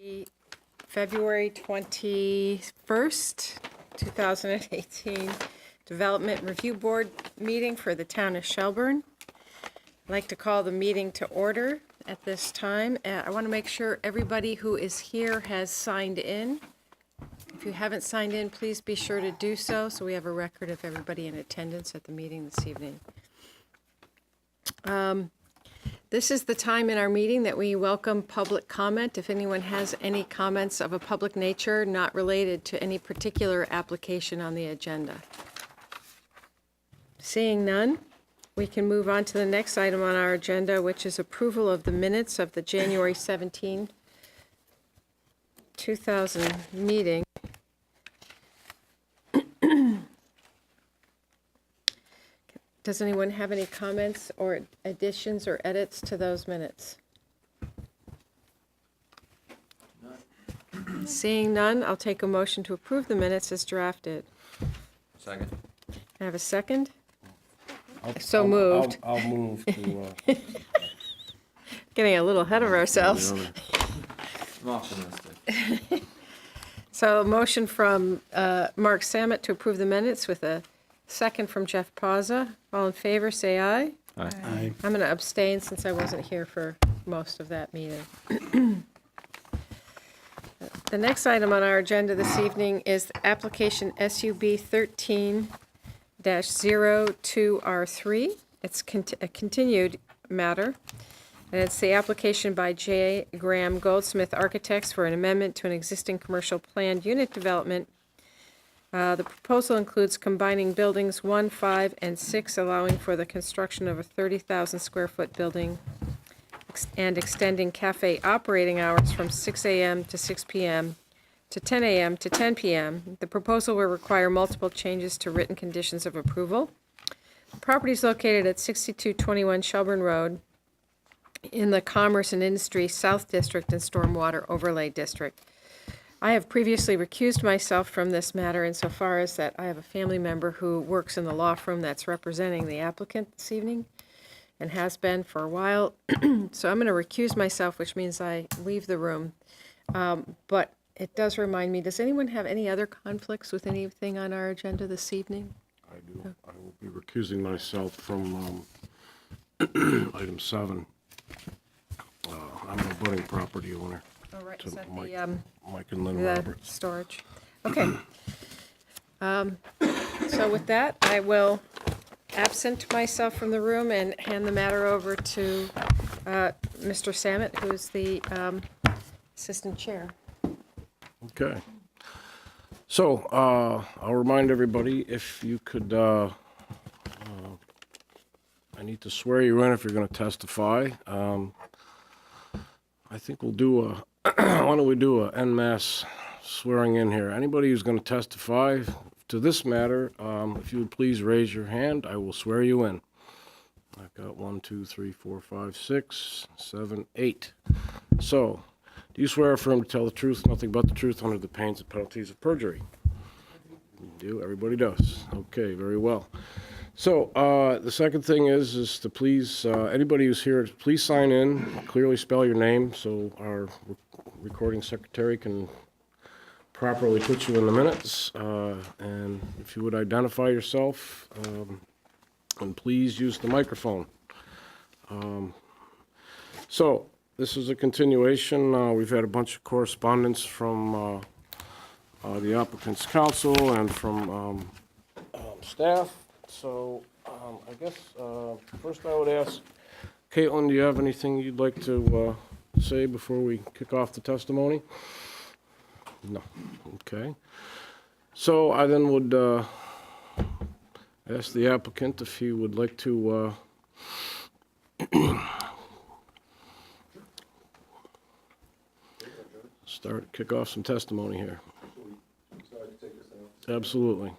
The February 21st, 2018 Development Review Board meeting for the town of Shelburne. I'd like to call the meeting to order at this time. I want to make sure everybody who is here has signed in. If you haven't signed in, please be sure to do so we have a record of everybody in attendance at the meeting this evening. This is the time in our meeting that we welcome public comment. If anyone has any comments of a public nature not related to any particular application on the agenda. Seeing none, we can move on to the next item on our agenda, which is approval of the minutes of the January 17, 2000 meeting. Does anyone have any comments or additions or edits to those minutes? None. Seeing none, I'll take a motion to approve the minutes as drafted. Second. I have a second? I'll Moved. I'll move to, Getting a little ahead of ourselves. I'm optimistic. So a motion from Mark Samet to approve the minutes with a second from Jeff Pauza. All in favor, say aye. Aye. I'm going to abstain since I wasn't here for most of that meeting. The next item on our agenda this evening is application SUB 13-02R3. It's a continued matter, and it's the application by J. Graham Goldsmith Architects for an amendment to an existing commercial planned unit development. The proposal includes combining buildings 1, 5, and 6, allowing for the construction of a 30,000 square foot building and extending cafe operating hours from 6 a.m. to 6 p.m. to 10 a.m. to 10 p.m. The proposal will require multiple changes to written conditions of approval. The property is located at 6221 Shelburne Road in the Commerce and Industry South District and Stormwater Overlay District. I have previously recused myself from this matter insofar as that I have a family member who works in the law firm that's representing the applicant this evening and has been for a while. So I'm going to recuse myself, which means I leave the room. But it does remind me, does anyone have any other conflicts with anything on our agenda this evening? I do. I will be recusing myself from item 7. I'm a budding property owner. Oh, right, To is that Mike the and Lynn the Roberts. storage? Okay. So with that, I will absent myself from the room and hand the matter over to Mr. Samet, who is the assistant chair. Okay. So, I'll remind everybody, if you could, I need to swear you in if you're going to testify. I think we'll do a, why don't we do a en masse swearing in here? Anybody who's going to testify to this matter, if you would please raise your hand, I will swear you in. I've got 1, 2, 3, 4, 5, 6, 7, 8. So, do you swear or affirm to tell the truth, nothing but the truth, under the pains and penalties of perjury? You do. Everybody does. Okay, very well. So, the second thing is to please, anybody who's here, please sign in, clearly spell your name so our recording secretary can properly put you in the minutes. And if you would identify yourself, and please use the microphone. So, this is a continuation. We've had a bunch of correspondence from the applicant's counsel and from staff. So, I guess first I would ask, Caitlin, do you have anything you'd like to say before we kick off the testimony? No. Okay. So I then would ask the applicant if he would like to kick off some testimony here. Absolutely.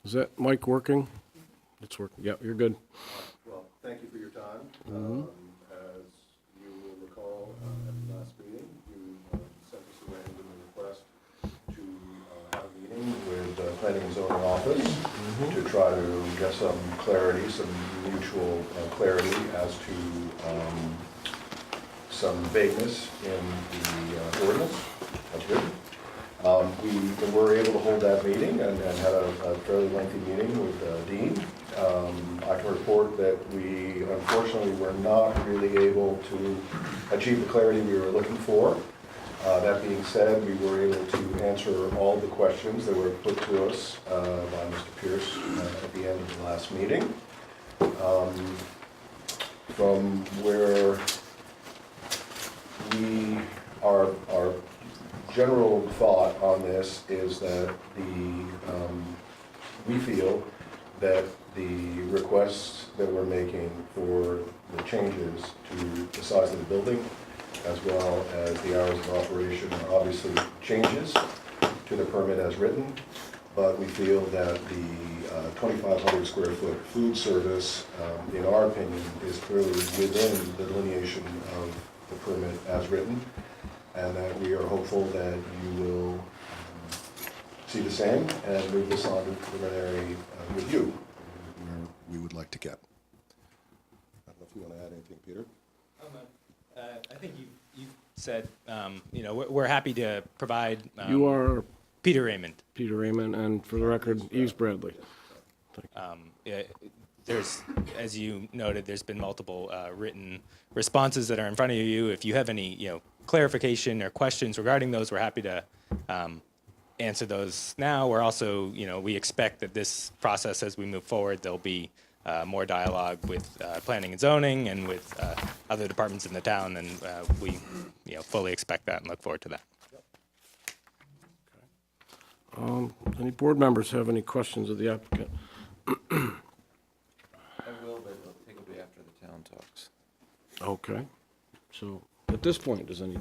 Is that mic working? It's working. Yeah, you're good. Well, thank you for your time. As you will recall, at the last meeting, you sent us a random request office to try to get some clarity, some mutual clarity as to some vagueness in the ordinance as written. We were able to hold that meeting and had a fairly lengthy meeting with Dean. I can report that we unfortunately were not really able to achieve the clarity we were looking for. That being said, we were able to answer all the questions that were put to us by Mr. Pierce at the end of the last meeting. From where our general thought on this is that we feel that the requests that we're making for the changes to the size of the building as well as the hours of operation are obviously changes to the permit as written, but we feel that the 2,500 square foot food service, in our opinion, is clearly within the delineation of the permit as written, and that we are hopeful that you will see the same and move this on to preliminary review, where we would like to get. I don't know if you want to add anything, Peter? I think you said, we're happy to provide. You are Peter Raymond. Peter Raymond, and for the record, Eves Bradley. There's, as you noted, there's been multiple written responses that are in front of you. If you have any, clarification or questions regarding those, we're happy to answer those now. We're also, we expect that this process, as we move forward, there'll be more dialogue with planning and zoning and with other departments in the town, and we fully expect that and look forward to that. Any board members have any questions of the applicant? I will, but it'll be after the town talks. Okay. So at this point, does any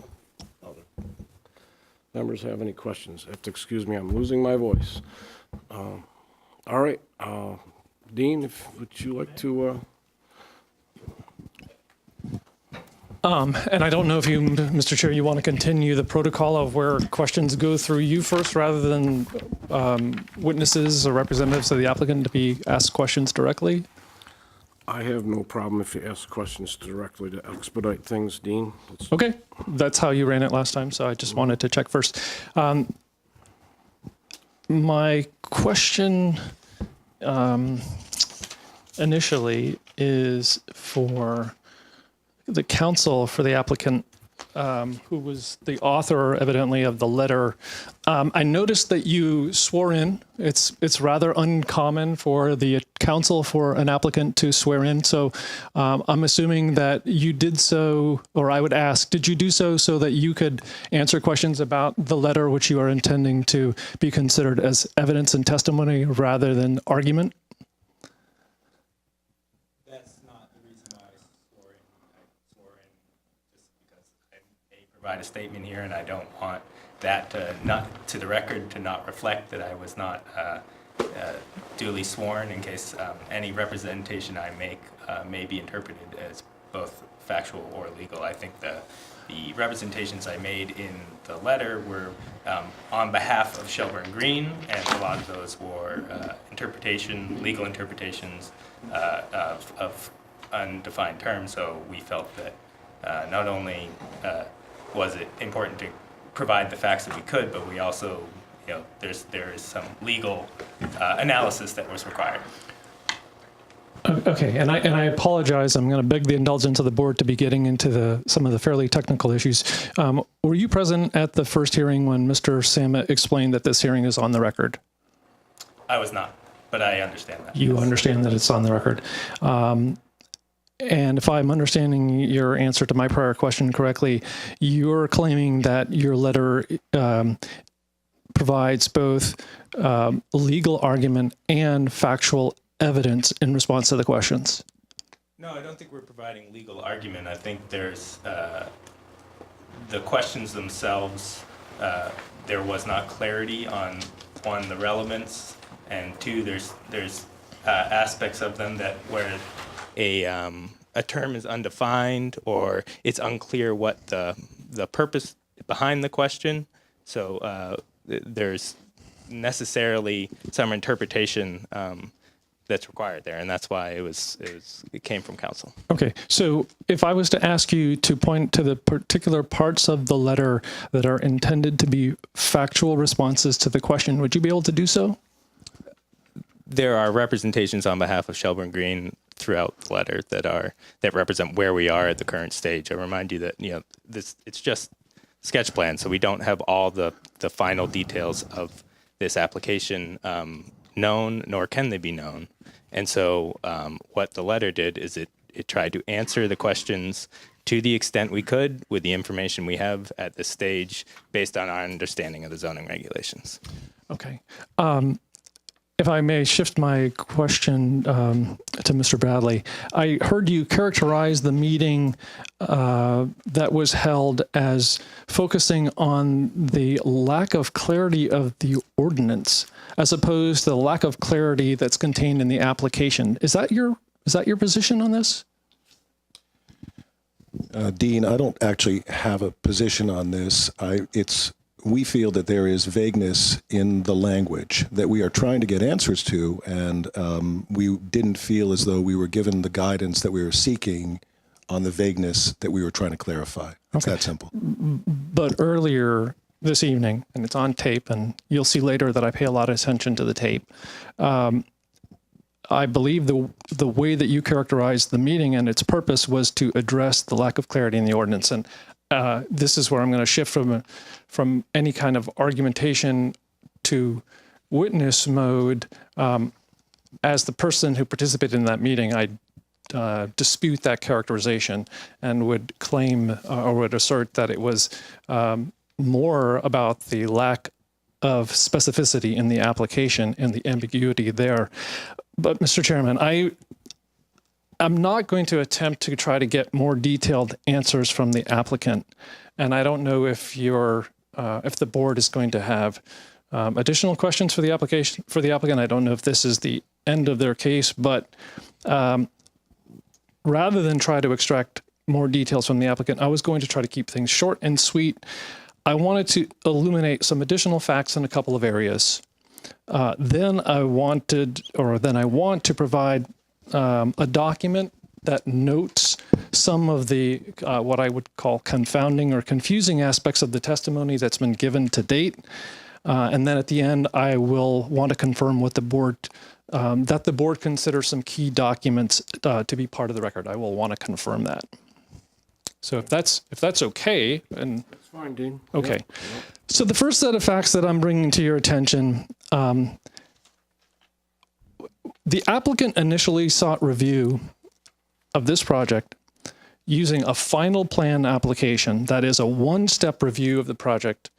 other members have any questions? You have to excuse me, I'm losing my voice. All right. Dean, would you like to? And I don't know if you, Mr. Chair, you want to continue the protocol of where questions go through you first rather than witnesses or representatives of the applicant to be asked questions directly? I have no problem if you ask questions directly to expedite things, Dean. Okay, that's how you ran it last time, so I just wanted to check first. My question initially is for the counsel for the applicant, who was the author, evidently, of the letter. I noticed that you swore in. It's rather uncommon for the counsel for an applicant to swear in. So I'm assuming that you did so, or I would ask, did you do so that you could answer questions about the letter which you are intending to be considered as evidence and testimony rather than argument? Provide a statement here, and I don't want that to the record to not reflect that I was not duly sworn, in case any representation I make may be interpreted as both factual or legal. I think the representations I made in the letter were on behalf of Shelburne Green, and a lot of those were legal interpretations of undefined terms. So we felt that not only was it important to provide the facts that we could, but we also, there is some legal analysis that was required. Okay, and I apologize. I'm going to beg the indulgence of the board to be getting into some of the fairly technical issues. Were you present at the first hearing when Mr. Samet explained that this hearing is on the record? I was not, but I understand that. You understand that it's on the record. And if I'm understanding your answer to my prior question correctly, you're claiming that your letter provides both legal argument and factual evidence in response to the questions. No, I don't think we're providing legal argument. I think there's the questions themselves. There was not clarity on one, the relevance, and two, there's aspects of them that where a term is undefined or it's unclear what the purpose behind the question. So there's necessarily some interpretation that's required there, and that's why it came from council. Okay, so if I was to ask you to point to the particular parts of the letter that are intended to be factual responses to the question, would you be able to do so? There are representations on behalf of Shelburne Green throughout the letter that represent where we are at the current stage. I remind you that it's just sketch plan, so we don't have all the final details of this application known, nor can they be known. And so what the letter did is it tried to answer the questions to the extent we could with the information we have at this stage based on our understanding of the zoning regulations. Okay. If I may shift my question to Mr. Bradley, I heard you characterize the meeting that was held as focusing on the lack of clarity of the ordinance, as opposed to the lack of clarity that's contained in the application. Is that your position on this? Dean, I don't actually have a position on this. We feel that there is vagueness in the language that we are trying to get answers to, and we didn't feel as though we were given the guidance that we were seeking on the vagueness that we were trying to clarify. It's that simple. But earlier this evening, and it's on tape, and you'll see later that I pay a lot of attention to the tape, I believe the way that you characterized the meeting and its purpose was to address the lack of clarity in the ordinance. And this is where I'm going to shift from any kind of argumentation to witness mode. As the person who participated in that meeting, I dispute that characterization and would claim or would assert that it was more about the lack of specificity in the application and the ambiguity there. But Mr. Chairman, I'm not going to attempt to try to get more detailed answers from the applicant, and I don't know if the board is going to have additional questions for the applicant. I don't know if this is the end of their case, but rather than try to extract more details from the applicant, I was going to try to keep things short and sweet. I wanted to illuminate some additional facts in a couple of areas. Then I want to provide a document that notes some of the what I would call confounding or confusing aspects of the testimony that's been given to date. And then at the end, I will want to confirm what the board that the board considers some key documents to be part of the record. I will want to confirm that. So if that's okay, and That's fine, Dean. okay. Yep. So the first set of facts that I'm bringing to your attention, the applicant initially sought review of this project using a final plan application, that is a one-step review of the project,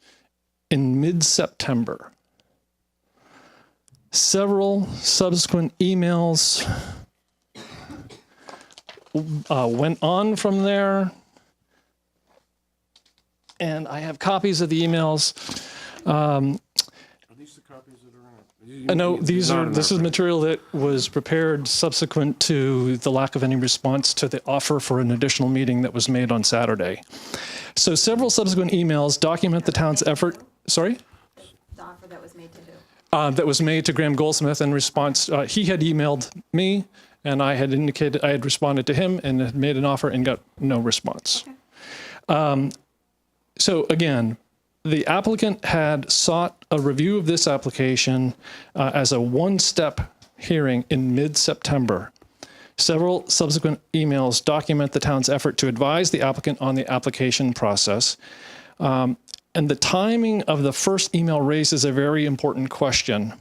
in mid-September. Several subsequent emails went on from there, and I have copies of the emails. Are these the copies that are in it? No, this is material that was prepared subsequent to the lack of any response to the offer for an additional meeting that was made on Saturday. So several subsequent emails document the town's effort. Sorry? The offer that was made to who? That was made to Graham Goldsmith in response. He had emailed me, and I had indicated I had responded to him and had made an offer and got no response. Okay. So again, the applicant had sought a review of this application as a one-step hearing in mid-September. Several subsequent emails document the town's effort to advise the applicant on the application process. And the timing of the first email raises a very important question.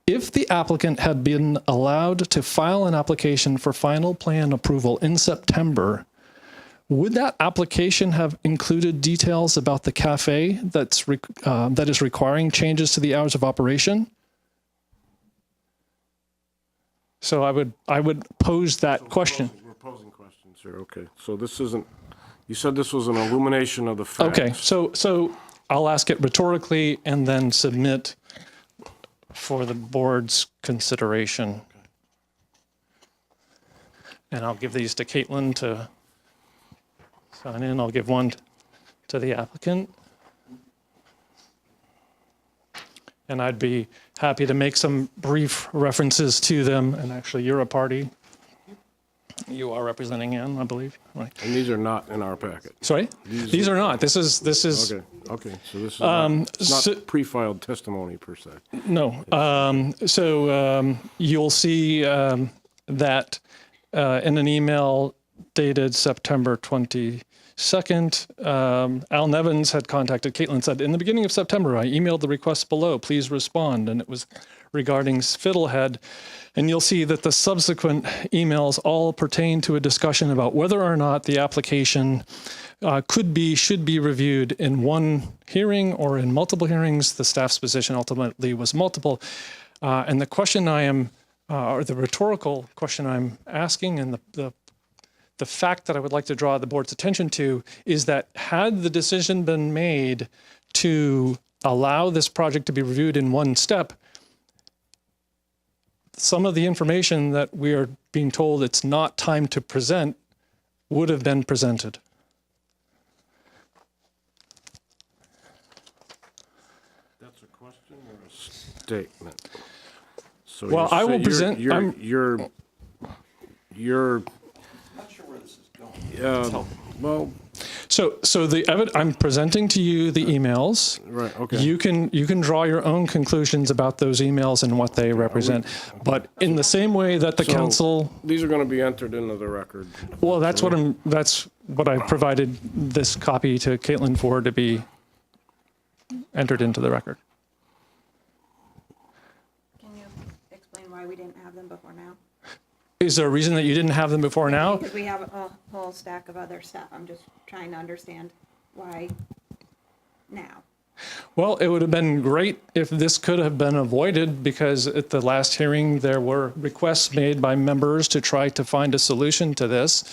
If the applicant had been allowed to file an application for final plan approval in September, would that application have included details about the cafe that is requiring changes to the hours of operation? So I would pose that question. We're posing questions here, okay. So this isn't, you said this was an illumination of the facts. Okay, so I'll ask it rhetorically and then submit for the board's consideration. And I'll give these to Caitlin to sign in. I'll give one to the applicant. and I'd be happy to make some brief references to them. And actually, you're a party. You are representing Ann, I believe, right? And these are not in our packet. Sorry? These are not. This is, Okay, so this is not, it's not pre-filed testimony per se. no. You'll see that in an email dated September 22nd, Al Nevins had contacted Caitlin and said, in the beginning of September, I emailed the request below, please respond. And it was regarding Fiddlehead. And you'll see that the subsequent emails all pertain to a discussion about whether or not the application should be reviewed in one hearing or in multiple hearings. The staff's position ultimately was multiple. And the question or the rhetorical question I'm asking, and the fact that I would like to draw the board's attention to, is that had the decision been made to allow this project to be reviewed in one step, some of the information that we are being told it's not time to present would have been presented. That's a question or a statement? So Well, I will present. You're Not sure where this is going. well, So I'm presenting to you the emails. right, okay. You can draw your own conclusions about those emails and what they represent. But in the same way that the So, council, these are going to be entered into the record. well, that's what I provided this copy to Caitlin for, to be entered into the record. Can you explain why we didn't have them before now? Is there a reason that you didn't have them before now? Because we have a whole stack of other stuff. I'm just trying to understand why now. Well, it would have been great if this could have been avoided, because at the last hearing, there were requests made by members to try to find a solution to this.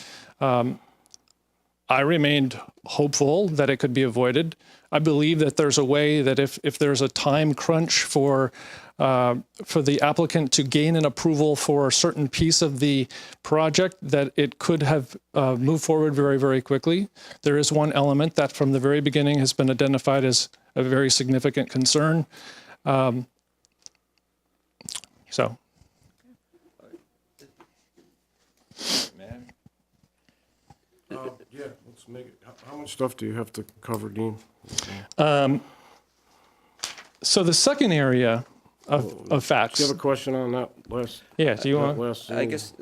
I remained hopeful that it could be avoided. I believe that there's a way that if there's a time crunch for the applicant to gain an approval for a certain piece of the project, that it could have moved forward very, very quickly. There is one element that from the very beginning has been identified as a very significant concern. So. Man, Yeah, let's make it. How much stuff do you have to cover, Dean? So the second area of facts. Do you have a question on that last? Yeah, do you want? Last I guess,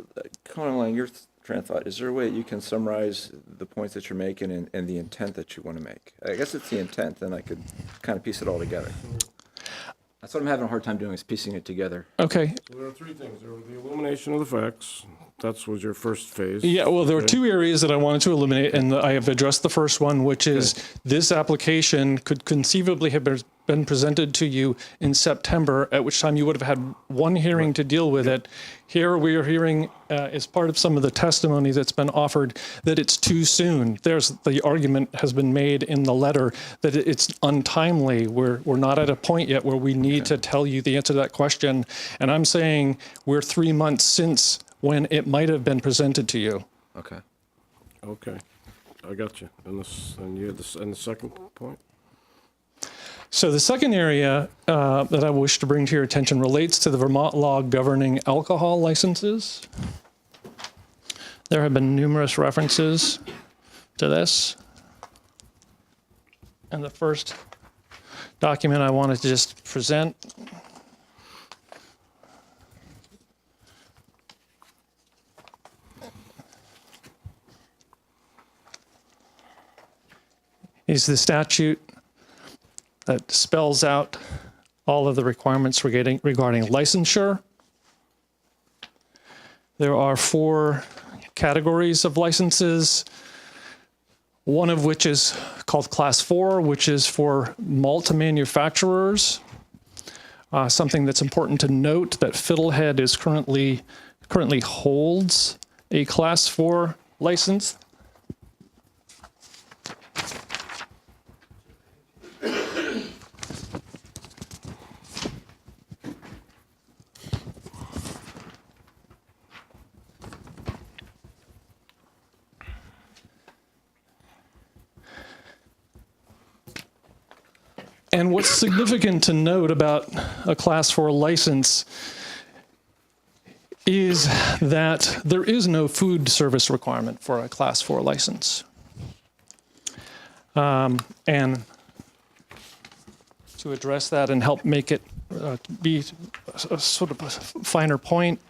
coming along your train of thought, is there a way that you can summarize the points that you're making and the intent that you want to make? I guess it's the intent, then I could kind of piece it all together. That's what I'm having a hard time doing, is piecing it together. Okay. So there are three things. There was the illumination of the facts. That was your first phase. Yeah, well, there were Okay. two areas that I wanted to eliminate, and I have addressed the first one, which is this application could conceivably have been presented to you in September, at which time you would have had one hearing to deal with it. Here we are hearing, as part of some of the testimony that's been offered, that it's too soon. The argument has been made in the letter that it's untimely. We're not at a point yet where we need to tell you the answer to that question. And I'm saying we're 3 months since when it might have been presented to you. Okay. Okay, I got you. And you had the second point? So the second area that I wish to bring to your attention relates to the Vermont law governing alcohol licenses. There have been numerous references to this. And the first document I wanted to just present is the statute that spells out all of the requirements regarding licensure. There are 4 categories of licenses, one of which is called Class 4, which is for malt manufacturers. Something that's important to note, that Fiddlehead is currently holds a Class 4 license. And what's significant to note about a Class 4 license is that there is no food service requirement for a Class 4 license. And to address that and help make it be a sort of a finer point,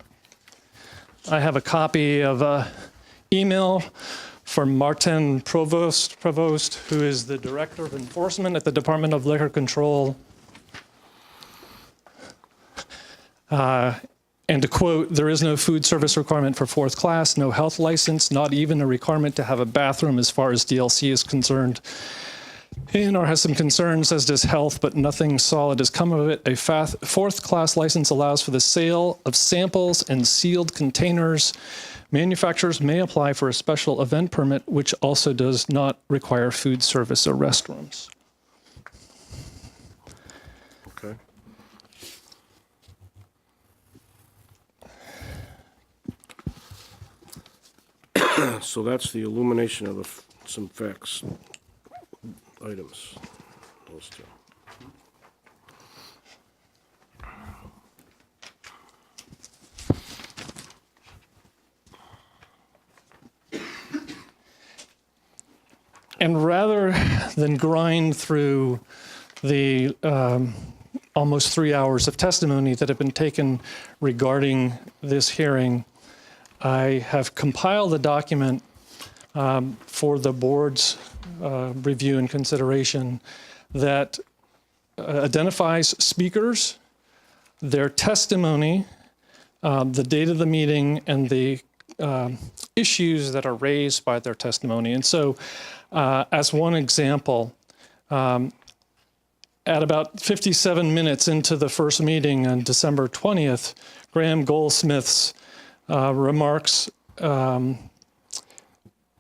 I have a copy of an email from Martin Provost, who is the Director of Enforcement at the Department of Liquor Control. And to quote, there is no food service requirement for 4th class, no health license, not even a requirement to have a bathroom as far as DLC is concerned. A&R has some concerns, as does health, but nothing solid has come of it. A 4th class license allows for the sale of samples and sealed containers. Manufacturers may apply for a special event permit, which also does not require food service or restrooms. Okay. So that's the illumination of some facts items, those two. And rather than grind through the almost 3 hours of testimony that have been taken regarding this hearing, I have compiled a document for the board's review and consideration that identifies speakers, their testimony, the date of the meeting, and the issues that are raised by their testimony. And so, as one example, at about 57 minutes into the first meeting on December 20th, Graham Goldsmith's remarks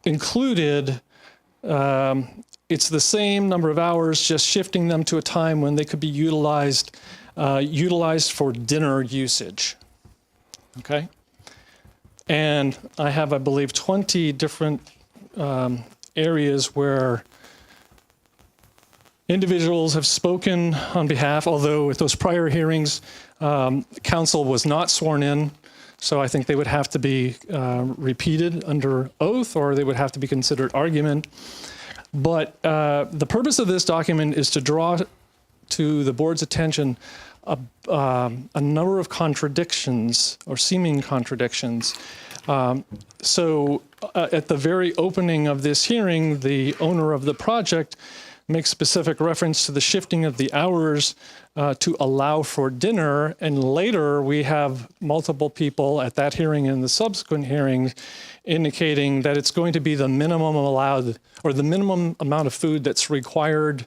included, it's the same number of hours, just shifting them to a time when they could be utilized for dinner usage. Okay? And I have, I believe, 20 different areas where individuals have spoken on behalf, although with those prior hearings, counsel was not sworn in. So I think they would have to be repeated under oath, or they would have to be considered argument. But the purpose of this document is to draw to the board's attention a number of contradictions or seeming contradictions. So at the very opening of this hearing, the owner of the project makes specific reference to the shifting of the hours to allow for dinner. And later we have multiple people at that hearing and the subsequent hearings indicating that it's going to be the minimum allowed, or the minimum amount of food that's required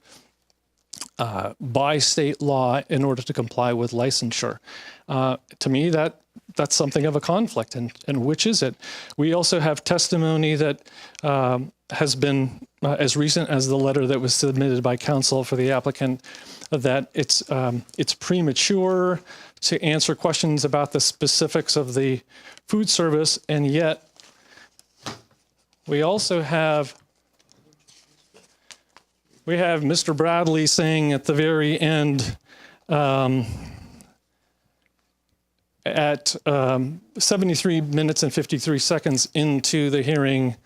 by state law in order to comply with licensure. To me, that's something of a conflict, and which is it? We also have testimony that has been as recent as the letter that was submitted by counsel for the applicant, that it's premature to answer questions about the specifics of the food service, and yet we also have Mr. Bradley saying at the very end, at 73 minutes and 53 seconds into the hearing,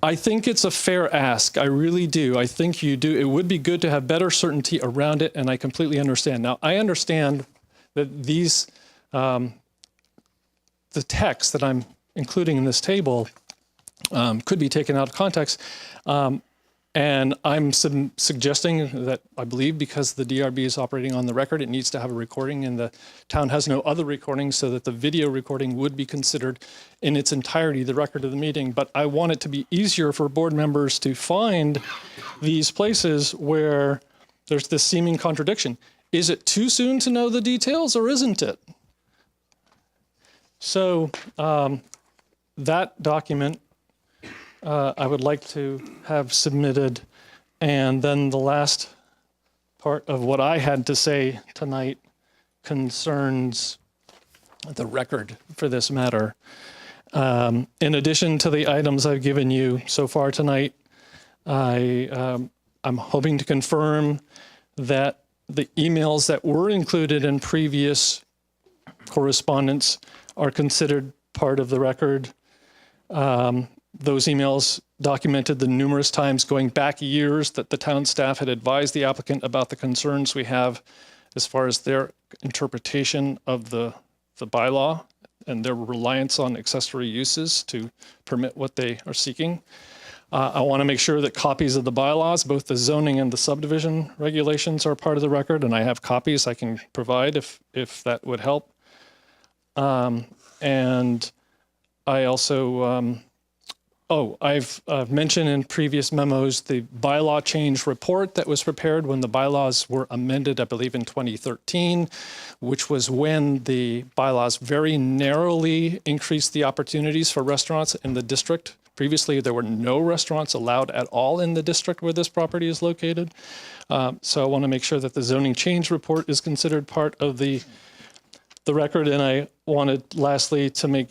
I think it's a fair ask. I really do. I think you do. It would be good to have better certainty around it, and I completely understand. Now, I understand that these, the text that I'm including in this table could be taken out of context. And I'm suggesting that I believe because the DRB is operating on the record, it needs to have a recording, and the town has no other recording, so that the video recording would be considered in its entirety the record of the meeting. But I want it to be easier for board members to find these places where there's this seeming contradiction. Is it too soon to know the details, or isn't it? So that document I would like to have submitted. And then the last part of what I had to say tonight concerns the record for this matter. In addition to the items I've given you so far tonight, I I'm hoping to confirm that the emails that were included in previous correspondence are considered part of the record. Those emails documented the numerous times going back years that the town staff had advised the applicant about the concerns we have as far as their interpretation of the bylaw and their reliance on accessory uses to permit what they are seeking. I want to make sure that copies of the bylaws, both the zoning and the subdivision regulations, are part of the record, and I have copies I can provide if that would help. And I also, I've mentioned in previous memos the bylaw change report that was prepared when the bylaws were amended, I believe in 2013, which was when the bylaws very narrowly increased the opportunities for restaurants in the district. Previously, there were no restaurants allowed at all in the district where this property is located. So I want to make sure that the zoning change report is considered part of the record. And I wanted lastly to make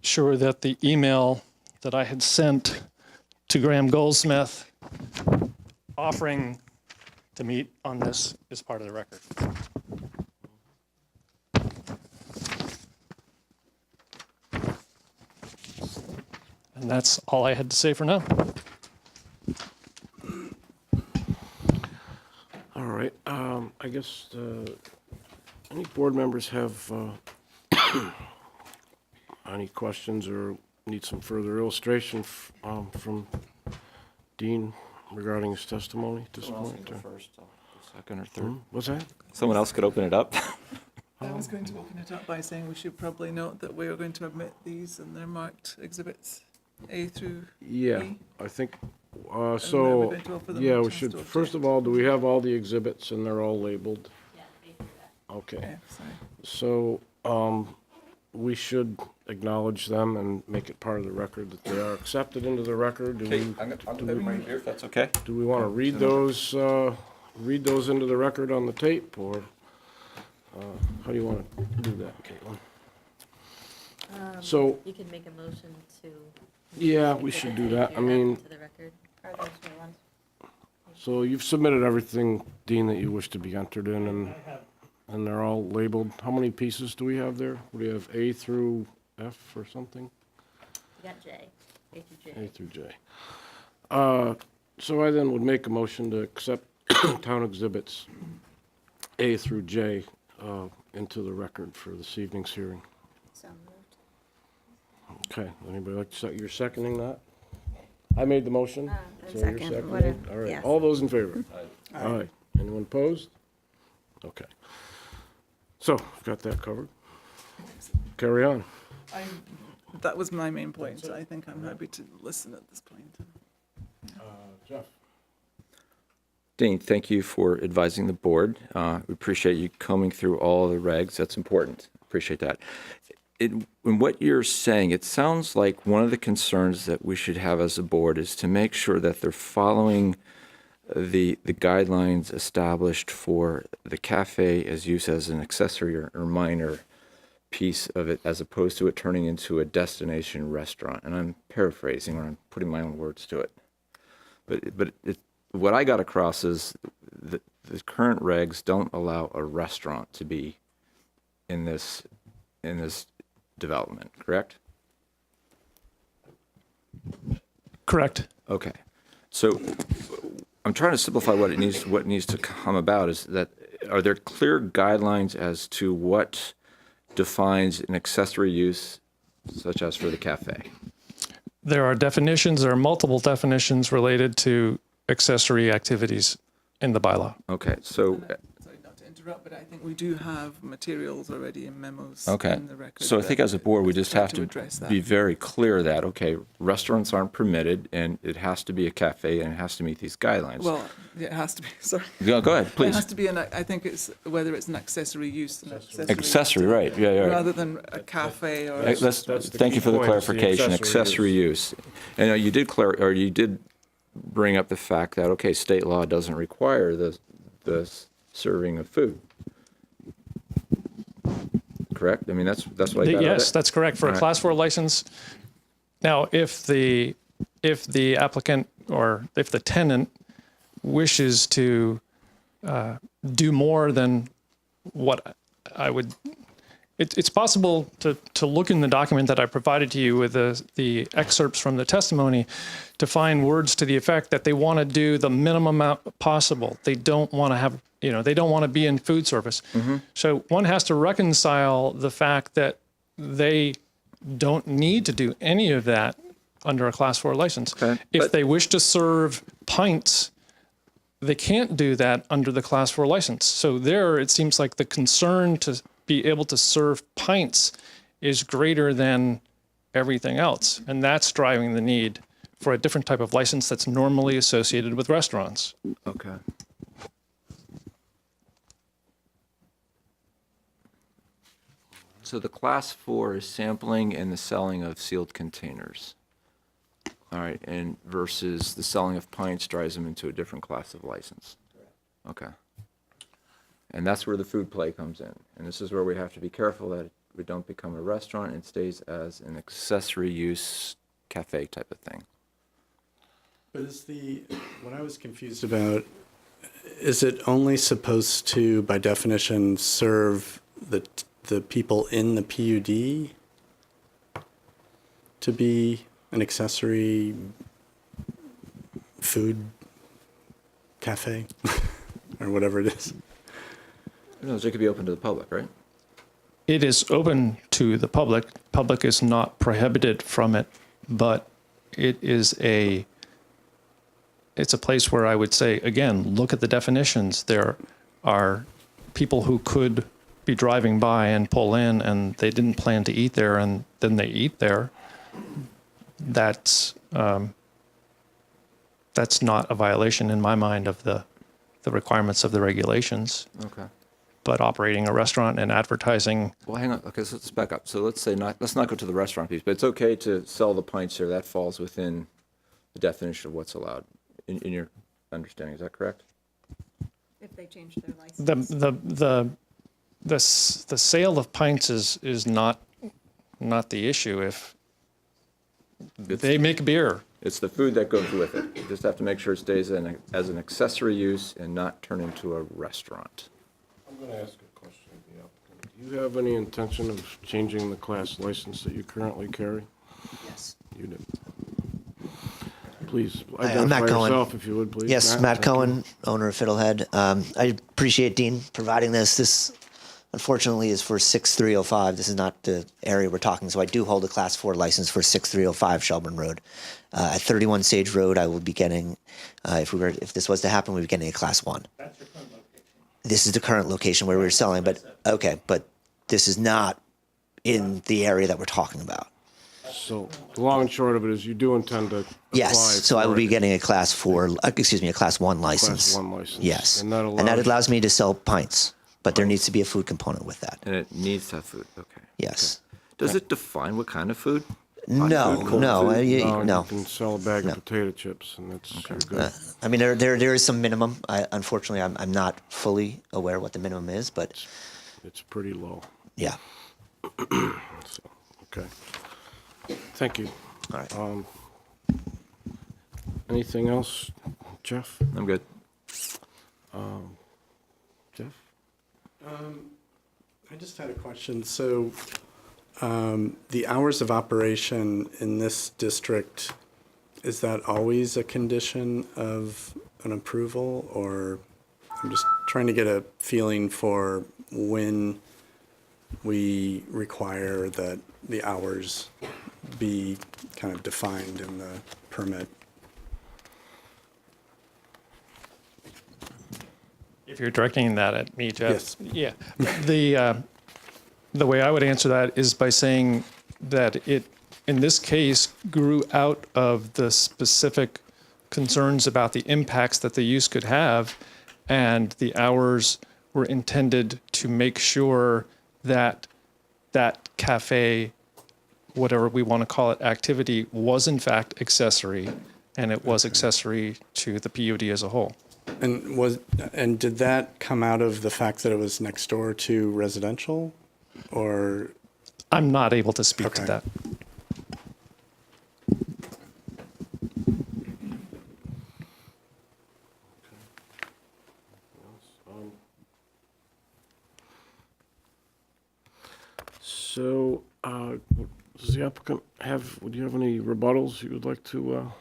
sure that the email that I had sent to Graham Goldsmith offering to meet on this is part of the record. And that's all I had to say for now. All right, I guess, any board members have any questions or need some further illustration from Dean regarding his testimony at this point? Or- First, second, or third. What's that? Someone else could open it up. I was going to open it up by saying we should probably note that we are going to admit these and they're marked exhibits A through Yeah, E. I think, we're so, going to offer them yeah, a we chance should, to first of object. all, do we have all the exhibits and they're all labeled? Okay, F, sorry. so, we should acknowledge them and make it part of the record that they are accepted into the record. Do we, I'm gonna put them right here, if that's okay. do we want to read those into the record on the tape, or, how do you want to do that, Caitlin? So, You can make a motion to. yeah, we should do that. I mean, To the record. Are those new ones? so you've submitted everything, Dean, that you wish to be entered in, and they're all labeled. How many pieces do we have there? Do we have A through F or something? You got J, A through A J. through J. So I then would make a motion to accept town exhibits A through J into the record for this evening's hearing. So moved. Okay, anybody like to, you're seconding that? I made the motion. So you're second, seconding? whatever, All right, yes. all those in favor? Aye. Anyone opposed? Okay. So, we've got that covered. Carry on. That was my main point, so I think I'm happy to listen at this point. Jeff? Dean, thank you for advising the board. We appreciate you combing through all the regs. That's important. Appreciate that. In what you're saying, it sounds like one of the concerns that we should have as a board is to make sure that they're following the guidelines established for the cafe as used as an accessory or minor piece of it, as opposed to it turning into a destination restaurant. And I'm paraphrasing, or I'm putting my own words to it. But what I got across is the current regs don't allow a restaurant to be in this development, correct? Correct. Okay. So I'm trying to simplify what needs to come about is that, are there clear guidelines as to what defines an accessory use, such as for the cafe? There are definitions, there are multiple definitions related to accessory activities in the bylaw. Okay, so, Sorry, not to interrupt, but I think we do have materials already in memos okay. in the record. So I think as a board, we just try have to address that. be very clear that, okay, restaurants aren't permitted and it has to be a cafe and it has to meet these guidelines. Well, it has to be, sorry. Go ahead, It please. has to be I think it's whether it's an accessory use. Accessory, right, yeah, yeah. Rather than a cafe or. That's the Thank you key for the point, is the clarification, accessory accessory use. And you did bring up the fact that, okay, state law doesn't require the serving of food. Correct? I mean, that's what I got out of Yes, it. that's correct. For a All right. Class 4 license, now, if the applicant or if the tenant wishes to do more than what I would. It's possible to look in the document that I provided to you with the excerpts from the testimony to find words to the effect that they want to do the minimum amount possible. They don't want to have, they don't want to be in food service. So one has to reconcile the fact that they don't need to do any of that under a Class 4 license. Okay, If they wish to serve pints, they can't do that under the Class 4 license. So there, it seems like the concern to be able to serve pints is greater than everything else. And that's driving the need for a different type of license that's normally associated with restaurants. Okay. So the Class 4 is sampling and the selling of sealed containers. All right, and versus the selling of pints drives them into a different class of license. Okay. And that's where the food play comes in. And this is where we have to be careful that we don't become a restaurant and stays as an accessory use cafe type of thing. But what I was confused about, is it only supposed to, by definition, serve the people in the PUD to be an accessory food cafe or whatever it is? No, it could be open to the public, right? It is open to the public. Public is not prohibited from it, but it's a place where I would say, again, look at the definitions. There are people who could be driving by and pull in and they didn't plan to eat there and then they eat there. That's not a violation in my mind of the requirements of the regulations. Okay. But operating a restaurant and advertising. Well, hang on. Okay, so let's back up. So let's not go to the restaurant piece, but it's okay to sell the pints here. That falls within the definition of what's allowed in your understanding. Is that correct? If they change their license. The sale of pints is not the issue. If they make beer, It's the food that goes with it. You just have to make sure it stays as an accessory use and not turn into a restaurant. I'm going to ask a question of the applicant. Do you have any intention of changing the class license that you currently carry? Yes. You do. Please Hi, I'm Matt identify Cohen. yourself if you would, please. Yes, Matt thank you. Cohen, owner of Fiddlehead. I appreciate Dean providing this. This, unfortunately, is for 6305. This is not the area we're talking. So I do hold a Class 4 license for 6305 Shelburne Road. At 31 Sage Road, I will be getting, if this was to happen, we'd be getting a Class 1. That's your current location. This is the current location where we're selling, but okay, but this is not in the area that we're talking about. So the long and short of it is you do intend to Yes, apply so I for will be it. getting a Class 4, a Class 1 license. Class 1 license. Yes, And that allows, allows me to sell pints, but there needs to be a food component with that. And it needs to have food. Okay. Yes. Does it define what kind of food? No, food, cold no, food? no. You can sell a bag No. of potato chips, and that's you're good. I mean, there is some minimum. Unfortunately, I'm not fully aware what the minimum is, but It's pretty low. yeah. So, okay. Thank you. All right. Anything else, Jeff? I'm good. Jeff? I just had a question. So the hours of operation in this district, is that always a condition of an approval? Or I'm just trying to get a feeling for when we require that the hours be kind of defined in the permit. if you're directing that at me, Jeff. Yes. Yeah. The way I would answer that is by saying that it, in this case, grew out of the specific concerns about the impacts that the use could have, and the hours were intended to make sure that that cafe, whatever we want to call it, activity was in fact accessory, and it was accessory to the PUD as a whole. And did that come out of the fact that it was next door to residential, or? I'm not able to speak to Okay. that. So, does the applicant do you have any rebuttals you would like to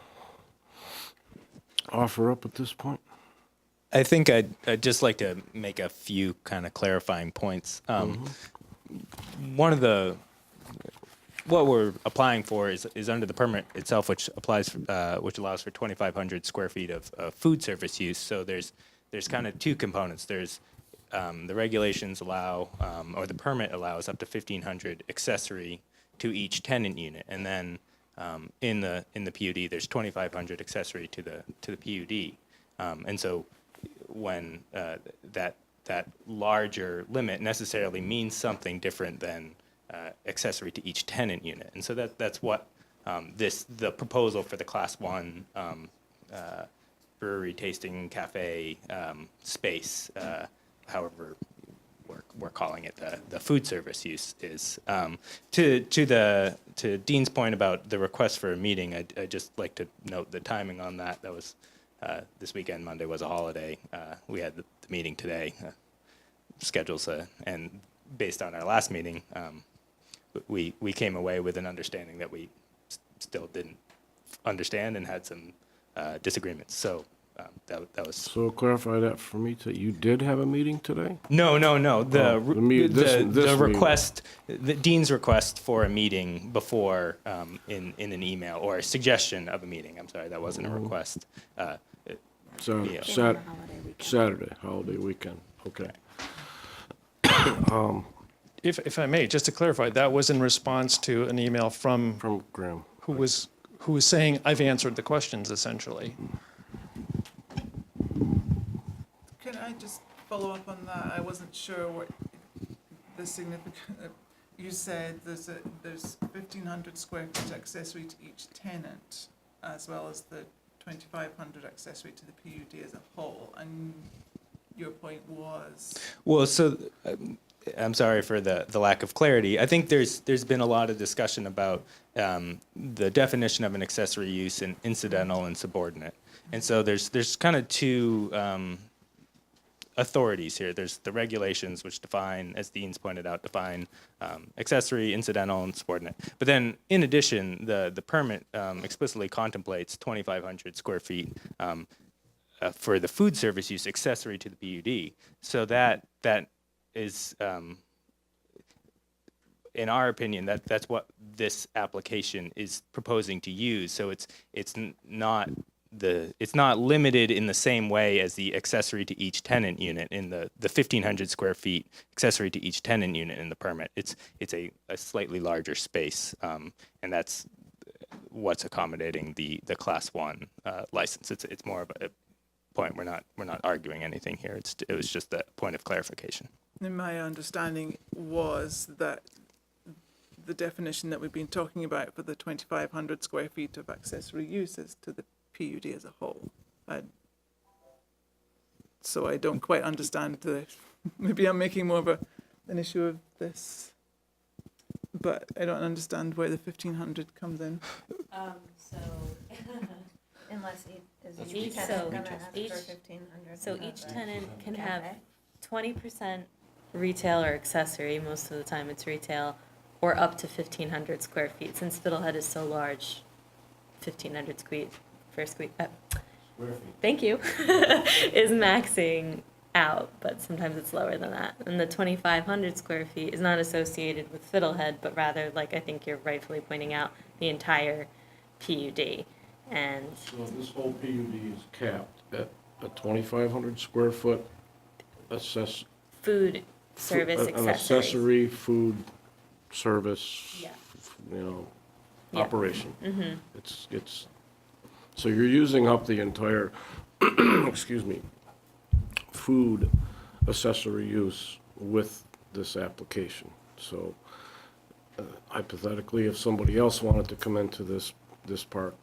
offer up at this point? I think I'd just like to make a few kind of clarifying points. One of what we're applying for is under the permit itself, which allows for 2,500 square feet of food service use. So there's kind of two components. There's the regulations allow, or the permit allows up to 1,500 accessory to each tenant unit, and then in the PUD there's 2,500 accessory to the PUD, and so when that larger limit necessarily means something different than accessory to each tenant unit, and so that's what the proposal for the Class 1 brewery, tasting, cafe space, however we're calling it, the food service use is. To Dean's point about the request for a meeting, I'd just like to note the timing on that. That was this weekend. Monday was a holiday. We had the meeting today. Schedules, and based on our last meeting, we came away with an understanding that we still didn't understand and had some disagreements. So that was. So clarify that for me, you did have a meeting today? No. The This request, the Dean's request for a meeting before in an email, or a suggestion of a meeting. I'm sorry, that wasn't a request. Saturday, holiday weekend. Okay. If I may, just to clarify, that was in response to an email from Graham. who was saying, I've answered the questions, essentially. Can I just follow up on that? I wasn't sure what the significant, you said there's 1,500 square feet accessory to each tenant, as well as the 2,500 accessory to the PUD as a whole, and your point was? Well, so I'm sorry for the lack of clarity. I think there's been a lot of discussion about the definition of an accessory use in incidental and subordinate, and so there's kind of two authorities here. There's the regulations, which define, as Dean's pointed out, accessory, incidental, and subordinate. But then, in addition, the permit explicitly contemplates 2,500 square feet for the food service use accessory to the PUD. So that is, in our opinion, that's what this application is proposing to use. So it's not limited in the same way as the accessory to each tenant unit in the 1,500 square feet accessory to each tenant unit in the permit. It's a slightly larger space, and that's what's accommodating the Class 1 license. It's more of a point. We're not arguing anything here. It was just a point of clarification. And my understanding was that the definition that we've been talking about for the 2,500 square feet of accessory uses to the PUD as a whole. So I don't quite understand maybe I'm making more of an issue of this, but I don't understand where the 1,500 comes in. Unless is Each- each tenant so gonna ask each- for 1,500? So each tenant can have Okay. 20% retail or accessory, most of the time it's retail, or up to 1,500 square feet. Since Fiddlehead is so large, 1,500 thank you, is maxing out, but sometimes it's lower than that. And the 2,500 square feet is not associated with Fiddlehead, but rather, like I think you're rightfully pointing out, the entire PUD. And So this whole PUD is capped at a 2,500 square foot food service an accessories. accessory food service, Yeah. Yeah. operation. It's so you're using up the entire, excuse me, food accessory use with this application. So hypothetically, if somebody else wanted to come into this park,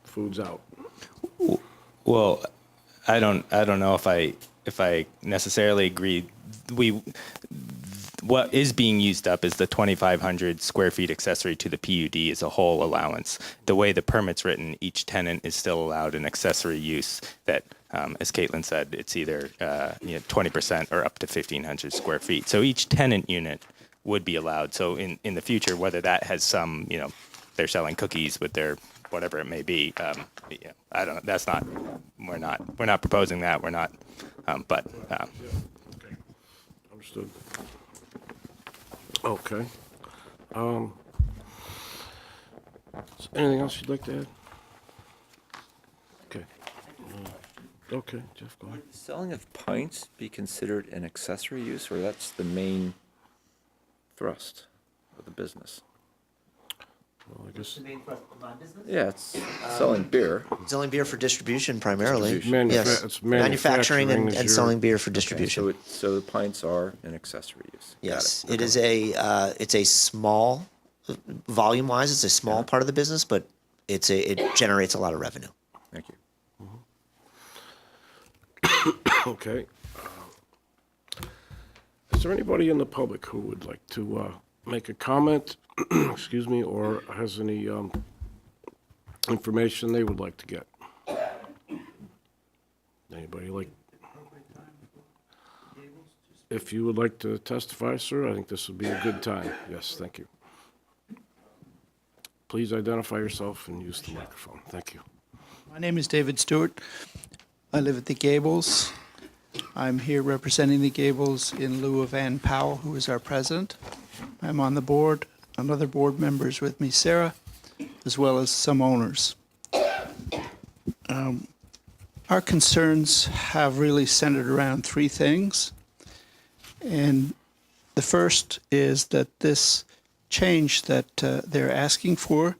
food's out. Well, I don't know if I necessarily agree. What is being used up is the 2,500 square feet accessory to the PUD as a whole allowance. The way the permit's written, each tenant is still allowed an accessory use that as Caitlin said, it's either 20% or up to 1,500 square feet. So each tenant unit would be allowed. So in the future, whether that has some, they're selling cookies with their whatever it may be. I don't know. That's not. We're not proposing that. We're not. But. Okay. Understood. Okay. Is anything else you'd like to add? Okay. Okay, Jeff, go ahead. Would selling of pints be considered an accessory use, or that's the main thrust of the business? Well, I guess Yeah, it's selling beer. Selling beer for distribution primarily. Distribution. Yes. It's Manufacturing manufacturing is and your- selling beer for Okay, distribution. so the pints are an accessory use. Got Yes, it. it is it's a small, volume-wise, it's a small part of the business, but it generates a lot of revenue. Thank you. Okay. Is there anybody in the public who would like to make a comment, excuse me, or has any information they would like to get? Anybody like? If you would like to testify, sir, I think this would be a good time. Yes, thank you. Please identify yourself and use the microphone. Thank you. My name is David Stewart. I live at the Gables. I'm here representing the Gables in lieu of Ann Powell, who is our president. I'm on the board, and other board members with me, Sarah, as well as some owners. Our concerns have really centered around three things. And the first is that this change that they're asking for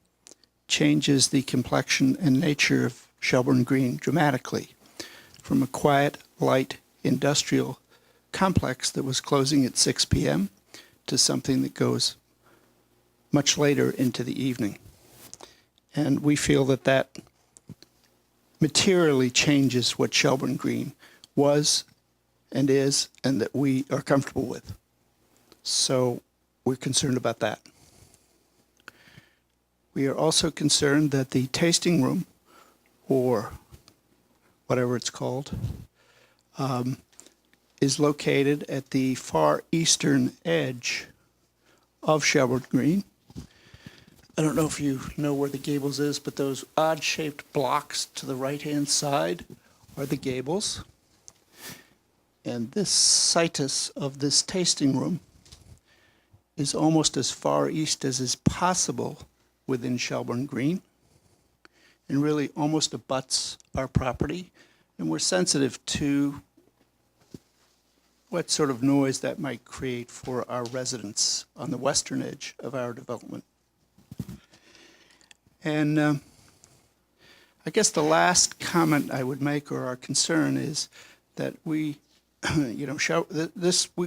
changes the complexion and nature of Shelburne Green dramatically, from a quiet, light, industrial complex that was closing at 6 p.m. to something that goes much later into the evening. And we feel that that materially changes what Shelburne Green was and is, and that we are comfortable with. So we're concerned about that. We are also concerned that the tasting room, or whatever it's called, is located at the far eastern edge of Shelburne Green. I don't know if you know where the Gables is, but those odd-shaped blocks to the right-hand side are the Gables. And this situs of this tasting room is almost as far east as is possible within Shelburne Green, and really almost abuts our property. And we're sensitive to what sort of noise that might create for our residents on the western edge of our development. And I guess the last comment I would make, or our concern, is that we,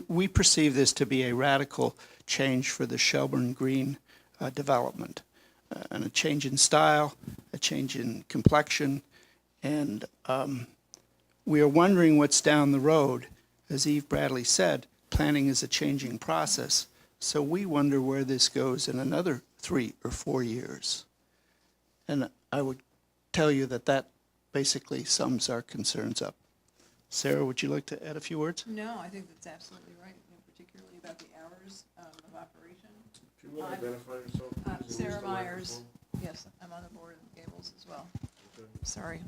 we perceive this to be a radical change for the Shelburne Green development, and a change in style, a change in complexion, and we are wondering what's down the road. As Eve Bradley said, planning is a changing process, so we wonder where this goes in another 3 or 4 years. And I would tell you that that basically sums our concerns up. Sarah, would you like to add a few words? No, I think that's absolutely right, particularly about the hours of operation. If you want to identify yourself. please, and use Sarah the Myers, microphone. yes, I'm on the board of the Gables as well. Okay. Sorry.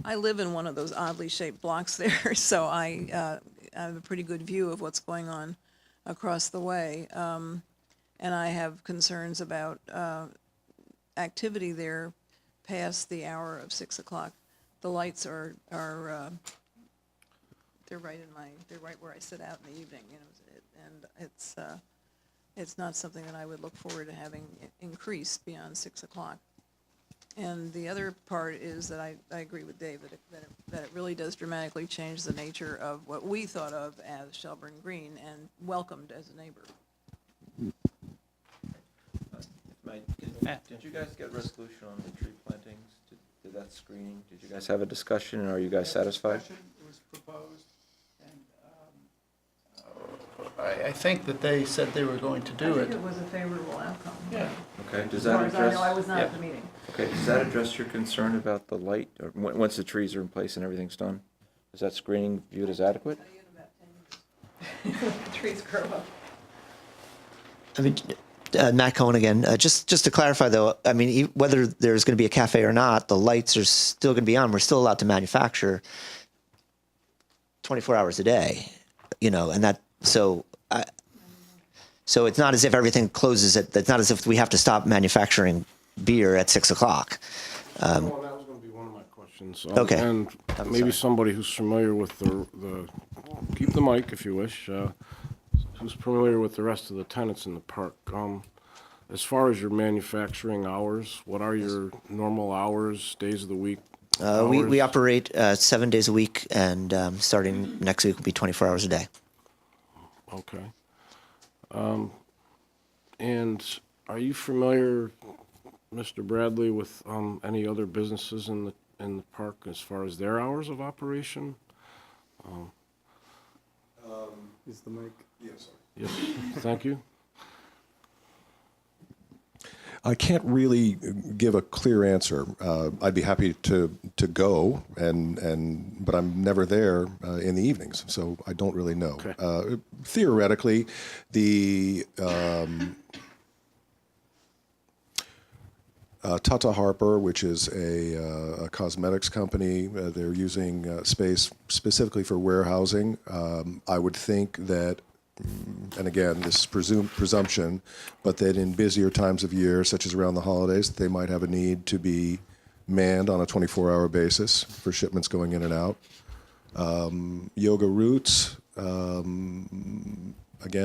I live in one of those oddly shaped blocks there, so I have a pretty good view of what's going on across the way. And I have concerns about activity there past the hour of 6 o'clock. The lights are they're right where I sit out in the evening, and it's not something that I would look forward to having increased beyond 6 o'clock. And the other part is that I agree with David that it really does dramatically change the nature of what we thought of as Shelburne Green and welcomed as a neighbor. Did you guys get a resolution on the tree plantings? Did that screening? Did you guys have a discussion, and are you guys satisfied? It was proposed, and I think that they said they were going to do I think it. it was a favorable outcome. Yeah. Okay, does As that far as I know, I address, was not at the meeting. okay, does that address your concern about the light, or once the trees are in place and everything's done? Is that screening viewed as adequate? Trees grow up. I mean, Matt Cohen again. Just to clarify, though, I mean, whether there's going to be a cafe or not, the lights are still going to be on. We're still allowed to manufacture 24 hours a day, you know, and that so it's not as if everything closes at. It's not as if we have to stop manufacturing beer at 6 o'clock. Well, that was going to be one of my questions. Okay. And maybe somebody who's familiar with the keep the mic if you wish. Who's familiar with the rest of the tenants in the park? As far as your manufacturing hours, what are your normal hours, days of the week? We operate 7 days a week, and starting next week will be 24 hours a day. Okay. And are you familiar, Mr. Bradley, with any other businesses in the park as far as their hours of operation? Is the mic? Yes. Yes. Thank you. I can't really give a clear answer. I'd be happy to go, but I'm never there in the evenings, so I don't really know. Okay. Theoretically, the Tata Harper, which is a cosmetics company, they're using space specifically for warehousing. I would think that, and again, this is presumption, but that in busier times of year, such as around the holidays, they might have a need to be manned on a 24-hour basis for shipments going in and out. Yoga Roots, again,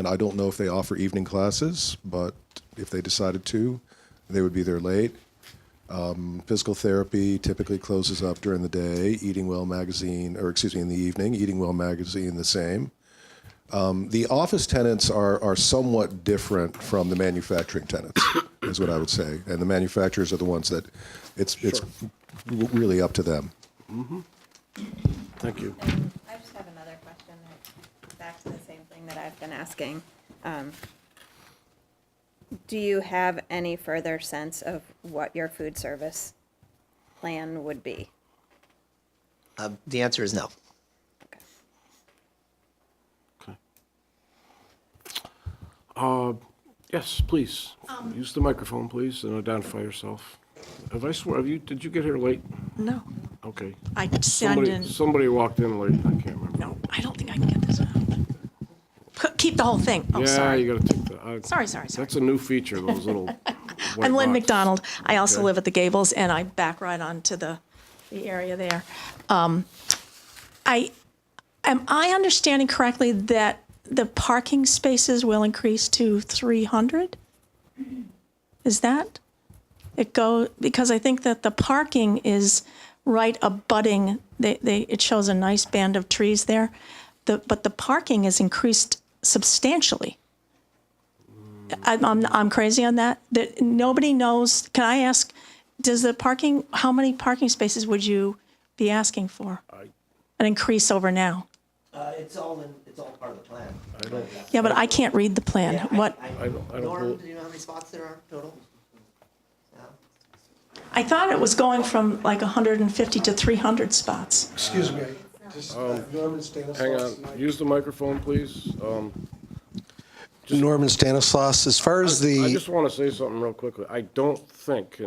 I don't know if they offer evening classes, but if they decided to, they would be there late. Physical therapy typically closes up during the day. Eating Well magazine, in the evening. Eating Well magazine, the same. The office tenants are somewhat different from the manufacturing tenants, is what I would say. And the manufacturers are the ones that it's really up to them. Mm-hmm. Thank you. I just have another question, back to the same thing that I've been asking. Do you have any further sense of what your food service plan would be? The answer is no. Yes, please. Use the microphone, please, and identify yourself. Did you get here late? No, Okay. I signed in. Somebody walked in late, I can't remember. No, I don't think I can get this out. Keep the whole thing. Oh, Yeah, sorry. you gotta take the. Sorry. That's a new feature, those little white I'm Lynn boxes. McDonald. I also Okay. live at the Gables, and I back right onto the area there. Am I understanding correctly that the parking spaces will increase to 300? Is that it because I think that the parking is right abutting, it shows a nice band of trees there, but the parking is increased substantially. I'm crazy on that. That nobody knows. Can I ask, how many parking spaces would you be asking for? An increase over now? It's all part of the plan. Yeah, but I can't read the plan. Yeah, What? I don't Norm, hold- do you know how many spots there are total? I thought it was going from like 150 to 300 spots. Excuse me, Norman Stanislaus. Hang on, use the microphone, please. Norman Stanislaus, as far as I just want to say something real quickly. I don't think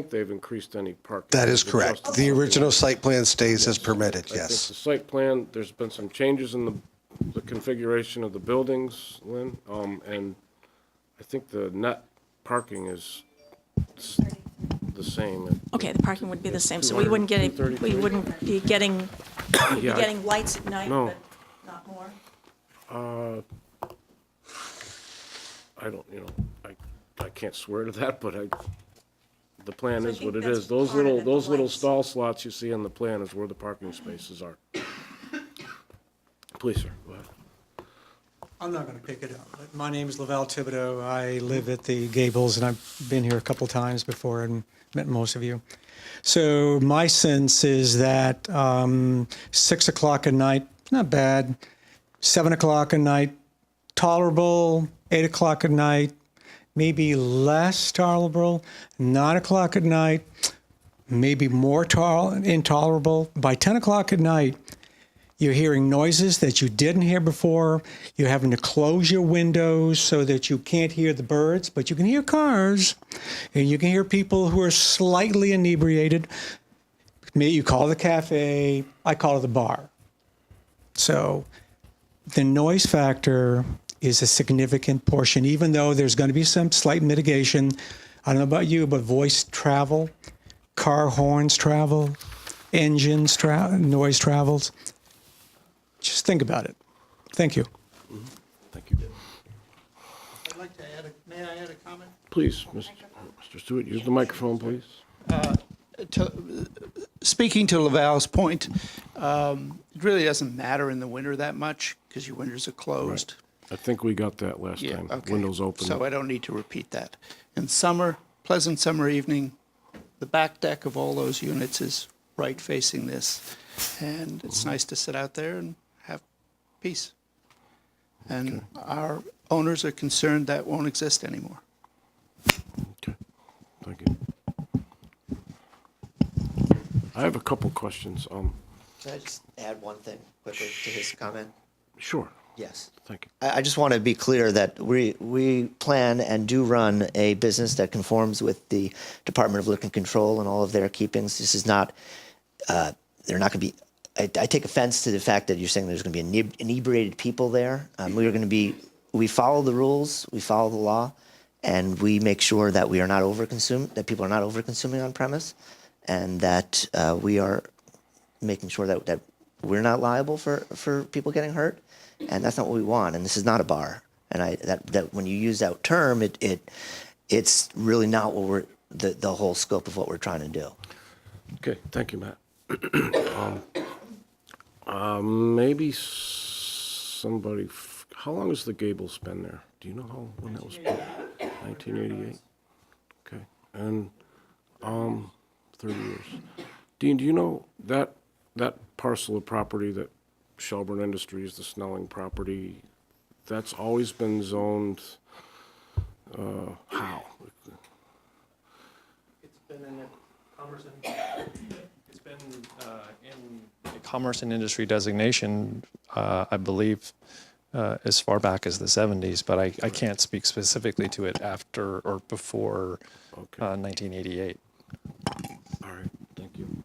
they've increased any parking. that is They've correct. just- The original site plan stays as permitted, I think the yes. site plan, there's been some changes in the configuration of the buildings, Lynn, and I think the net parking is the same. Okay, the parking would be the same, so we 200, wouldn't get it, 233? we wouldn't be getting, we'd be Yeah, getting lights at night, No. but not more. I don't, I can't swear to that, but the plan So I is think what it that's is. Those part of little, it, those the little lights. stall slots you see on the plan is where the parking spaces are. Please, sir, go ahead. I'm not going to pick it up, but my name is Lavelle Thibodeau. I live at the Gables, and I've been here a couple times before and met most of you. So my sense is that 6 o'clock at night, not bad. 7 o'clock at night, tolerable. 8 o'clock at night, maybe less tolerable. 9 o'clock at night, maybe more intolerable. By 10 o'clock at night, you're hearing noises that you didn't hear before. You're having to close your windows so that you can't hear the birds, but you can hear cars, and you can hear people who are slightly inebriated. You call it the cafe, I call it the bar. So the noise factor is a significant portion, even though there's going to be some slight mitigation. I don't know about you, but voice travel, car horns travel, engines noise travels. Just think about it. Thank you. Thank you. I'd like to may I add a comment? Please, Mr. Stewart, use the microphone, please. Speaking to Laval's point, it really doesn't matter in the winter that much because your winters are closed. I think we got that last time. Windows open. So I don't need to repeat that. In summer, pleasant summer evening, the back deck of all those units is right facing this. And it's nice to sit out there and have peace. And our owners are concerned that won't exist anymore. Okay, thank you. I have a couple questions. Can I just add one thing quickly to his comment? Sure. Yes. Thank you. I just want to be clear that we plan and do run a business that conforms with the Department of Liquor Control and all of their keepings. This is not, they're not going to be, I take offense to the fact that you're saying there's going to be inebriated people there. We follow the rules, we follow the law, and we make sure that we are not that people are not over-consuming on premise, and that we are making sure that we're not liable for people getting hurt. And that's not what we want. And this is not a bar. And that when you use that term, it's really not what the whole scope of what we're trying to do. Okay, thank you, Matt. Maybe somebody. How long has the Gables been there? Do you know when that was built? 1988. Okay, and 30 years. Dean, do you know that parcel of property that Shelburne Industries, the Snelling property, that's always been zoned, how? It's been in a commerce and industry designation, I believe, as far back as the 70s, but I can't speak specifically to it after or before 1988. All right, thank you.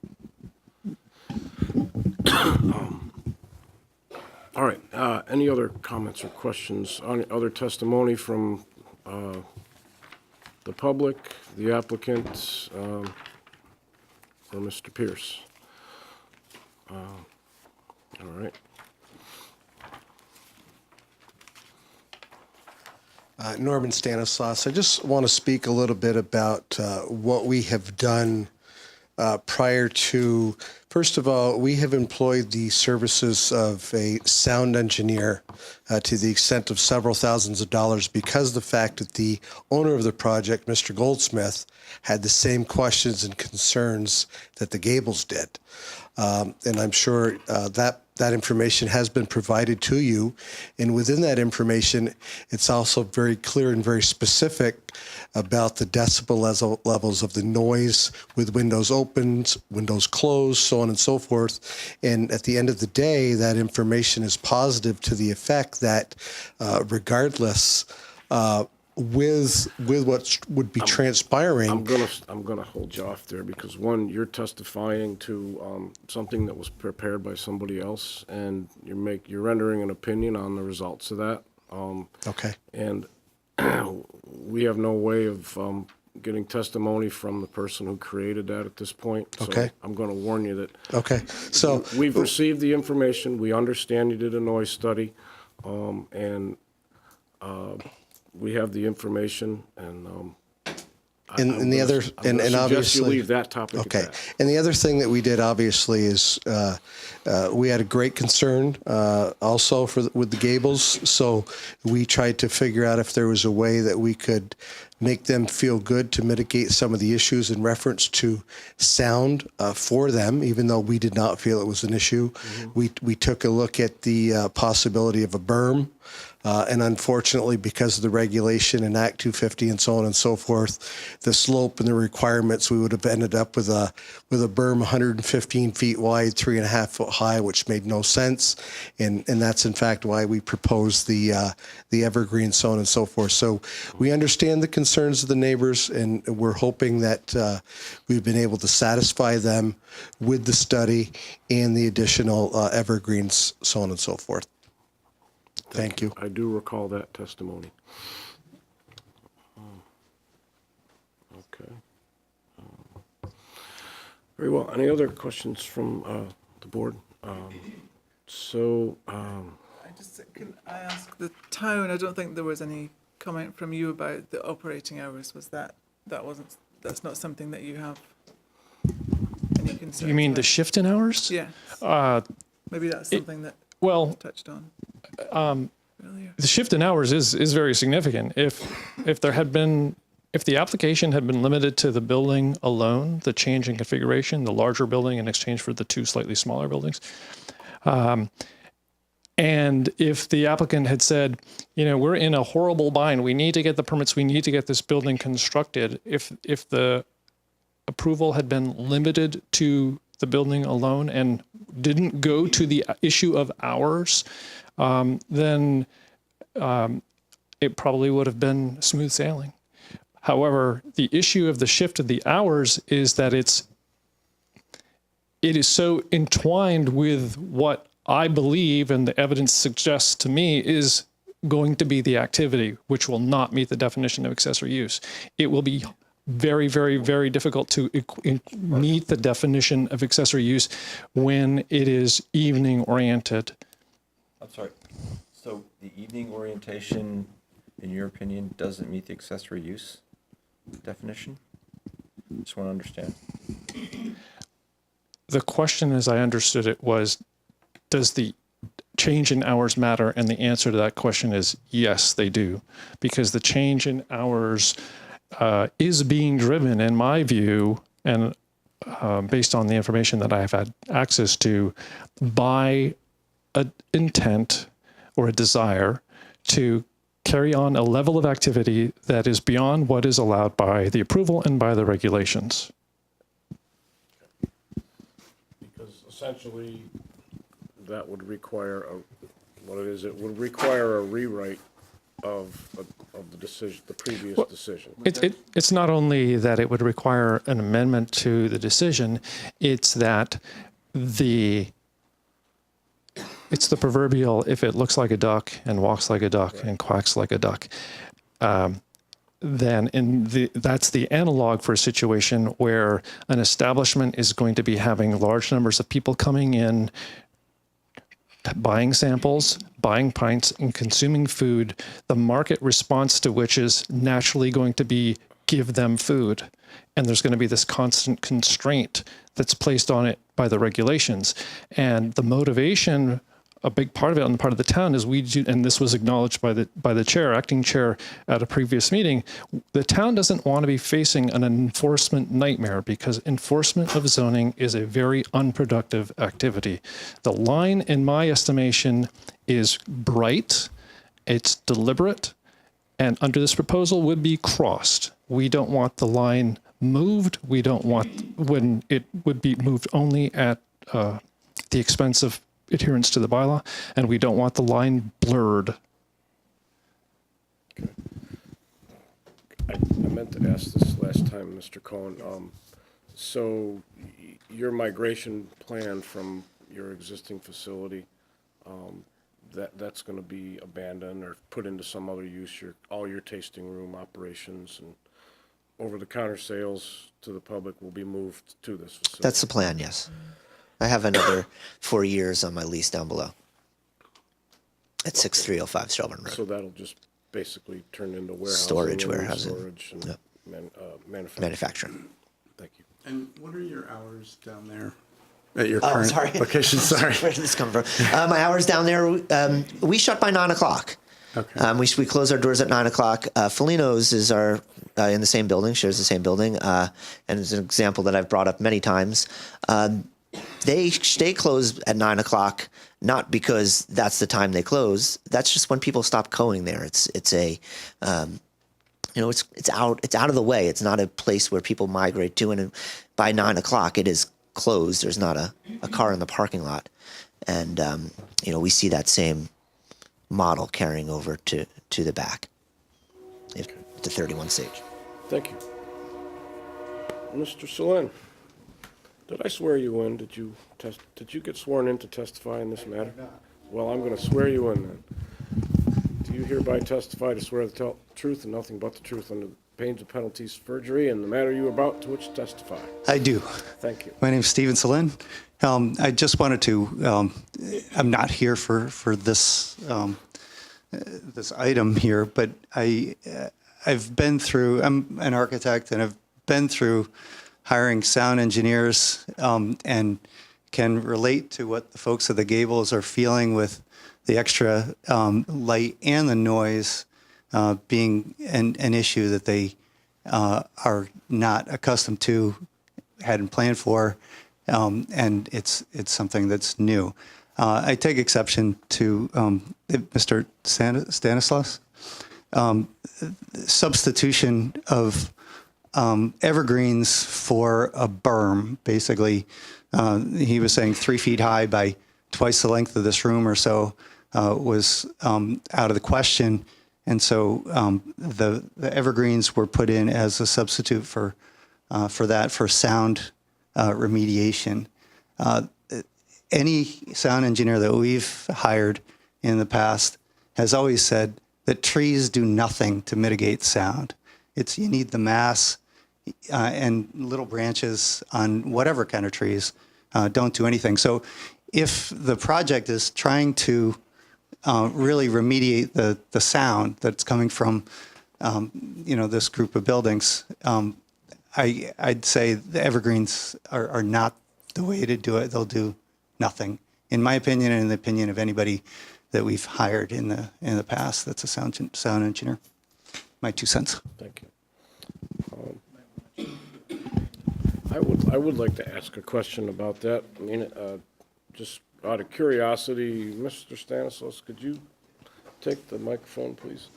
All right, any other comments or questions? Other testimony from the public, the applicant, or Mr. Pierce? All right. Norman Stanislaus. I just want to speak a little bit about what we have done prior to. First of all, we have employed the services of a sound engineer to the extent of several thousands of dollars because of the fact that the owner of the project, Mr. Goldsmith, had the same questions and concerns that the Gables did. And I'm sure that information has been provided to you. And within that information, it's also very clear and very specific about the decibel levels of the noise with windows opened, windows closed, so on and so forth. And at the end of the day, that information is positive to the effect that regardless, with what would be transpiring. I'm gonna hold you off there because one, you're testifying to something that was prepared by somebody else, and you're rendering an opinion on the results of that. Okay. And we have no way of getting testimony from the person who created that at this point. So Okay. I'm going to warn you that. Okay. So we've received the information. We understand you did a noise study, and we have the information, and And the other, and suggest you obviously, leave that topic at okay. that. And the other thing that we did obviously is we had a great concern also with the gables. So we tried to figure out if there was a way that we could make them feel good to mitigate some of the issues in reference to sound for them, even though we did not feel it was an issue. We took a look at the possibility of a berm. And unfortunately, because of the regulation in Act 250 and so on and so forth, the slope and the requirements, we would have ended up with a berm 115 feet wide, 3.5 foot high, which made no sense. And that's in fact why we proposed the evergreen, so on and so forth. So we understand the concerns of the neighbors, and we're hoping that we've been able to satisfy them with the study and the additional evergreens, so on and so forth. Thank you. I do recall that testimony. Okay. Very well. Any other questions from the board? Can I ask the town, I don't think there was any comment from you about the operating hours. Was that's not something that you have any concern? You mean the shift in hours? Yeah. Maybe that's something that touched on. The shift in hours is very significant. If the application had been limited to the building alone, the change in configuration, the larger building in exchange for the two slightly smaller buildings, and if the applicant had said, we're in a horrible bind, we need to get the permits, we need to get this building constructed, if the approval had been limited to the building alone and didn't go to the issue of hours, then it probably would have been smooth sailing. However, the issue of the shift of the hours is that it is so entwined with what I believe and the evidence suggests to me is going to be the activity, which will not meet the definition of accessory use. It will be very, very, very difficult to meet the definition of accessory use when it is evening oriented. I'm sorry. So the evening orientation, in your opinion, doesn't meet the accessory use definition? Just want to understand. The question, as I understood it, was, does the change in hours matter? And the answer to that question is yes, they do. Because the change in hours is being driven, in my view, and based on the information that I have had access to, by an intent or a desire to carry on a level of activity that is beyond what is allowed by the approval and by the regulations. Because essentially, that would require it would require a rewrite of the decision, the previous decision. It's not only that it would require an amendment to the decision, it's that it's the proverbial, if it looks like a duck and walks like a duck and quacks like a duck, then that's the analog for a situation where an establishment is going to be having large numbers of people coming in, buying samples, buying pints, and consuming food, the market response to which is naturally going to be give them food. And there's going to be this constant constraint that's placed on it by the regulations. And the motivation, a big part of it on the part of the town is and this was acknowledged by the chair, acting chair at a previous meeting, the town doesn't want to be facing an enforcement nightmare because enforcement of zoning is a very unproductive activity. The line, in my estimation, is bright, it's deliberate, and under this proposal would be crossed. We don't want the line moved. We don't want when it would be moved only at the expense of adherence to the bylaw, and we don't want the line blurred. Okay. I meant to ask this last time, Mr. Cohen. So your migration plan from your existing facility, that's going to be abandoned or put into some other use, all your tasting room operations and over-the-counter sales to the public will be moved to this facility? That's the plan, yes. I have another 4 years on my lease down below at 6305 Shelburne Road. So that'll just basically turn into warehousing. Storage, warehousing. Storage and, Yep. manufacturing. Thank you. And what are your hours down there at your Oh, current sorry. location? Sorry. Where did this come from? My hours down there, we shut by 9 o'clock. Okay. We close our doors at 9 o'clock. Felino's is our in the same building, shares the same building, and it's an example that I've brought up many times. They stay closed at 9 o'clock, not because that's the time they close. That's just when people stop going there. It's a it's out of the way. It's not a place where people migrate to, and by 9 o'clock it is closed. There's not a car in the parking lot, and we see that same model carrying over to the back, to 31 Sage. Thank you. Mr. Selin, did I swear you in? Did you get sworn in to testify in this matter? Well, I'm going to swear you in then. Do you hereby testify to swear the truth and nothing but the truth under the pains and penalties of perjury in the matter you are about to which testify? I do. Thank you. My name is Stephen Selin. I just wanted to, I'm not here for this this item here, but I've been through, I'm an architect, and I've been through hiring sound engineers and can relate to what the folks at the Gables are feeling with the extra light and the noise being an issue that they are not accustomed to, hadn't planned for, and it's something that's new. I take exception to Mr. Stanislaus. Substitution of evergreens for a berm, basically. He was saying 3 feet high by twice the length of this room or so was out of the question. And so the evergreens were put in as a substitute for sound remediation. Any sound engineer that we've hired in the past has always said that trees do nothing to mitigate sound. You need the mass and little branches on whatever kind of trees don't do anything. So if the project is trying to really remediate the sound that's coming from this group of buildings, I'd say the evergreens are not the way to do it. They'll do nothing, in my opinion, and in the opinion of anybody that we've hired in the past that's a sound engineer. My 2 cents. Thank you. I would like to ask a question about that. I mean, just out of curiosity, Mr. Stanislaus, could you take the microphone, please?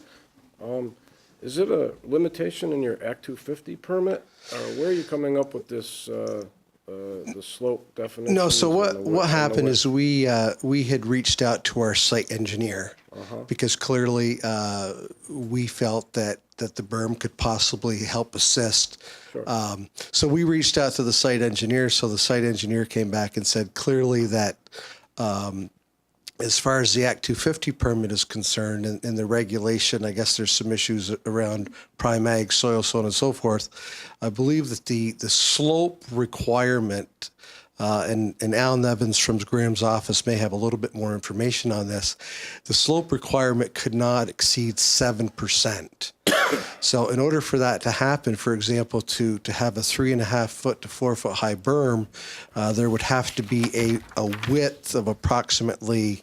Is it a limitation in your Act 250 permit? Where are you coming up with this, the slope definition? No, so what happened is we had reached out to our site engineer because clearly we felt that the berm could possibly help assist. Sure. So we reached out to the site engineer. So the site engineer came back and said clearly that as far as the Act 250 permit is concerned and the regulation, I guess there's some issues around prime ag, soil, so on and so forth. I believe that the slope requirement, and Alan Evans from Graham's office may have a little bit more information on this, the slope requirement could not exceed 7%. So in order for that to happen, for example, to have a 3.5 foot to 4 foot high berm, there would have to be a width of approximately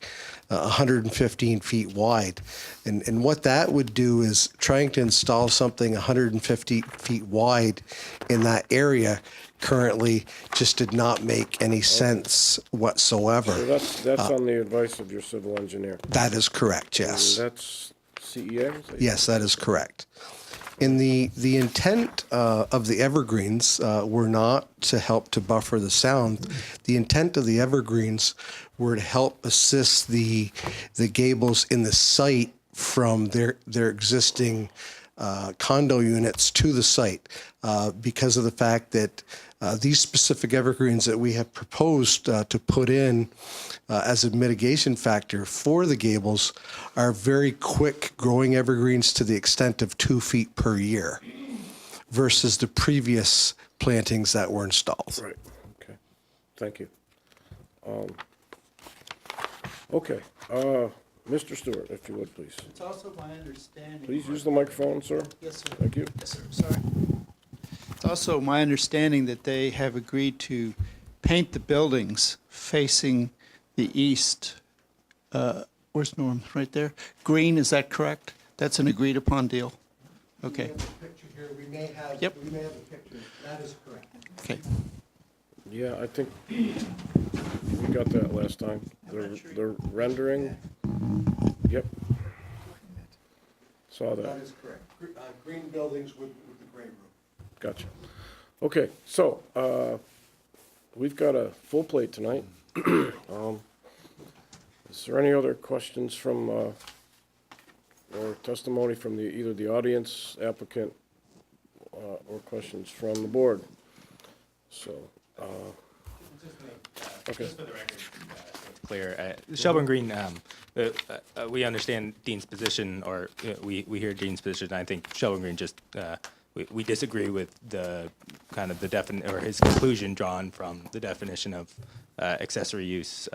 115 feet wide. And what that would do is trying to install something 150 feet wide in that area currently just did not make any sense whatsoever. So that's on the advice of your civil engineer? That is correct, yes. And that's CEA? Yes, that is correct. In the intent of the evergreens were not to help to buffer the sound. The intent of the evergreens were to help assist the gables in the site from their existing condo units to the site because of the fact that these specific evergreens that we have proposed to put in as a mitigation factor for the gables are very quick growing evergreens to the extent of 2 feet per year versus the previous plantings that were installed. Right, okay, thank you. Okay, Mr. Stewart, if you would, please. It's also my understanding. Please use the microphone, sir. Yes, sir. Thank you. Yes, sir. Sorry. also my understanding that they have agreed to paint the buildings facing the east. Where's Norm? Right there? Green, is that correct? That's an agreed upon deal? Okay. Picture here, we may have, Yep. we may have a picture. That is correct. Okay. Yeah, I think we got that last time. The rendering, yep. Saw That that. is correct. Green buildings with the gray roof. Gotcha. Okay, so, we've got a full plate tonight. Is there any other questions from, or testimony from either the audience, applicant, or questions from the board? So, okay. Just for the record, so it's clear, Shelburne Green, we understand Dean's position, or we hear Dean's position. I think Shelburne Green just, we disagree with the kind of or his conclusion drawn from the definition of accessory use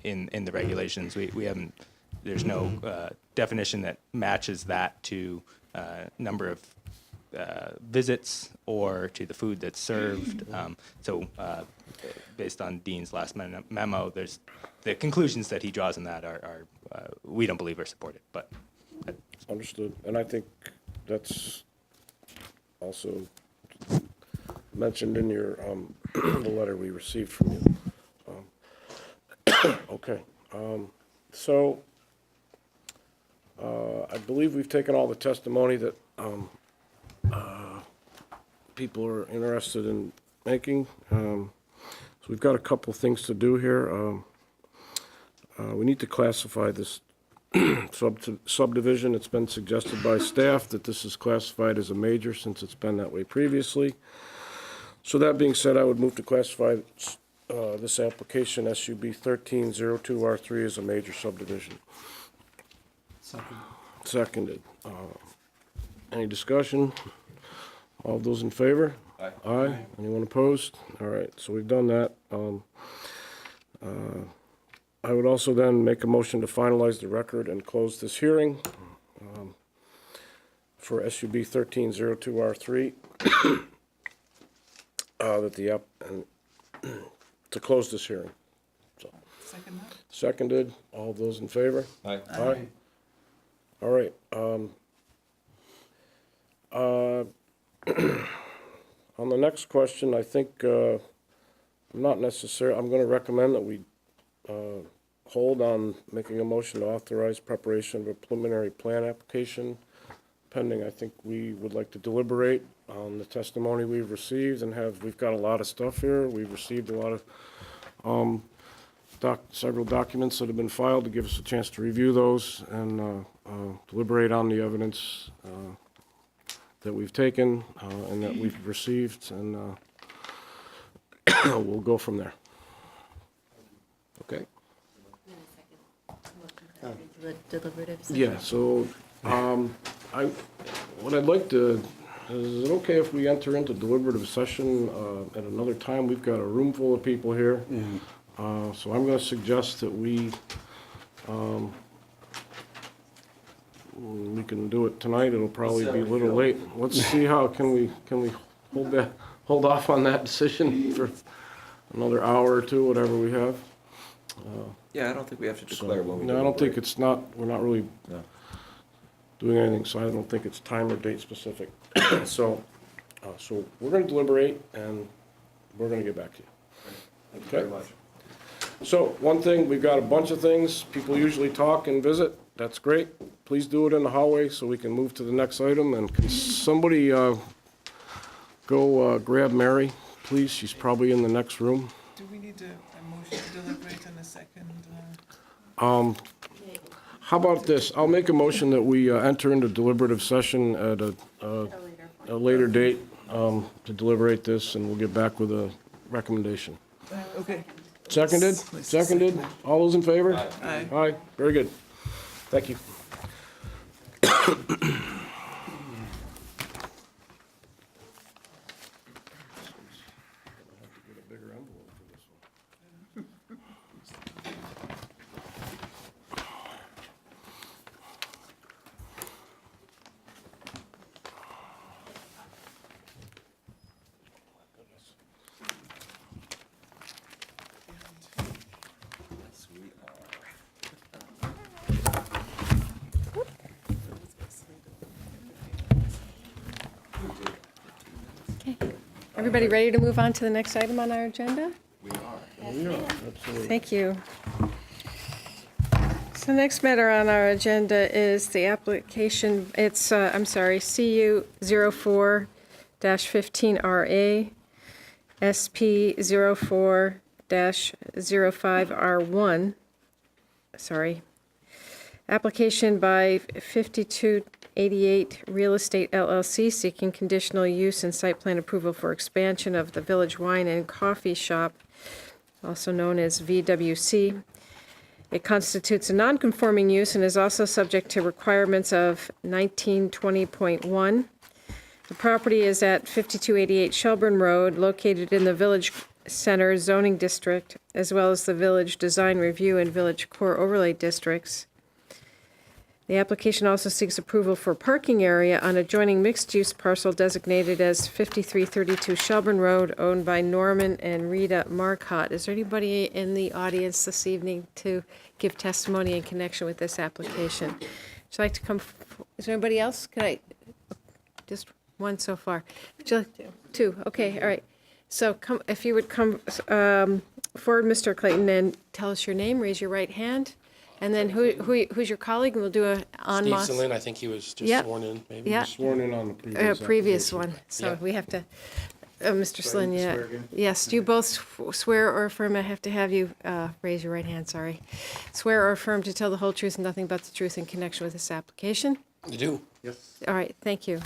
in the regulations. We haven't, there's no definition that matches that to number of visits or to the food that's served. So based on Dean's last memo, there's the conclusions that he draws in that are we don't believe are supported, but. Understood. And I think that's also mentioned in your, the letter we received from you. Okay. So I believe we've taken all the testimony that people are interested in making. So we've got a couple things to do here. We need to classify this subdivision. It's been suggested by staff that this is classified as a major since it's been that way previously. So that being said, I would move to classify this application SUB 1302R3 as a major subdivision. Seconded. Any discussion? All those in favor? Aye. Aye. Anyone opposed? All right, so we've done that. I would also then make a motion to finalize the record and close this hearing for SUB 1302R3. That the to close this hearing. So, Second that? seconded. All those in favor? Aye. Aye. All right. On the next question, I think I'm not necessarily. I'm going to recommend that we hold on making a motion to authorize preparation of a preliminary plan application pending. I think we would like to deliberate on the testimony we've received and we've got a lot of stuff here. We've received a lot of several documents that have been filed to give us a chance to review those and deliberate on the evidence that we've taken and that we've received, and we'll go from there. Okay? Deliberative session. Yeah, so what I'd like to, is it okay if we enter into deliberative session at another time? We've got a room full of people here. So I'm going to suggest that we can do it tonight. It'll probably be a little late. Let's see how, can we hold off on that decision for another hour or two, whatever we have? Yeah, I don't think we have to declare when we No, I don't think deliberate. we're not really No. doing anything, so I don't think it's time or date specific. So we're going to deliberate, and we're going to get back to you. Thank you very Okay. much. So one thing, we've got a bunch of things. People usually talk and visit. That's great. Please do it in the hallway so we can move to the next item. And can somebody go grab Mary, please? She's probably in the next room. Do we need a motion to deliberate in a second? How about this? I'll make a motion that we enter into deliberative session at a later date to deliberate this, and we'll get back with a recommendation. Okay. Seconded? Seconded? All those in favor? Aye. Aye, very good. Thank you. Everybody ready to move on to the next item on our agenda? We are. Thank you. So the next matter on our agenda is the application, it's, CU 04-15RA, SP 04-05R1, application by 5288 Real Estate LLC seeking conditional use and site plan approval for expansion of the Village Wine and Coffee Shop, also known as VWC. It constitutes a non-conforming use and is also subject to requirements of 1920.1. The property is at 5288 Shelburne Road, located in the Village Center zoning district, as well as the Village Design Review and Village Core Overlay districts. The application also seeks approval for parking area on adjoining mixed-use parcel designated as 5332 Shelburne Road, owned by Norman and Rita Marcotte. Is there anybody in the audience this evening to give testimony in connection with this application? Would you like to come? Is there anybody else? Could I? Just one so far. Would you like two? Okay, all right. So come, if you would come forward, Mr. Clayton, and tell us your name. Raise your right hand. And then who's your colleague? And we'll do a en masse. Steve Celine, I think he was just sworn in, maybe. Yeah. Sworn in on the previous one. So we have to, Mr. Celine, yeah. Yes, do you both swear or affirm? I have to have you raise your right hand, sorry. Swear or affirm to tell the whole truth and nothing but the truth in connection with this application? I do. Yes. All right, thank you.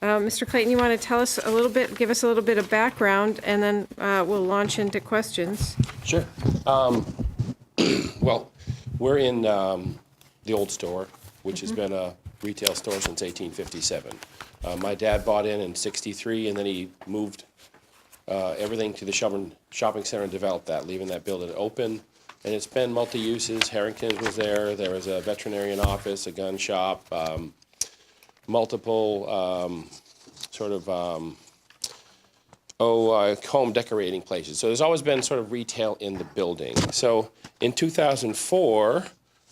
Mr. Clayton, you want to tell us a little bit, give us a little bit of background, and then we'll launch into questions. Sure. Well, we're in the old store, which has been a retail store since 1857. My dad bought in '63, and then he moved everything to the Shelburne Shopping Center and developed that, leaving that building open. And it's been multi-uses. Harrington's was there. There was a veterinarian office, a gun shop, multiple home decorating places. So there's always been sort of retail in the building. So in 2004,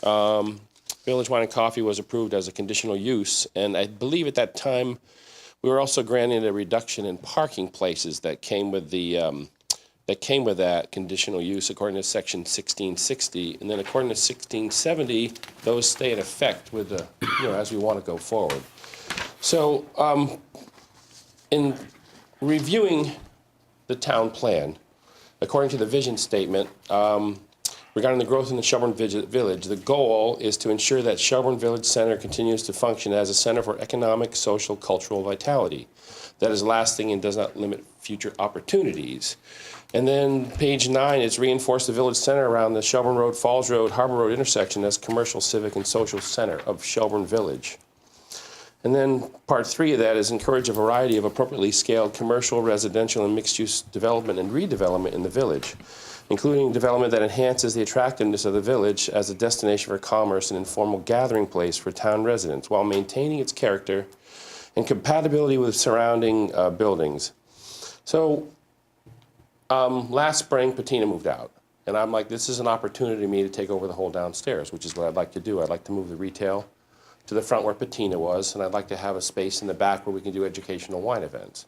Village Wine and Coffee was approved as a conditional use, and I believe at that time we were also granted a reduction in parking places that came with that conditional use according to Section 1660, and then according to 1670, those stay in effect with the as we want to go forward. So in reviewing the town plan, according to the vision statement, regarding the growth in the Shelburne Village, the goal is to ensure that Shelburne Village Center continues to function as a center for economic, social, cultural vitality that is lasting and does not limit future opportunities. And then page 9 is reinforce the village center around the Shelburne Road, Falls Road, Harbor Road intersection as commercial, civic, and social center of Shelburne Village. And then part 3 of that is encourage a variety of appropriately scaled commercial, residential, and mixed-use development and redevelopment in the village, including development that enhances the attractiveness of the village as a destination for commerce and informal gathering place for town residents while maintaining its character and compatibility with surrounding buildings. So last spring, Patina moved out. And I'm like, this is an opportunity to me to take over the whole downstairs, which is what I'd like to do. I'd like to move the retail to the front where Patina was, and I'd like to have a space in the back where we can do educational wine events.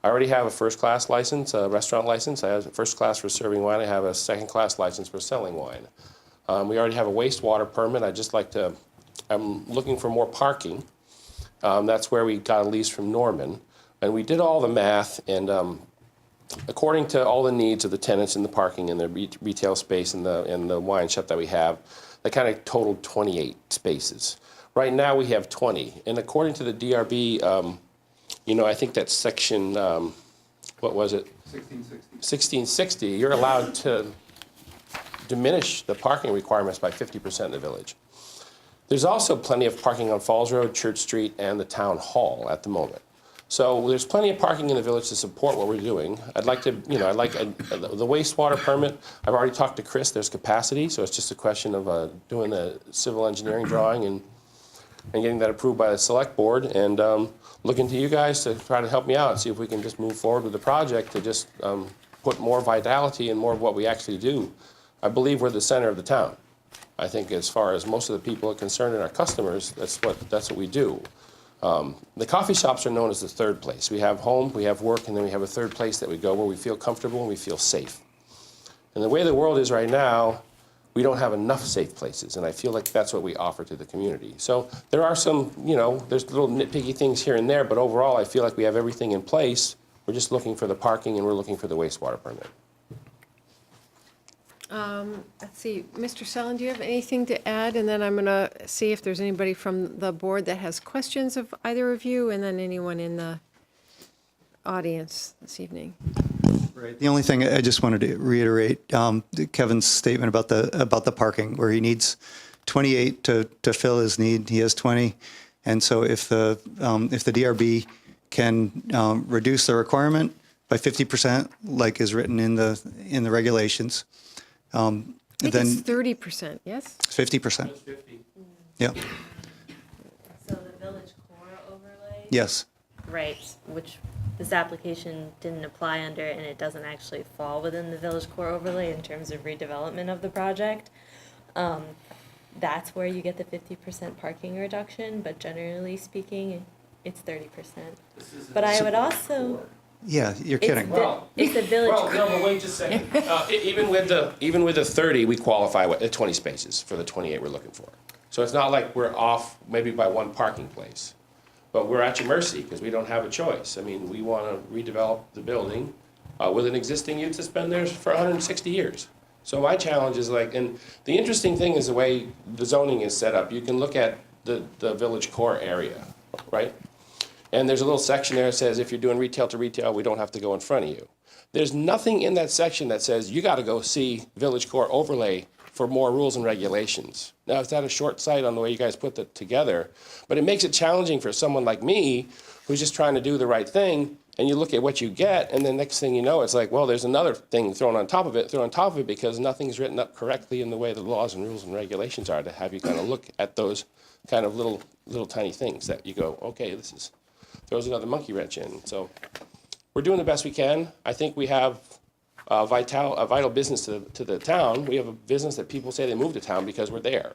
I already have a first-class license, a restaurant license. I have a first class for serving wine. I have a second-class license for selling wine. We already have a wastewater permit. I'm looking for more parking. That's where we got a lease from Norman. And we did all the math, and according to all the needs of the tenants in the parking and the retail space and the wine shop that we have, that kind of totaled 28 spaces. Right now we have 20. And according to the DRB, I think that's section, what was it? 1660. You're allowed to diminish the parking requirements by 50% in the village. There's also plenty of parking on Falls Road, Church Street, and the town hall at the moment. So there's plenty of parking in the village to support what we're doing. I'd like to, the wastewater permit, I've already talked to Chris, there's capacity, so it's just a question of doing the civil engineering drawing and getting that approved by the select board, and looking to you guys to try to help me out and see if we can just move forward with the project to just put more vitality and more of what we actually do. I believe we're the center of the town. I think as far as most of the people are concerned and our customers, that's what we do. The coffee shops are known as the third place. We have home, we have work, and then we have a third place that we go where we feel comfortable and we feel safe. And the way the world is right now, we don't have enough safe places, and I feel like that's what we offer to the community. So there are some, there's little nitpicky things here and there, but overall I feel like we have everything in place. We're just looking for the parking and we're looking for the wastewater permit. Let's see, Mr. Sellon, do you have anything to add? And then I'm going to see if there's anybody from the board that has questions of either of you, and then anyone in the audience this evening. Right. The only thing I just wanted to reiterate Kevin's statement about the parking, where he needs 28 to fill his need. He has 20, and so if the DRB can reduce the requirement by 50%, like is written in the regulations, I think then it's 30%, yes? 50%. Yeah. So the village core overlay? Yes. Right, which this application didn't apply under, and it doesn't actually fall within the village core overlay in terms of redevelopment of the project. That's where you get the 50% parking reduction, but generally speaking, it's 30%. But I would also. Yeah, you're kidding. It's the village. Well, no, but wait just a second. Even with the 30, we qualify at 20 spaces for the 28 we're looking for. So it's not like we're off maybe by one parking place. But we're at your mercy because we don't have a choice. I mean, we want to redevelop the building with an existing use that's been there for 160 years. So my challenge is and the interesting thing is the way the zoning is set up. You can look at the village core area, right? And there's a little section there that says if you're doing retail to retail, we don't have to go in front of you. There's nothing in that section that says you got to go see village core overlay for more rules and regulations. Now, it's not a short sight on the way you guys put that together, but it makes it challenging for someone like me who's just trying to do the right thing, and you look at what you get, and then next thing you know, it's like, well, there's another thing thrown on top of it because nothing's written up correctly in the way the laws and rules and regulations are to have you kind of look at those kind of little tiny things that you go, okay, throws another monkey wrench in. So we're doing the best we can. I think we have a vital business to the town. We have a business that people say they moved to town because we're there,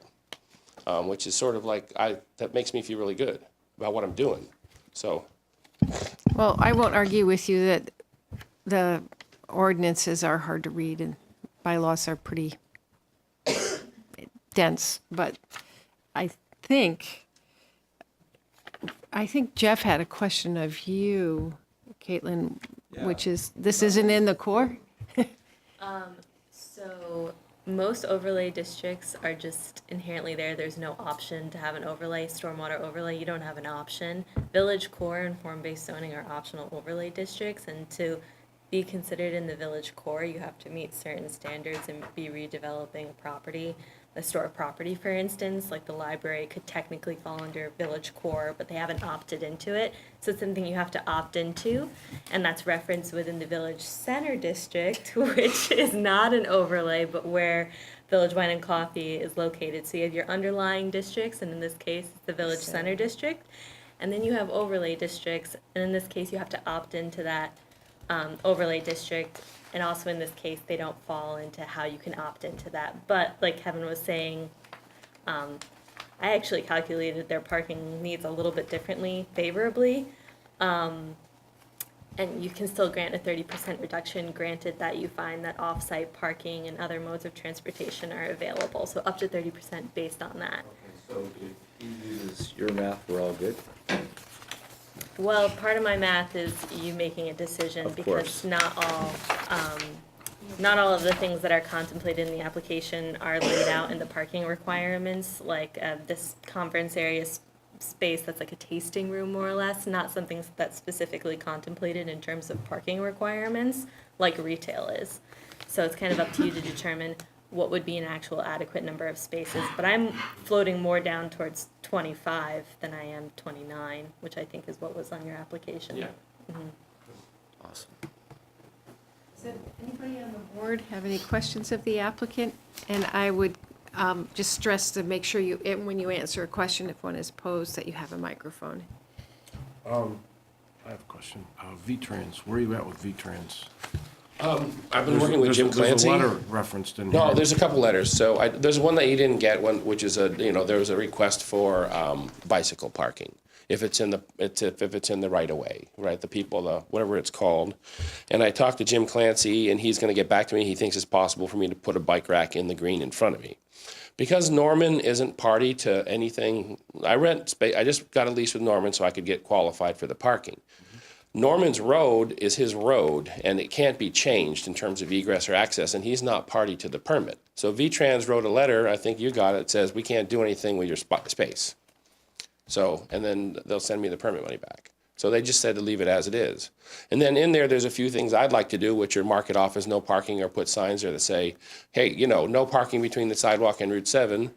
which is sort of that makes me feel really good about what I'm doing. So. Well, I won't argue with you that the ordinances are hard to read and bylaws are pretty dense, but I think Jeff had a question of you, Caitlin, which is, this isn't in the core? So most overlay districts are just inherently there. There's no option to have an overlay, stormwater overlay. You don't have an option. Village core and form-based zoning are optional overlay districts, and to be considered in the village core, you have to meet certain standards and be redeveloping a property. A store property, for instance, like the library could technically fall under village core, but they haven't opted into it. So it's something you have to opt into, and that's referenced within the village center district, which is not an overlay, but where Village Wine and Coffee is located. So you have your underlying districts, and in this case, it's the village center district. And then you have overlay districts, and in this case, you have to opt into that overlay district. And also in this case, they don't fall into how you can opt into that. But like Kevin was saying, I actually calculated their parking needs a little bit differently, favorably. And you can still grant a 30% reduction, granted that you find that off-site parking and other modes of transportation are available. So up to 30% based on that. So if he uses your math, we're all good? Well, part of my math is you making a decision because not all of the things that are contemplated in the application are laid out in the parking requirements, like this conference area space that's like a tasting room more or less, not something that's specifically contemplated in terms of parking requirements like retail is. So it's kind of up to you to determine what would be an actual adequate number of spaces. But I'm floating more down towards 25 than I am 29, which I think is what was on your application. Yeah. Mm-hmm. Awesome. Does anybody on the board have any questions of the applicant? And I would just stress to make sure when you answer a question, if one is posed, that you have a microphone. I have a question. V-Trans, where are you at with V-Trans? I've been working with Jim There's Clancy. a letter referenced in here. No, there's a couple letters. So there's one that you didn't get, which is there was a request for bicycle parking. if it's in the right of way, right? The people, whatever it's called. And I talked to Jim Clancy, and he's going to get back to me. He thinks it's possible for me to put a bike rack in the green in front of me. Because Norman isn't party to anything, I rent space. I just got a lease with Norman so I could get qualified for the parking. Norman's road is his road, and it can't be changed in terms of egress or access, and he's not party to the permit. So VTrans wrote a letter, I think you got it, says we can't do anything with your space. So, and then they'll send me the permit money back. So they just said to leave it as it is. And then in there's a few things I'd like to do, which are mark it off as no parking or put signs there that say, hey, no parking between the sidewalk and Route 7.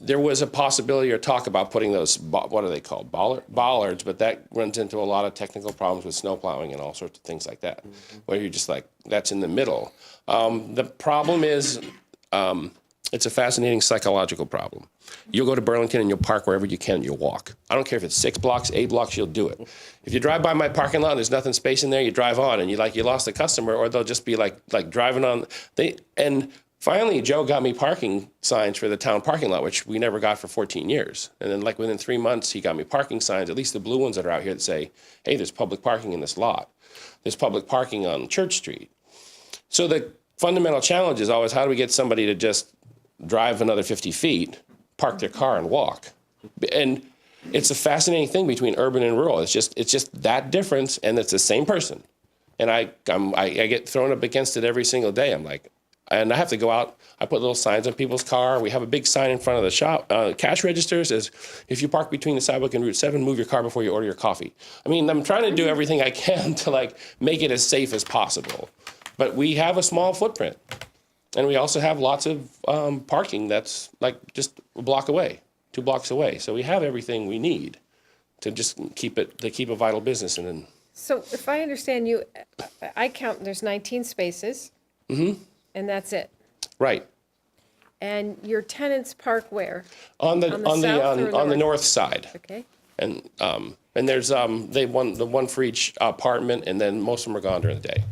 There was a possibility or talk about putting those, what are they called, bollards, but that runs into a lot of technical problems with snow plowing and all sorts of things like that, where you're just like, that's in the middle. The problem is, it's a fascinating psychological problem. You'll go to Burlington and you'll park wherever you can, you'll walk. I don't care if it's 6 blocks, 8 blocks, you'll do it. If you drive by my parking lot and there's nothing space in there, you drive on and you lost a customer, or they'll just be like driving on. And finally, Joe got me parking signs for the town parking lot, which we never got for 14 years. And then within 3 months, he got me parking signs, at least the blue ones that are out here that say, hey, there's public parking in this lot. There's public parking on Church Street. So the fundamental challenge is always, how do we get somebody to just drive another 50 feet, park their car and walk? And it's a fascinating thing between urban and rural. It's just that difference, and it's the same person. And I get thrown up against it every single day. I'm like, and I have to go out. I put little signs on people's car. We have a big sign in front of the shop, cash register says, if you park between the sidewalk and Route 7, move your car before you order your coffee. I mean, I'm trying to do everything I can to make it as safe as possible. But we have a small footprint. And we also have lots of parking that's just a block away, 2 blocks away. So we have everything we need to just keep a vital business. And then. So if I understand you, I count, there's 19 spaces. Mm-hmm. And that's it. Right. And your tenants park where? On the north side. Okay. And there's the one for each apartment, and then most of them are gone during the day.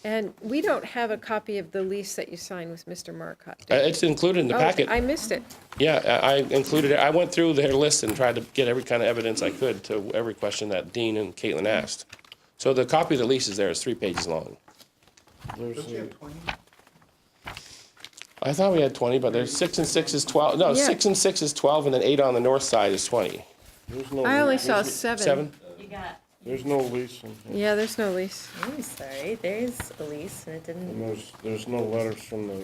And we don't have a copy of the lease that you signed with Mr. Marcotte. It's included in the packet. I missed it. Yeah, I included it. I went through their list and tried to get every kind of evidence I could to every question that Dean and Caitlin asked. So the copy of the lease is there. It's 3 pages long. I thought we had 20, but there's 6 and 6 is 12. No, Yeah. 6 and 6 is 12, and then 8 on the north side is 20. I only saw 7. 7? You got. There's no lease in here. Yeah, there's no lease. I'm sorry. There's a lease, and it didn't. And there's no letters from the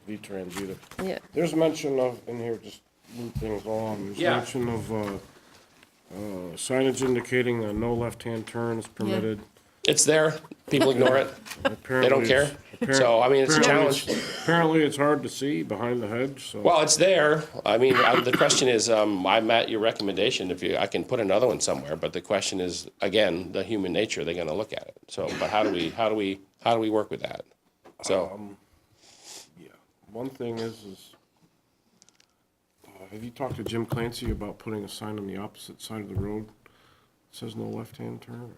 VTrans either. Yeah. There's mention of, in here, just move things along, there's mention of signage indicating a no left-hand turn is permitted. It's there. People ignore it. They don't care. So, I mean, it's a challenge. Apparently, it's hard to see behind the hedge, so. Well, it's there. I mean, the question is, I'm at your recommendation. I can put another one somewhere, but the question is, again, the human nature. They're going to look at it. So, but how do we work with that? So, Yeah, one thing is, have you talked to Jim Clancy about putting a sign on the opposite side of the road? It says no left-hand turn.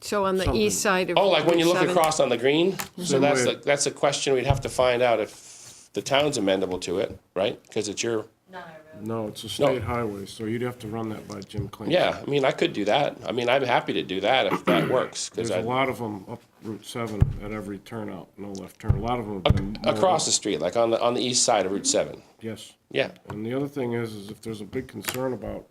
So on the Something. east side of. like when you look 7? across on the green. So Mhm. that's a question we'd have to find out if the town's amenable to it, right? Because it's your. No, it's a state highway, so you'd have to run that by Jim Clancy. Yeah, I mean, I could do that. I mean, I'm happy to do that if that works. There's a lot of them up Route 7 at every turnout, no left turn. A lot of them have been across the street, like on the east side of Route 7. Yes. Yeah. And the other thing is if there's a big concern about,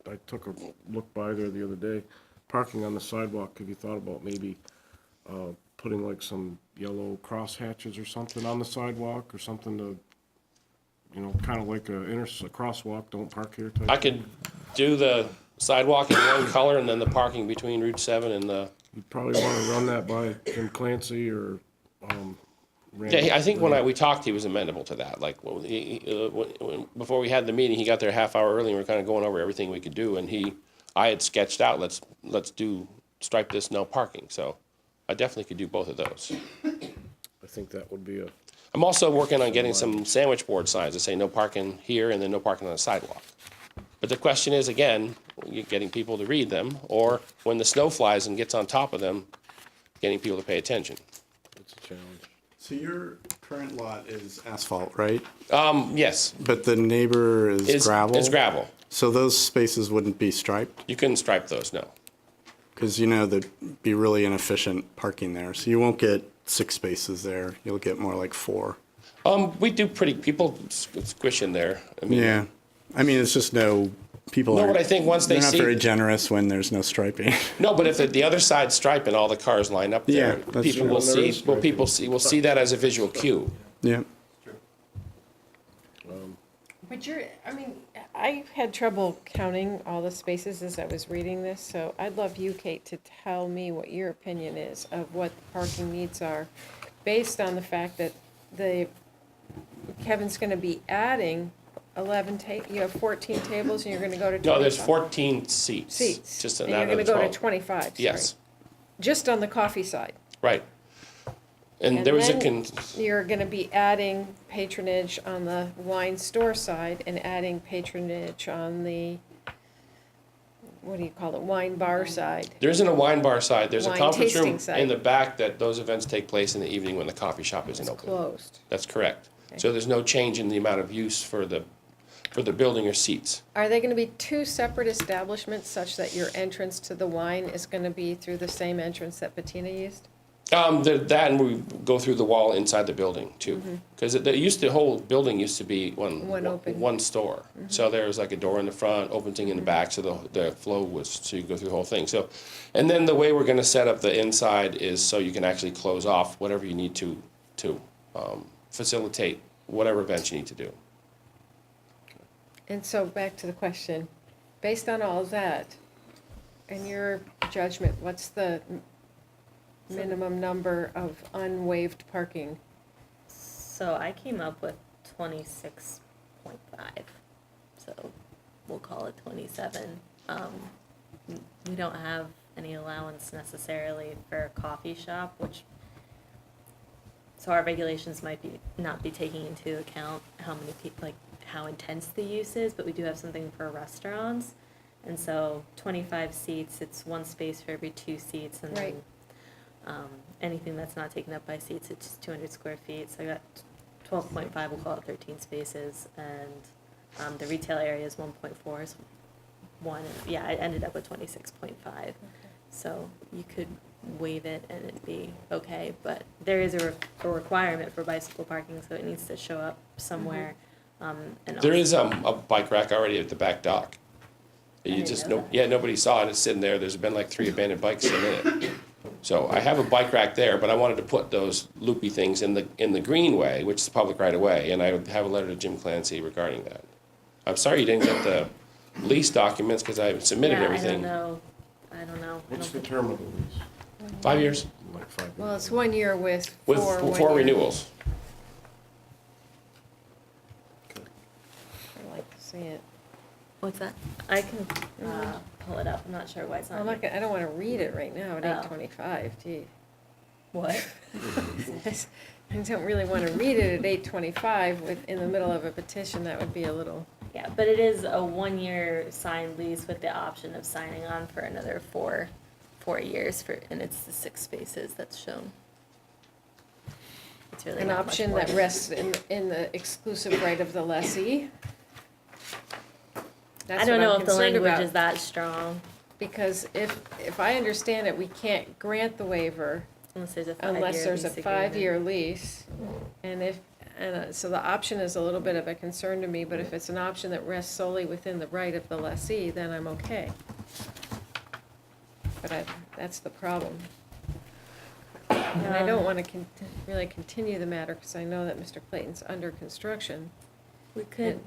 I took a look by there the other day, parking on the sidewalk. Have you thought about maybe putting like some yellow cross hatches or something on the sidewalk or something to, kind of like a crosswalk, don't park here type? I could do the sidewalk in one color and then the parking between Route 7 and the. You'd probably want to run that by Jim Clancy or Randy. Yeah, I think when we talked, he was amenable to that. Like before we had the meeting, he got there a half hour early and we were kind of going over everything we could do. And I had sketched out, let's stripe this no parking. So I definitely could do both of those. I think that would be I'm also working on getting some sandwich board signs that say no parking here and then no parking on the sidewalk. But the question is, again, getting people to read them, or when the snow flies and gets on top of them, getting people to pay attention. It's a challenge. So you're current lot is asphalt, right? Yes. But the neighbor is gravel? It's gravel. So those spaces wouldn't be striped? You couldn't stripe those, no. Because, you know, there'd be really inefficient parking there. So you won't get 6 spaces there. You'll get more like 4. We do people squish in there. I mean, Yeah. I mean, it's just people No, aren't, but I think once they they're not see- very generous when there's no striping. No, but if the other side's striped and all the cars line up there, Yeah, that's people true. will There see, is well, people see, will see that as a visual cue. Yeah. But I had trouble counting all the spaces as I was reading this, so I'd love you, Kate, to tell me what your opinion is of what the parking needs are, based on the fact that Kevin's gonna be adding 11 you have 14 tables and you're gonna go to 25? No, there's 14 seats. Seats. Just And not you're gonna another go to 12. 25, sorry. Yes, Just on the coffee side. right. And there was a, then you're gonna be adding patronage on the wine store side and adding patronage on the, what do you call it, wine bar side. there isn't a wine bar side. There's a Wine conference room tasting side. in the back that those events take place in the evening when the coffee shop isn't open. Closed. That's correct. So there's no change in the amount of use for the building or seats. Are they gonna be 2 separate establishments such that your entrance to the wine is gonna be through the same entrance that Bettina used? That and we go through the wall inside the building too. Mm-hmm. Because the whole building used to be One open. one store. So there was like a door in the front, opening in the back, so the flow was, so you go through the whole thing. So, and then the way we're gonna set up the inside is so you can actually close off whatever you need to facilitate whatever events you need to do. And so back to the question, based on all of that, in your judgment, what's the minimum number of unwaived parking? So I came up with 26.5. So we'll call it 27. We don't have any allowance necessarily for a coffee shop, so our regulations might not be taking into account how many people, like how intense the use is, but we do have something for restaurants. And so 25 seats, it's 1 space for every 2 seats, and Right. then anything that's not taken up by seats, it's just 200 square feet. So I got 12.5, we'll call it 13 spaces, and the retail area is 1.4, is 1. Yeah, I ended up with 26.5. So you could waive it and it'd be okay, but there is a requirement for bicycle parking, so it needs to show up somewhere. And There also- is a bike rack already at the back dock. You didn't just, know nobody saw it, it's sitting there, there's been like 3 abandoned bikes in it. So I have a bike rack there, but I wanted to put those loopy things in the greenway, which is public right of way, and I have a letter to Jim Clancy regarding that. I'm sorry you didn't get the lease documents, because I submitted everything. I don't know. What's the term of the lease? 5 years, Like 5 years. Well, it's 1 year with with 4 4 one-year. renewals. I'd like to see it. What's that? I can pull it up. I'm not sure why it's not. I'm not gonna, I don't wanna read it right now at Oh. 8:25, gee. What? I don't really wanna read it at 8:25 in the middle of a petition, that would be a little. Yeah, but it is a 1-year signed lease with the option of signing on for another 4 years and it's the 6 spaces that's shown. It's really An not much option more. that rests in the exclusive right of the lessee. That's I don't what know I'm if the concerned language about. is that strong. Because if I understand it, we can't grant the waiver Unless there's a 5-year unless there's a lease agreement. 5-year lease. So the option is a little bit of a concern to me, but if it's an option that rests solely within the right of the lessee, then I'm okay. But that's the problem. And I don't want to really continue the matter, because I know that Mr. Clayton's under construction. We could,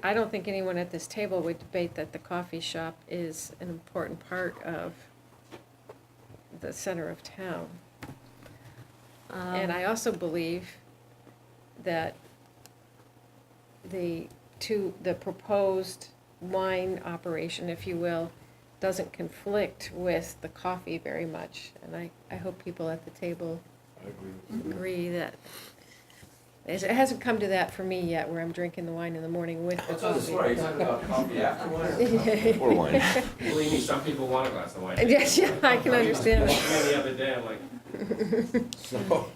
I don't think anyone at this table would debate that the coffee shop is an important part of the center of town. And I also believe that the proposed wine operation, if you will, doesn't conflict with the coffee very much. And I hope people at the table agree that, it hasn't come to that for me yet, where I'm drinking the wine in the morning with the coffee. Are you talking about coffee after wine or wine? Believe me, some people want a glass of wine. Yes, yeah, I can understand that. The other day, I'm like, But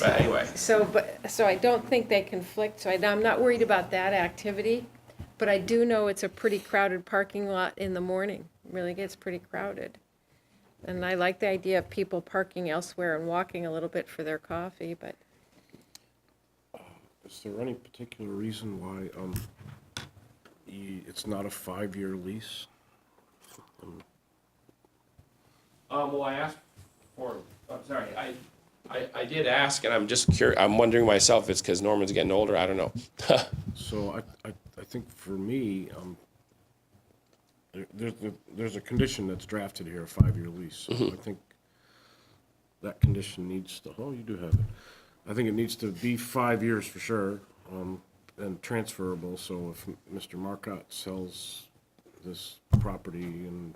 anyway. So I don't think they conflict, so I'm not worried about that activity, but I do know it's a pretty crowded parking lot in the morning. It really gets pretty crowded. And I like the idea of people parking elsewhere and walking a little bit for their coffee, but Is there any particular reason why it's not a 5-year lease? Well, I asked for, I'm sorry, I did ask, and I'm just curious, I'm wondering myself, if it's because Norman's getting older, I don't know. So I think for me, there's a condition that's drafted here, a 5-year lease. So I think that condition needs to, oh, you do have it. I think it needs to be 5 years for sure, and transferable, so if Mr. Marcotte sells this property in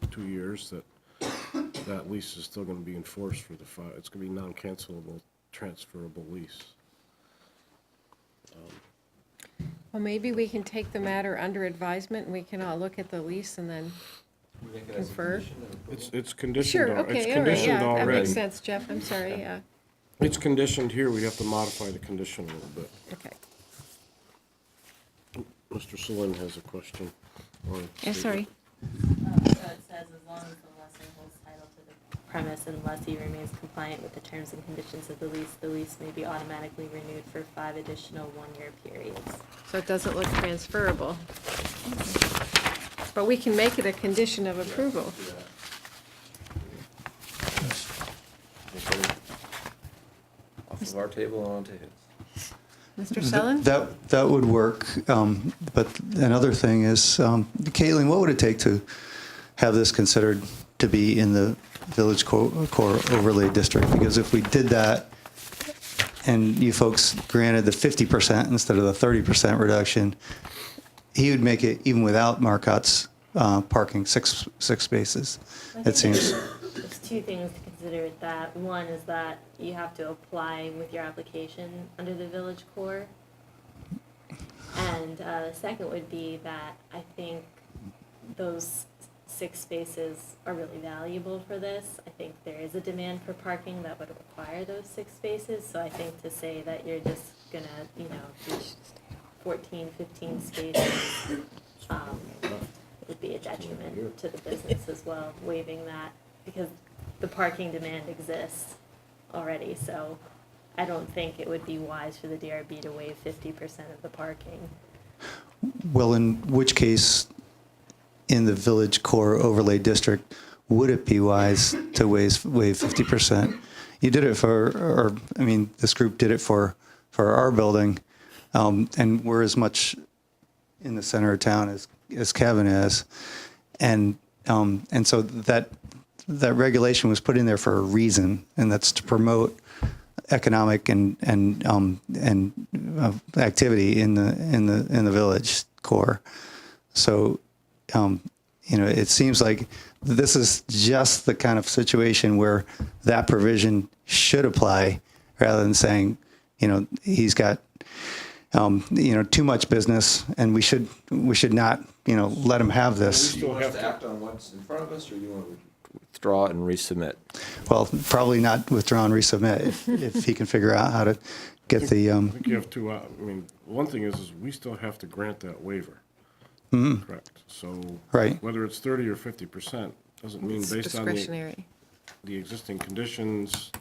2 years, that lease is still gonna be enforced for the 5, it's gonna be non-cancelable, transferable lease. well, maybe we can take the matter under advisement and we can all look at the lease and then confer. It's conditioned, Sure, it's okay, all right, conditioned yeah, that already. makes sense, Jeff, I'm sorry, yeah, It's conditioned here, we have to modify the condition a little bit. okay. Mr. Selin has a question. or Yeah, sorry. So it says as long as the lessor holds title to the premise and lessee remains compliant with the terms and conditions of the lease may be automatically renewed for 5 additional 1-year periods. So it doesn't look transferable. But we can make it a condition of approval. Off of our table and onto his. Mr. Selin? That would work. But another thing is, Caitlin, what would it take to have this considered to be in the Village Core Overlay District? Because if we did that and you folks granted the 50% instead of the 30% reduction, he would make it, even without Marcotte's parking, six spaces, it seems. There's 2 things to consider with that. One is that you have to apply with your application under the village core. And the second would be that I think those 6 spaces are really valuable for this. I think there is a demand for parking that would require those 6 spaces. So I think to say that you're just gonna, do 14, 15 spaces would be a detriment to the business as well, waiving that, because the parking demand exists already. So I don't think it would be wise for the DRB to waive 50% of the parking. Well, in which case, in the Village Core Overlay District, would it be wise to waive 50%? You did it this group did it for our building, and we're as much in the center of town as Kevin is, and so that regulation was put in there for a reason, and that's to promote economic and activity in the village core. So, it seems like this is just the kind of situation where that provision should apply, rather than saying, he's got too much business, and we should not, let him have this. Do you want us to act on what's in front of us, or do you want to withdraw it and resubmit? Well, probably not withdraw and resubmit if he can figure out how to get the. I think you have to, one thing is we still have to grant that waiver. Correct. So Right. whether it's 30 or 50% doesn't mean It's based on discretionary. the existing conditions,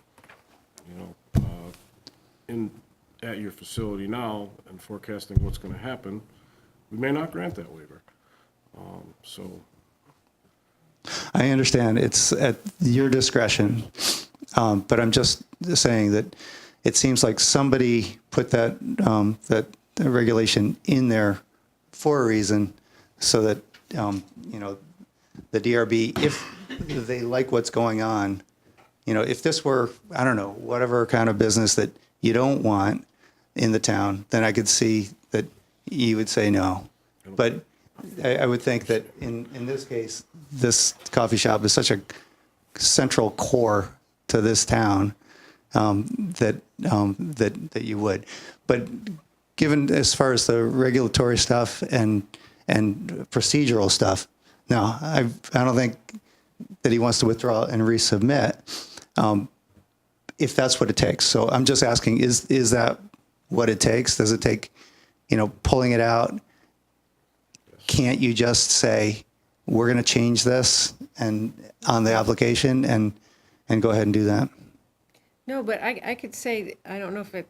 at your facility now and forecasting what's going to happen, we may not grant that waiver. So I understand it's at your discretion, but I'm just saying that it seems like somebody put that regulation in there for a reason, so that the DRB, if they like what's going on, if this were, I don't know, whatever kind of business that you don't want in the town, then I could see that you would say no. But I would think that in this case, this coffee shop is such a central core to this town, that you would. But given as far as the regulatory stuff and procedural stuff, no, I don't think that he wants to withdraw and resubmit. if that's what it takes. So I'm just asking, is that what it takes? Does it take, pulling it out? Can't you just say, we're going to change this and on the application and go ahead and do that? No, but I could say, I don't know if it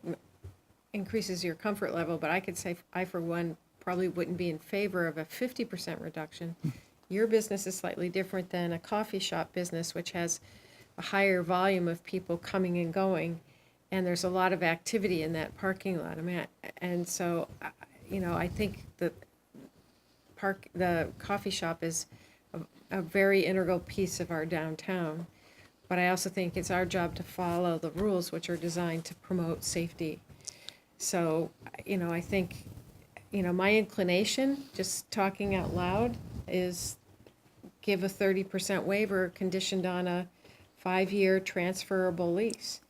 increases your comfort level, but I could say I, for one, probably wouldn't be in favor of a 50% reduction. Your business is slightly different than a coffee shop business, which has a higher volume of people coming and going, and there's a lot of activity in that parking lot. I mean, and so, I think the coffee shop is a very integral piece of our downtown. But I also think it's our job to follow the rules, which are designed to promote safety. So, I think, my inclination, just talking out loud, is give a 30% waiver conditioned on a 5-year transferable lease.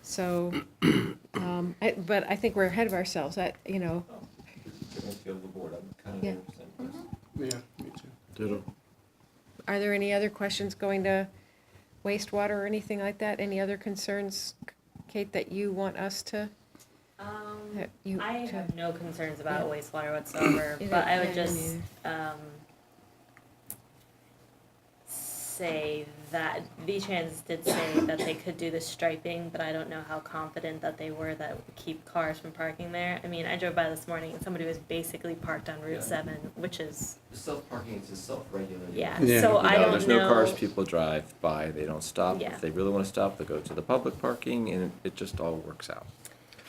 So, but I think we're ahead of ourselves. Yeah. Yeah, me too. Ditto. Are there any other questions going to wastewater or anything like that? Any other concerns, Kate, that you want us to? I have no concerns about wastewater whatsoever, but I would just say that V-Trans did say that they could do the striping, but I don't know how confident that they were that would keep cars from parking there. I mean, I drove by this morning and somebody was basically parked on Route 7, which is... Self-parking is just self-regulated. Yeah, so I don't There's know... no cars, people drive by, they don't stop. Yeah. If they really want to stop, they go to the public parking, and it just all works out.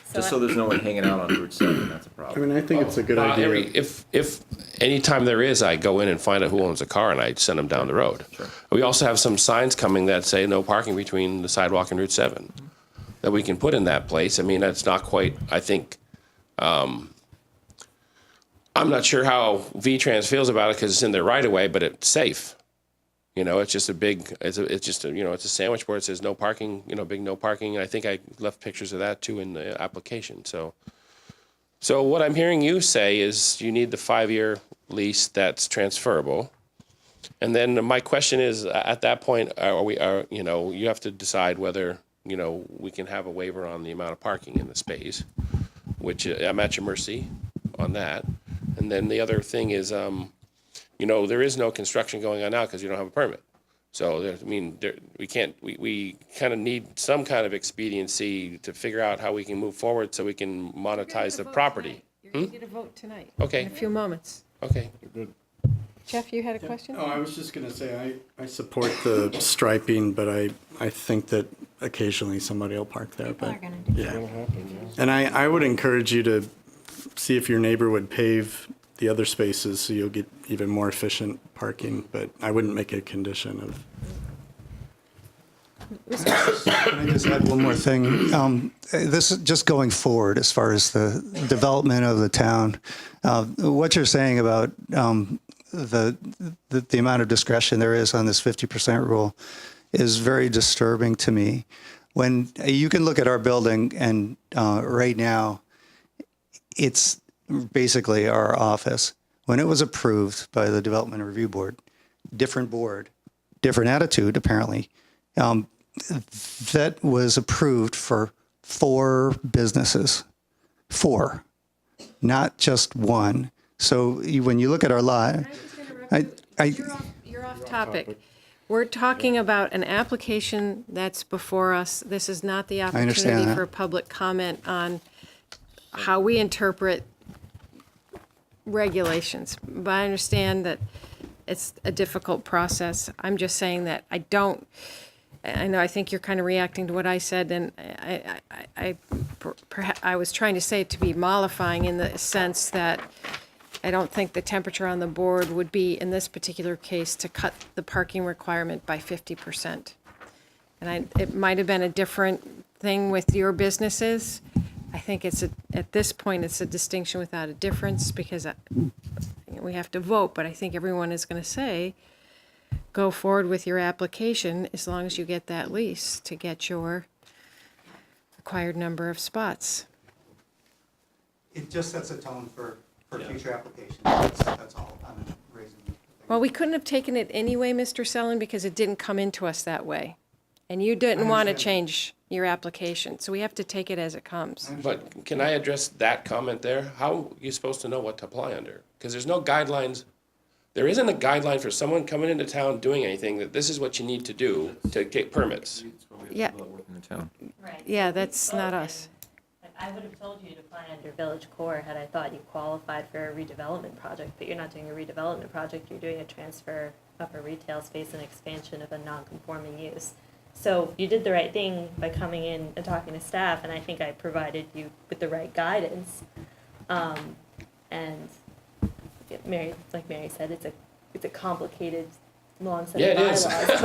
So Just so there's no one hanging out on Route 7, that's a problem. I think it's a good idea. If anytime there is, I go in and find out who owns a car and I send them down the road. Sure. We also have some signs coming that say no parking between the sidewalk and Route 7 that we can put in that place. I mean, that's not quite, I think, I'm not sure how V-Trans feels about it because it's in their right of way, but it's safe. It's just it's a sandwich board. It says no parking, big no parking. And I think I left pictures of that too in the application. So what I'm hearing you say is you need the 5-year lease that's transferable. And then my question is, at that point, you have to decide whether, we can have a waiver on the amount of parking in the space, which I'm at your mercy on that. And then the other thing is, there is no construction going on now because you don't have a permit. So, we kind of need some kind of expediency to figure out how we can move forward so we can monetize the property. You're going to get a vote tonight. Okay. In a few moments. Okay. Good. Jeff, you had a question? Oh, I was just going to say, I support the striping, but I think that occasionally somebody will park there. People But are gonna do yeah. Gonna happen, yeah. And I would encourage you to see if your neighbor would pave the other spaces so you'll get even more efficient parking, but I wouldn't make it a condition of. Can I just add one more thing? This is just going forward as far as the development of the town. What you're saying about the amount of discretion there is on this 50% rule is very disturbing to me. When you can look at our building and right now, it's basically our office. When it was approved by the Development Review Board, different attitude apparently. That was approved for 4 businesses, 4, not just one. So when you look at our lot, You're off topic. We're talking about an application that's before us. This is not the understand opportunity that. for public comment on how we interpret regulations. But I understand that it's a difficult process. I'm just saying that I think you're kind of reacting to what I said, and I was trying to say it to be mollifying in the sense that I don't think the temperature on the board would be, in this particular case, to cut the parking requirement by 50%. And it might have been a different thing with your businesses. I think at this point, it's a distinction without a difference because we have to vote, but I think everyone is going to say, go forward with your application as long as you get that lease to get your required number of spots. it just sets a tone for future applications. That's all I'm raising. Well, we couldn't have taken it anyway, Mr. Sellon, because it didn't come into us that way. And you didn't want to change your application, so we have to take it as it comes. But can I address that comment there? How are you supposed to know what to apply under? Because there's no guidelines. There isn't a guideline for someone coming into town doing anything that this is what you need to do to get permits. Yeah, In the town. Right. yeah, that's not us. Like, I would have told you to apply under Village Core had I thought you qualified for a redevelopment project, but you're not doing a redevelopment project, you're doing a transfer of a retail space and expansion of a non-conforming use. So you did the right thing by coming in and talking to staff, and I think I provided you with the right guidance. And Mary, like Mary said, it's a complicated, long set Yeah, of it is. bylaws.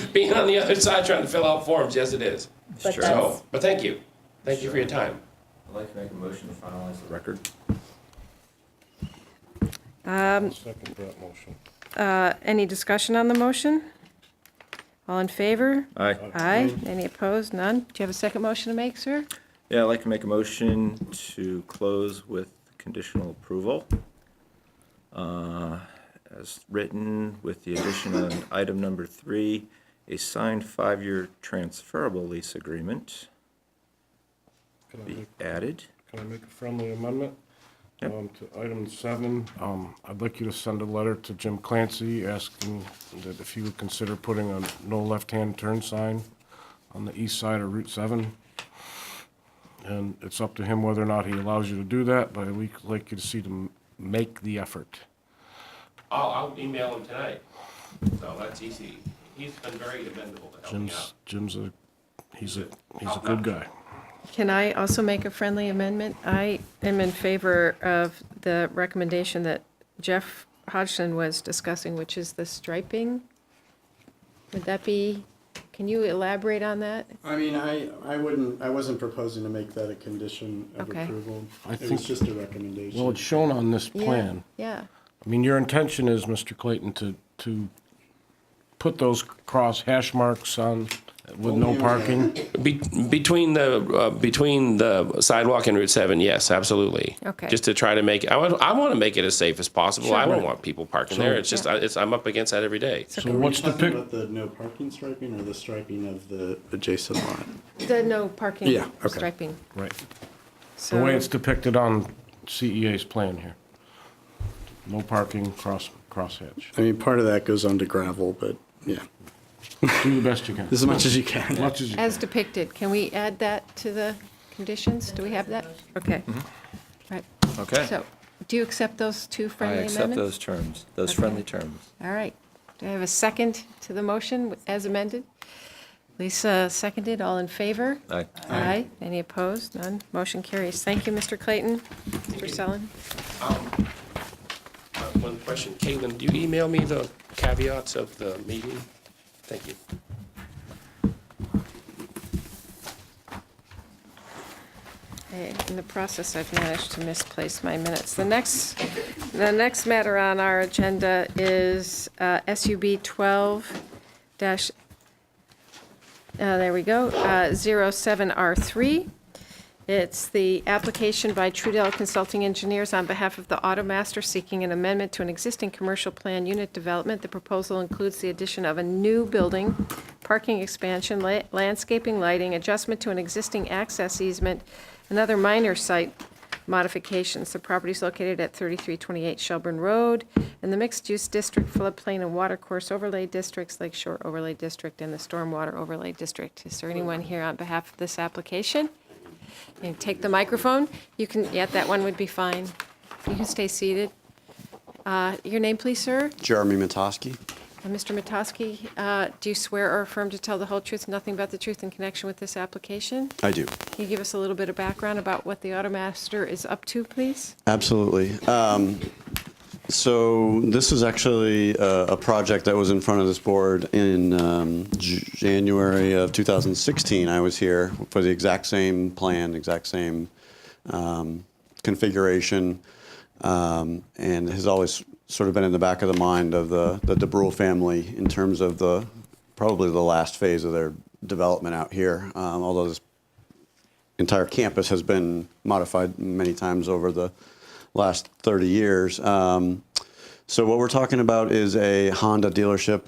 But, Being on the other side trying to fill out forms, yes, it is. But Sure. that's- But thank you. Thank you for your time. I'd like to make a motion to finalize the record. Second that motion. Any discussion on the motion? All in favor? Aye. Aye. Any opposed? None? Do you have a second motion to make, sir? Yeah, I'd like to make a motion to close with conditional approval. As written, with the addition of item number 3, a signed 5-year transferable lease agreement be added. Can I make a friendly amendment? Yep. To item 7, I'd like you to send a letter to Jim Clancy asking that if he would consider putting a no left-hand turn sign on the east side of Route 7. And it's up to him whether or not he allows you to do that, but we'd like you to see to make the effort. I'll email him tonight. So that's easy. He's been very amendable to help me out. Jim's he's a good guy. Can I also make a friendly amendment? I am in favor of the recommendation that Jeff Hodgson was discussing, which is the striping. Would that be, can you elaborate on that? I mean, I wasn't proposing to make that a condition of Okay. approval. I It think- was just a recommendation. Well, it's shown on this plan. Yeah. I mean, your intention is, Mr. Clayton, to put those cross hash marks on with no parking? Between the sidewalk and Route 7, yes, absolutely. Okay. Just to try to make, I want to make it as safe as possible. Sure. I don't want people parking there. It's just, I'm up against that every day. So Are we what's the talking pic? about the no parking striping or the striping of the adjacent lot? The no parking Yeah, okay. striping. Right. So, The way it's depicted on CEA's plan here. No parking, crosshatch. I mean, part of that goes onto gravel, but yeah, Do the best you can. as much as you can. As much as you as can. depicted, can we add that to the conditions? Do we have that? Okay. Right. Okay. So, do you accept those two I friendly accept amendments? those terms, those Okay. friendly terms. All right. Do I have a second to the motion as amended? Lisa seconded. All in favor? Aye. Aye. Any opposed? None. Motion carries. Thank you, Mr. Clayton. Mr. Sullen? One question, Caitlin, do you email me the caveats of the meeting? Thank you. Okay, in the process, I've managed to misplace my minutes. The next matter on our agenda is SUB 12 dash, there we go, 07R3. It's the application by Trudell Consulting Engineers on behalf of the Automaster seeking an amendment to an existing commercial plan unit development. The proposal includes the addition of a new building, parking expansion, landscaping, lighting, adjustment to an existing access easement, and other minor site modifications. The property is located at 3328 Shelburne Road in the mixed-use district, floodplain and watercourse overlay districts, Lakeshore Overlay District, and the Stormwater Overlay District. Is there anyone here on behalf of this application? You can take the microphone. You can, yeah, that one would be fine. You can stay seated. Your name, please, sir? Jeremy Matoski. Mr. Matoski, do you swear or affirm to tell the whole truth, nothing but the truth in connection with this application? I do. Can you give us a little bit of background about what the Automaster is up to, please? Absolutely. So this is actually a project that was in front of this board in January of 2016. I was here for the exact same plan, exact same configuration, and has always sort of been in the back of the mind of the DeBrule family in terms of probably the last phase of their development out here, although this entire campus has been modified many times over the last 30 years. So what we're talking about is a Honda dealership.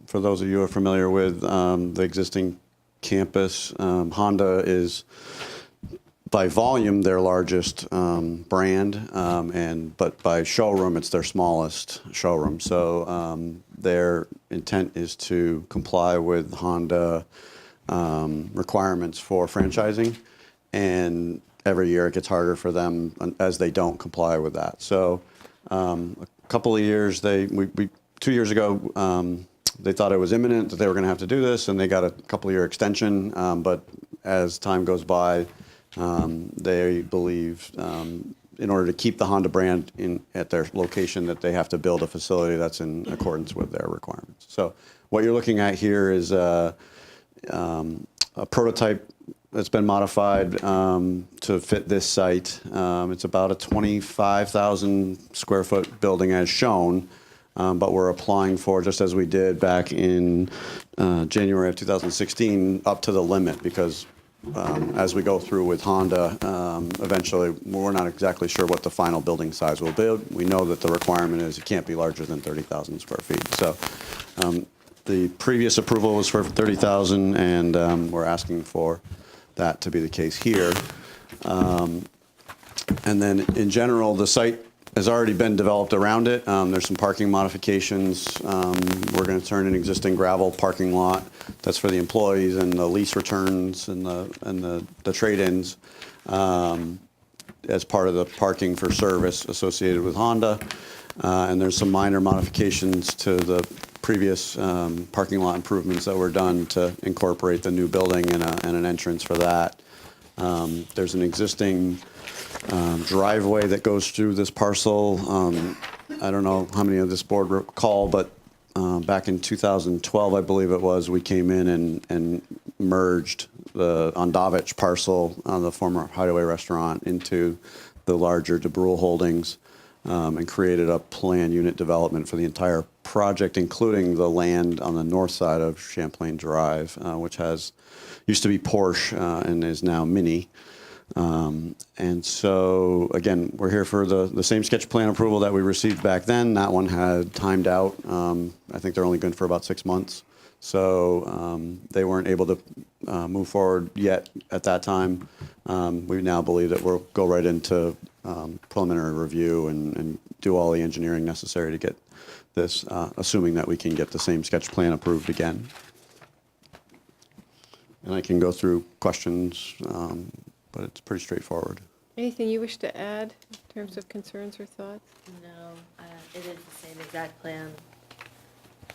For those of you who are familiar with the existing campus. Honda is, by volume, their largest brand, but by showroom, it's their smallest showroom. So their intent is to comply with Honda requirements for franchising, and every year it gets harder for them as they don't comply with that. So a couple of years, 2 years ago, they thought it was imminent that they were going to have to do this, and they got a couple-year extension. But as time goes by, they believe in order to keep the Honda brand at their location that they have to build a facility that's in accordance with their requirements. So what you're looking at here is a prototype that's been modified to fit this site. It's about a 25,000 square foot building as shown, but we're applying for, just as we did back in January of 2016, up to the limit, because as we go through with Honda, eventually we're not exactly sure what the final building size will be. We know that the requirement is it can't be larger than 30,000 square feet. So the previous approval was for 30,000, and we're asking for that to be the case here. And then in general, the site has already been developed around it. There's some parking modifications. We're going to turn an existing gravel parking lot that's for the employees and the lease returns and the trade-ins as part of the parking for service associated with Honda. And there's some minor modifications to the previous parking lot improvements that were done to incorporate the new building and an entrance for that. There's an existing driveway that goes through this parcel. I don't know how many of this board recall, but back in 2012, I believe it was, we came in and merged the Ondovich parcel, the former Hideaway restaurant, into the larger DeBrule Holdings, and created a planned unit development for the entire project, including the land on the north side of Champlain Drive, which used to be Porsche and is now Mini. And so, again, we're here for the same sketch plan approval that we received back then. That one had timed out. I think they're only good for about 6 months. So they weren't able to move forward yet at that time. We now believe that we'll go right into preliminary review and do all the engineering necessary to get this, assuming that we can get the same sketch plan approved again. And I can go through questions, but it's pretty straightforward. Anything you wish to add in terms of concerns or thoughts? No, it is the same exact plan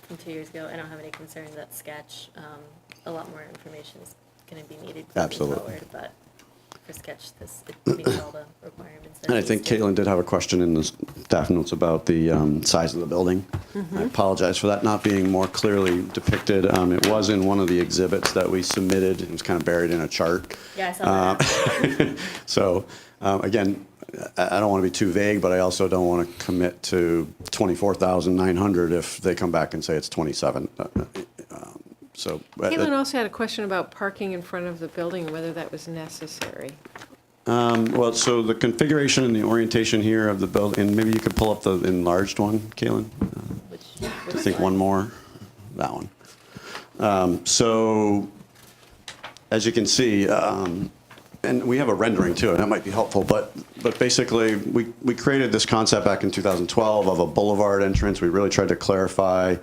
from 2 years ago. I don't have any concerns at sketch. A lot more information is going to be needed going forward, but for sketch, it meets all the requirements. And I think Caitlin did have a question in the staff notes about the size of the building. I apologize for that not being more clearly depicted. It was in one of the exhibits that we submitted. It was kind of buried in a chart. Yeah, I saw that. So, again, I don't want to be too vague, but I also don't want to commit to 24,900 if they come back and say it's 27. Caitlin also had a question about parking in front of the building, whether that was necessary. Well, so the configuration and the orientation here of the building, and maybe you could pull up the enlarged one, Caitlin. I think one more, that one. So, as you can see, and we have a rendering too, and that might be helpful, but basically we created this concept back in 2012 of a boulevard entrance. We really tried to clarify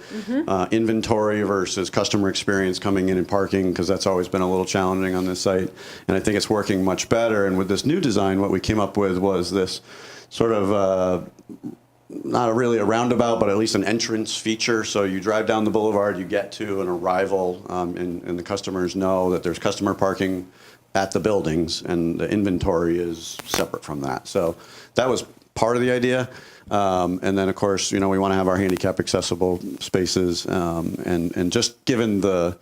inventory versus customer experience coming in and parking, because that's always been a little challenging on this site. And I think it's working much better. And with this new design, what we came up with was this sort of not really a roundabout, but at least an entrance feature. So you drive down the boulevard, you get to an arrival, and the customers know that there's customer parking at the buildings, and the inventory is separate from that. So that was part of the idea. And then, of course, we want to have our handicap accessible spaces. And just given the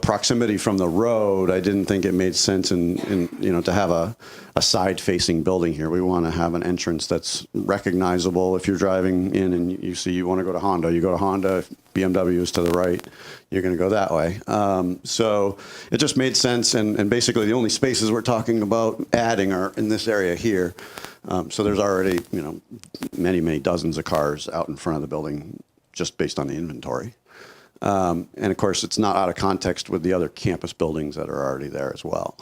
proximity from the road, I didn't think it made sense to have a side-facing building here. We want to have an entrance that's recognizable. If you're driving in and you want to go to Honda, you go to Honda. If BMW is to the right, you're going to go that way. So it just made sense. And basically, the only spaces we're talking about adding are in this area here. So there's already, many dozens of cars out in front of the building just based on the inventory. And of course, it's not out of context with the other campus buildings that are already there as well.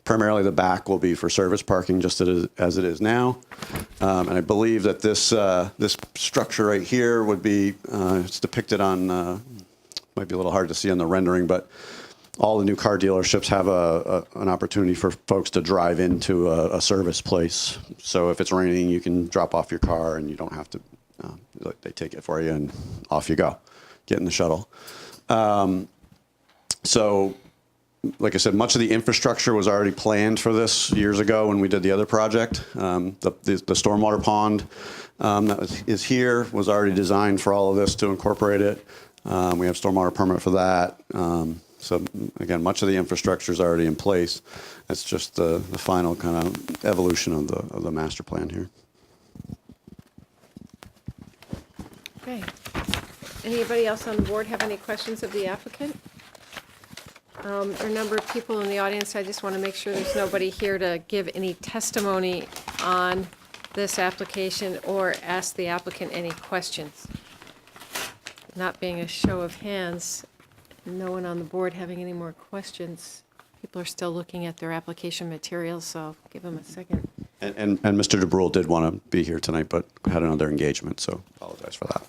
Primarily, the back will be for service parking, just as it is now. And I believe that this structure right here would be, it's depicted on, might be a little hard to see on the rendering, but all the new car dealerships have an opportunity for folks to drive into a service place. So if it's raining, you can drop off your car and you don't have to, they take it for you and off you go, get in the shuttle. So like I said, much of the infrastructure was already planned for this years ago when we did the other project. The stormwater pond that is here was already designed for all of this to incorporate it. We have stormwater permit for that. So again, much of the infrastructure is already in place. It's just the final kind of evolution of the master plan here. Okay. Anybody else on the board have any questions of the applicant? There are a number of people in the audience. I just want to make sure there's nobody here to give any testimony on this application or ask the applicant any questions. Not being a show of hands, no one on the board having any more questions. People are still looking at their application materials, so I'll give them a second. And Mr. DeBrule did want to be here tonight, but had another engagement, so apologize for that.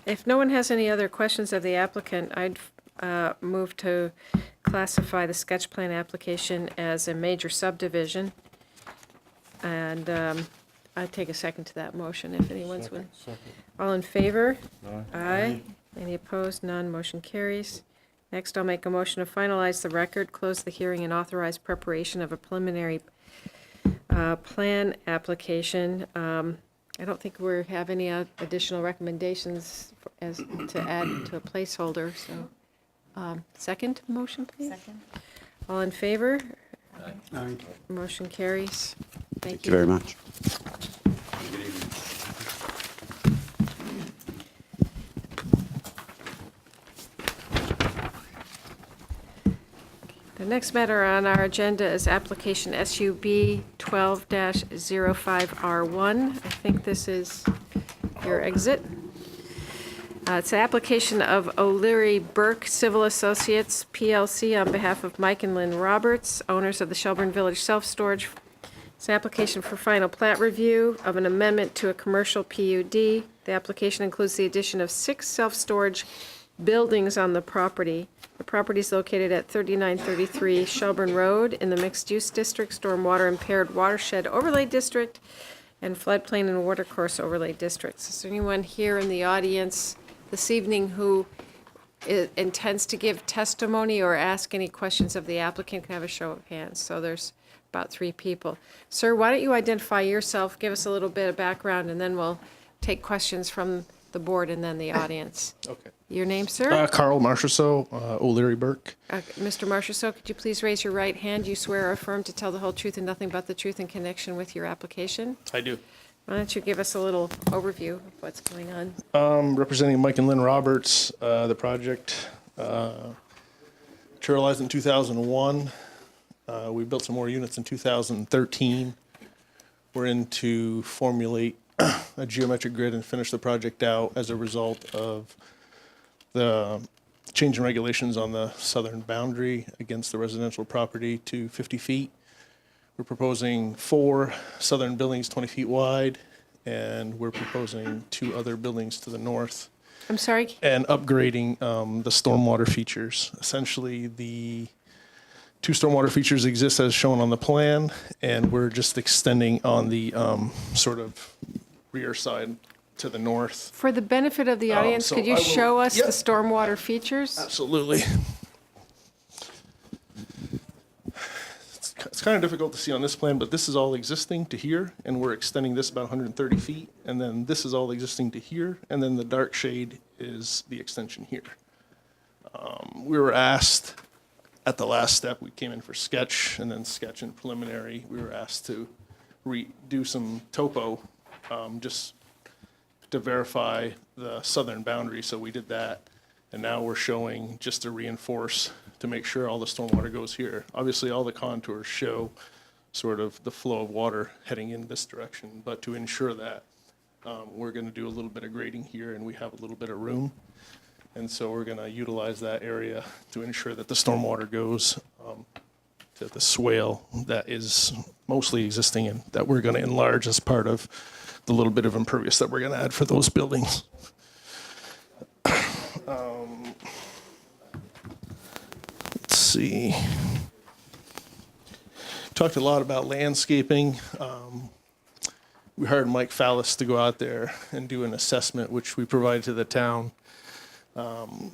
If no one has any other questions of the applicant, I'd move to classify the sketch plan application as a major subdivision. And I'd take a second to that motion if anyone's with. All in favor? Aye. Any opposed? None. Motion carries. Next, I'll make a motion to finalize the record, close the hearing, and authorize preparation of a preliminary plan application. I don't think we have any additional recommendations as to add to a placeholder, so second motion, please? Second. All in favor? Aye. Motion carries. Thank you very much. The next matter on our agenda is application SUB 12-05R1. I think this is your exit. It's an application of O'Leary Burke Civil Associates, PLC, on behalf of Mike and Lynn Roberts, owners of the Shelburne Village Self-Storage. It's an application for final plat review of an amendment to a commercial PUD. The application includes the addition of 6 self-storage buildings on the property. The property is located at 3933 Shelburne Road in the Mixed-Use District, Stormwater Impaired Watershed Overlay District, and Floodplain and Watercourse Overlay Districts. Is there anyone here in the audience this evening who intends to give testimony or ask any questions of the applicant? Can I have a show of hands? So there's about 3 people. Sir, why don't you identify yourself, give us a little bit of background, and then we'll take questions from the board and then the audience. Okay. Your name, sir? Carl Marchessault, O'Leary Burke. Mr. Marchessault, could you please raise your right hand? You swear or affirm to tell the whole truth and nothing but the truth in connection with your application? I do. Why don't you give us a little overview of what's going on? Representing Mike and Lynn Roberts, the project materialized in 2001. We built some more units in 2013. We're in to formulate a geometric grid and finish the project out as a result of the change in regulations on the southern boundary against the residential property to 50 feet. We're proposing 4 southern buildings 20 feet wide, and we're proposing 2 other buildings to the north. I'm sorry? And upgrading the stormwater features. Essentially, the 2 stormwater features exist as shown on the plan, and we're just extending on the sort of rear side to the north. For the benefit of the audience, so could you I will- show us Yep. the stormwater features? Absolutely. It's kind of difficult to see on this plan, but this is all existing to here, and we're extending this about 130 feet, and then this is all existing to here, and then the dark shade is the extension here. We were asked at the last step, we came in for sketch, and then sketch and preliminary, we were asked to redo some topo, just to verify the southern boundary, so we did that. And now we're showing just to reinforce, to make sure all the stormwater goes here. Obviously, all the contours show sort of the flow of water heading in this direction, but to ensure that We're going to do a little bit of grading here, and we have a little bit of room. And so we're going to utilize that area to ensure that the stormwater goes to the swale that is mostly existing and that we're going to enlarge as part of the little bit of impervious that we're going to add for those buildings. Let's see. Talked a lot about landscaping. We hired Mike Fallis to go out there and do an assessment, which we provided to the town.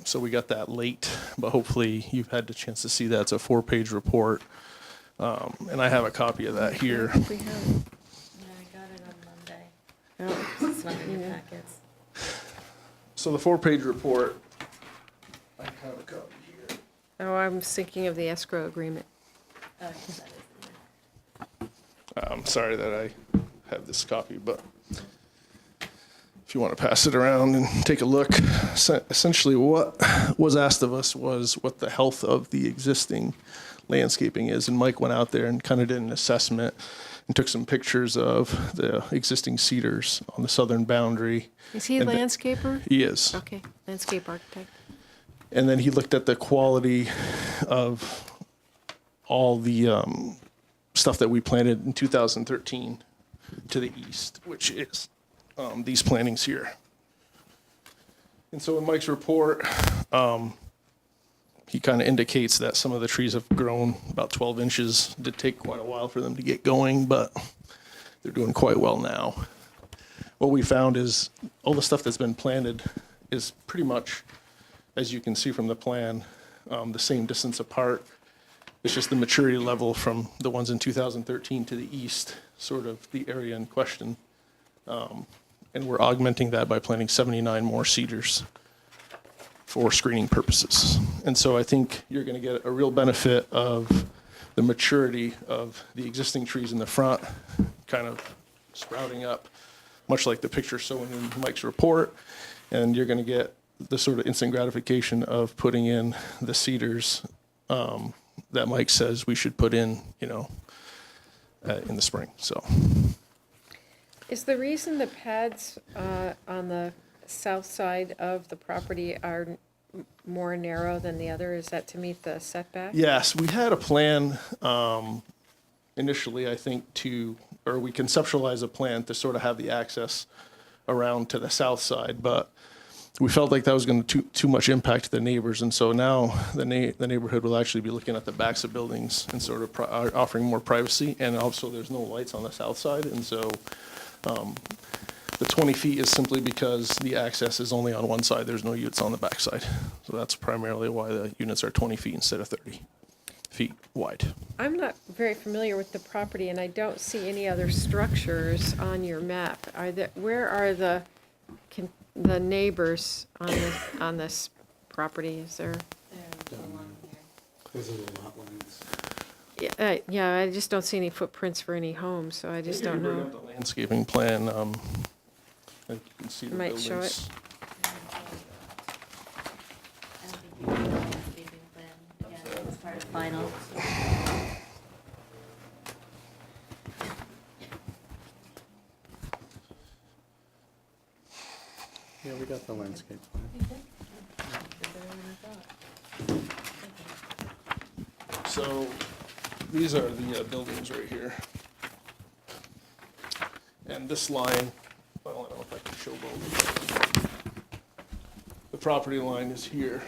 So we got that late, but hopefully you've had the chance to see that. It's a 4-page report. And I have a copy of that here. We have, Yeah, I got it on Monday. oh, It's not in your packets. So the 4-page report, I have a copy here. oh, I'm thinking of the escrow agreement. Oh, that is in there. I'm sorry that I have this copy, but if you want to pass it around and take a look, essentially what was asked of us was what the health of the existing landscaping is. And Mike went out there and kind of did an assessment and took some pictures of the existing cedars on the southern boundary. Is he a And the- landscaper? He is. Okay, landscape architect. And then he looked at the quality of all the stuff that we planted in 2013 to the east, which is these plantings here. And so in Mike's report, he kind of indicates that some of the trees have grown about 12 inches. It did take quite a while for them to get going, but they're doing quite well now. What we found is all the stuff that's been planted is pretty much, as you can see from the plan, the same distance apart. It's just the maturity level from the ones in 2013 to the east, sort of the area in question. And we're augmenting that by planting 79 more cedars for screening purposes. And so I think you're going to get a real benefit of the maturity of the existing trees in the front, kind of sprouting up, much like the picture shown in Mike's report. And you're going to get the sort of instant gratification of putting in the cedars that Mike says we should put in, in the spring. So. Is the reason the pads on the south side of the property are more narrow than the other, is that to meet the setback? Yes, we had a plan initially, I think, or we conceptualized a plan to sort of have the access around to the south side, but we felt like that was going to too much impact the neighbors, and so now the neighborhood will actually be looking at the backs of buildings and sort of offering more privacy, and also there's no lights on the south side, and so the 20 feet is simply because the access is only on one side. There's no units on the back side. So that's primarily why the units are 20 feet instead of 30 feet wide. I'm not very familiar with the property, and I don't see any other structures on your map. Where are the neighbors on this property? Is there? Those are the lot lines. Yeah, I just don't see any footprints for any homes, so I just don't Bring know. up the landscaping plan. You can see the Might show buildings. Final. Yeah, we got the landscape. So these are the buildings right here. And this line, well, I don't know if I can show both. The property line is here.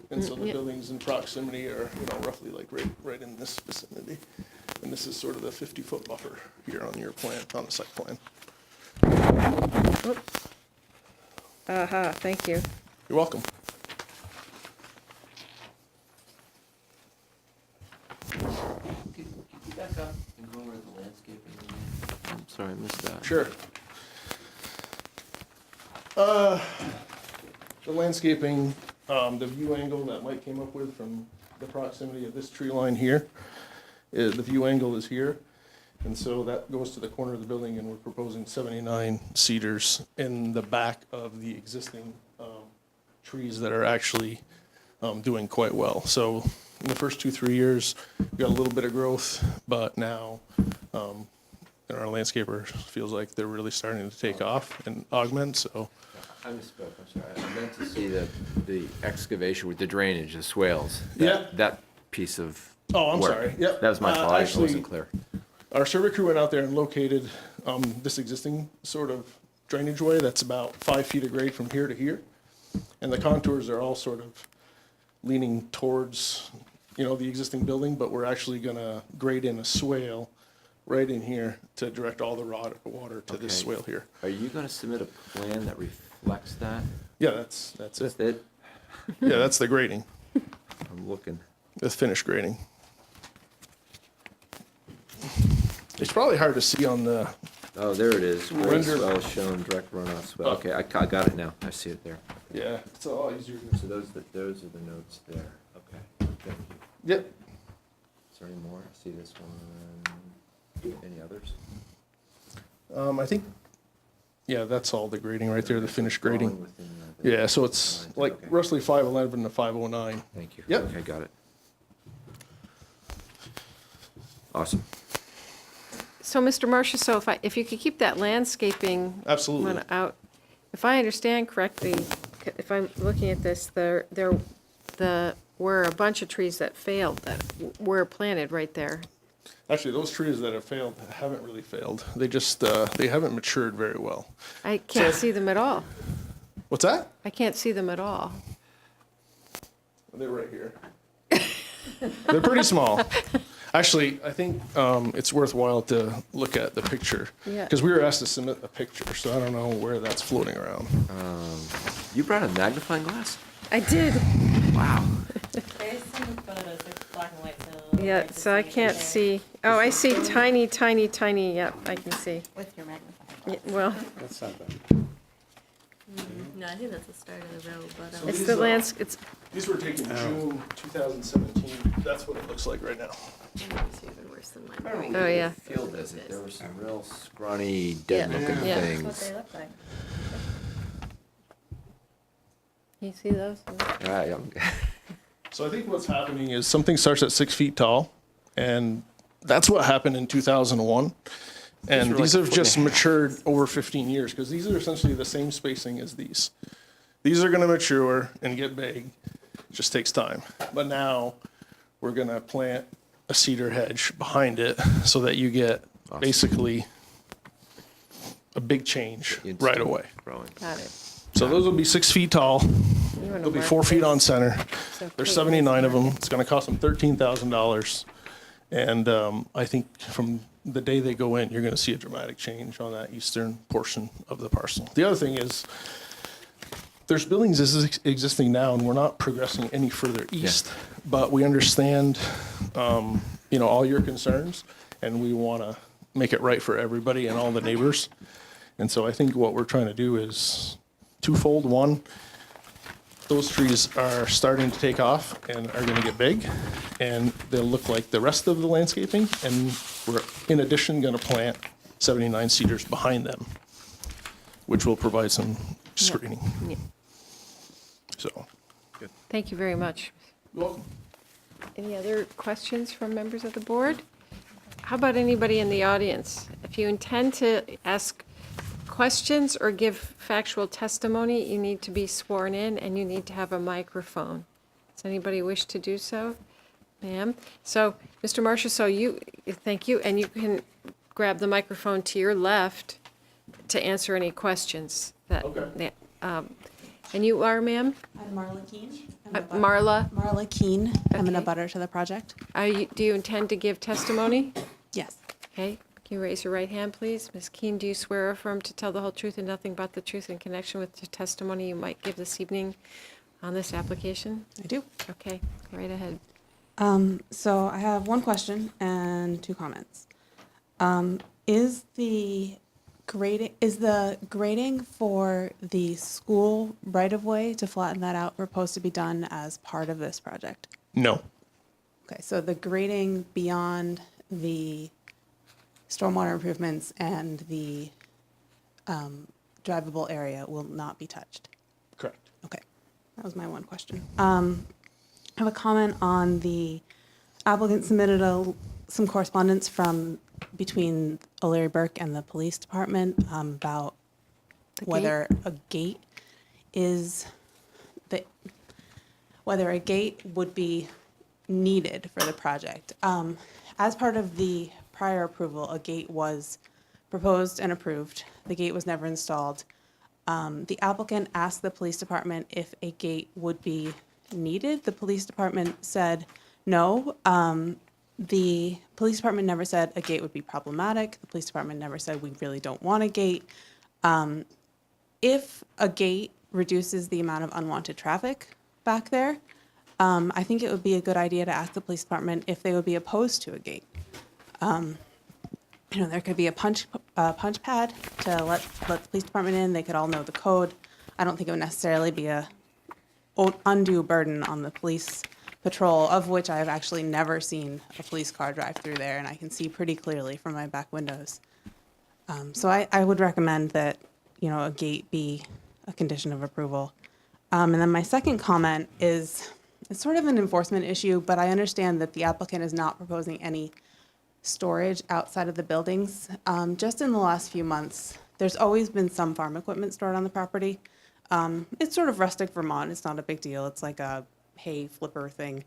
And so the Yep. buildings in proximity are, roughly like right in this vicinity. And this is sort of the 50-foot buffer here on your plan, on the site plan. Aha, thank you. You're welcome. Back up and go over the landscaping. I'm sorry, I missed that. Sure. The landscaping, the view angle that Mike came up with from the proximity of this tree line here, the view angle is here. And so that goes to the corner of the building, and we're proposing 79 cedars in the back of the existing trees that are actually doing quite well. So in the first 2-3 years, we got a little bit of growth, but now and our landscaper feels like they're really starting to take off and augment, so. I misspoke, I'm sorry. I meant to see the excavation with the drainage, the swales. Yeah. That piece of Oh, I'm work. sorry, yep. That was my fault, I Actually, wasn't clear. Our survey crew went out there and located this existing sort of drainage way that's about 5 feet of grade from here to here. And the contours are all sort of leaning towards, the existing building, but we're actually gonna grade in a swale right in here to direct all the water to this Okay. swale here. Are you gonna submit a plan that reflects that? Yeah, that's it. That's it? Yeah, that's the grading, I'm looking. the finished grading. It's probably hard to see on the, Oh, there it is. Grade Render- swell shown, direct runoff swell. Okay, I got it now. I see it there. yeah, it's a lot easier. So those are the notes there. Okay, thank you. Yep. Is there any more? I see this one. Any others? I think, yeah, that's all the grading right there, the finished Falling grading. within the Yeah, so it's lines. like Okay. roughly 511 to 509. Thank you. Yep. Okay, got it. Awesome. So, Mr. Marcia, so if you could keep that landscaping Absolutely. one out, if I understand correctly, if I'm looking at this, there were a bunch of trees that failed that were planted right there. Actually, those trees that have failed haven't really failed. They just, they haven't matured very well. I can't see them at all. What's that? I can't see them at all. They're right here. They're pretty small. Actually, I think it's worthwhile to look at the picture. Yeah. Because we were asked to submit a picture, so I don't know where that's floating around. You brought a magnifying glass? I did. Wow. There's some photos, they're black and white, so. Yeah, so I can't see. Oh, I see tiny, tiny, tiny, yep, I can see. With your magnifying Yeah, well, That's not bad. No, I think that's the start of the road, but. So it's these the are- landscape, These were taken June 2017. That's what it looks like right now. It's even worse than mine. oh, yeah. Field visit, there were some real scrawny, dead-looking Yeah. things. That's what they look like. You see those? Right, So I think what's happening is something starts at 6 feet tall, and that's what happened in 2001. And were these like have just matured over 15 years, because these are essentially the same spacing as these. These are gonna mature and get big, it just takes time. But now, we're gonna plant a cedar hedge behind it, so that you get basically a big change right away. Growing. Got it. So those will be 6 feet tall. wanna They'll be mark 4 feet this? on center. So There's Kate, 79 of let's them. mark It's going to cost them $13,000. And I think from the day they go in, you're going to see a dramatic change on that eastern portion of the parcel. The other thing is, there's buildings existing now, and we're not progressing any further east. But we understand, all your concerns, and we want to make it right for everybody and all the neighbors. And so I think what we're trying to do is twofold. One, those trees are starting to take off and are going to get big, and they'll look like the rest of the landscaping. And we're, in addition, going to plant 79 cedars behind them, which will provide some screening. Yeah. So, Thank you very much. you're welcome. Any other questions from members of the board? How about anybody in the audience? If you intend to ask questions or give factual testimony, you need to be sworn in and you need to have a microphone. Does anybody wish to do so? Ma'am? So, Mr. Marcia, thank you, and you can grab the microphone to your left to answer any questions that. Okay. And you are, ma'am? I'm Marla Keene. Marla? Marla Keene. I'm an Okay. abutter to the project. Do you intend to give testimony? Yes. Okay, can you raise your right hand, please? Ms. Keene, do you swear or affirm to tell the whole truth and nothing but the truth in connection with the testimony you might give this evening on this application? I do. Okay, go right ahead. So I have one question and two comments. Is the grading for the school right-of-way to flatten that out supposed to be done as part of this project? No. Okay, so the grading beyond the stormwater improvements and the drivable area will not be touched? Correct. Okay, that was my one question. I have a comment on the applicant submitted some correspondence from between O'Leary Burke and the police department about whether a gate whether a gate would be needed for the project. As part of the prior approval, a gate was proposed and approved. The gate was never installed. The applicant asked the police department if a gate would be needed. The police department said no. The police department never said a gate would be problematic. The police department never said we really don't want a gate. If a gate reduces the amount of unwanted traffic back there, I think it would be a good idea to ask the police department if they would be opposed to a gate. There could be a punch pad to let the police department in. They could all know the code. I don't think it would necessarily be a undue burden on the police patrol, of which I have actually never seen a police car drive through there, and I can see pretty clearly from my back windows. So I would recommend that, a gate be a condition of approval. And then my second comment is, it's sort of an enforcement issue, but I understand that the applicant is not proposing any storage outside of the buildings. Just in the last few months, there's always been some farm equipment stored on the property. It's sort of rustic Vermont. It's not a big deal. It's like a hay flipper thing.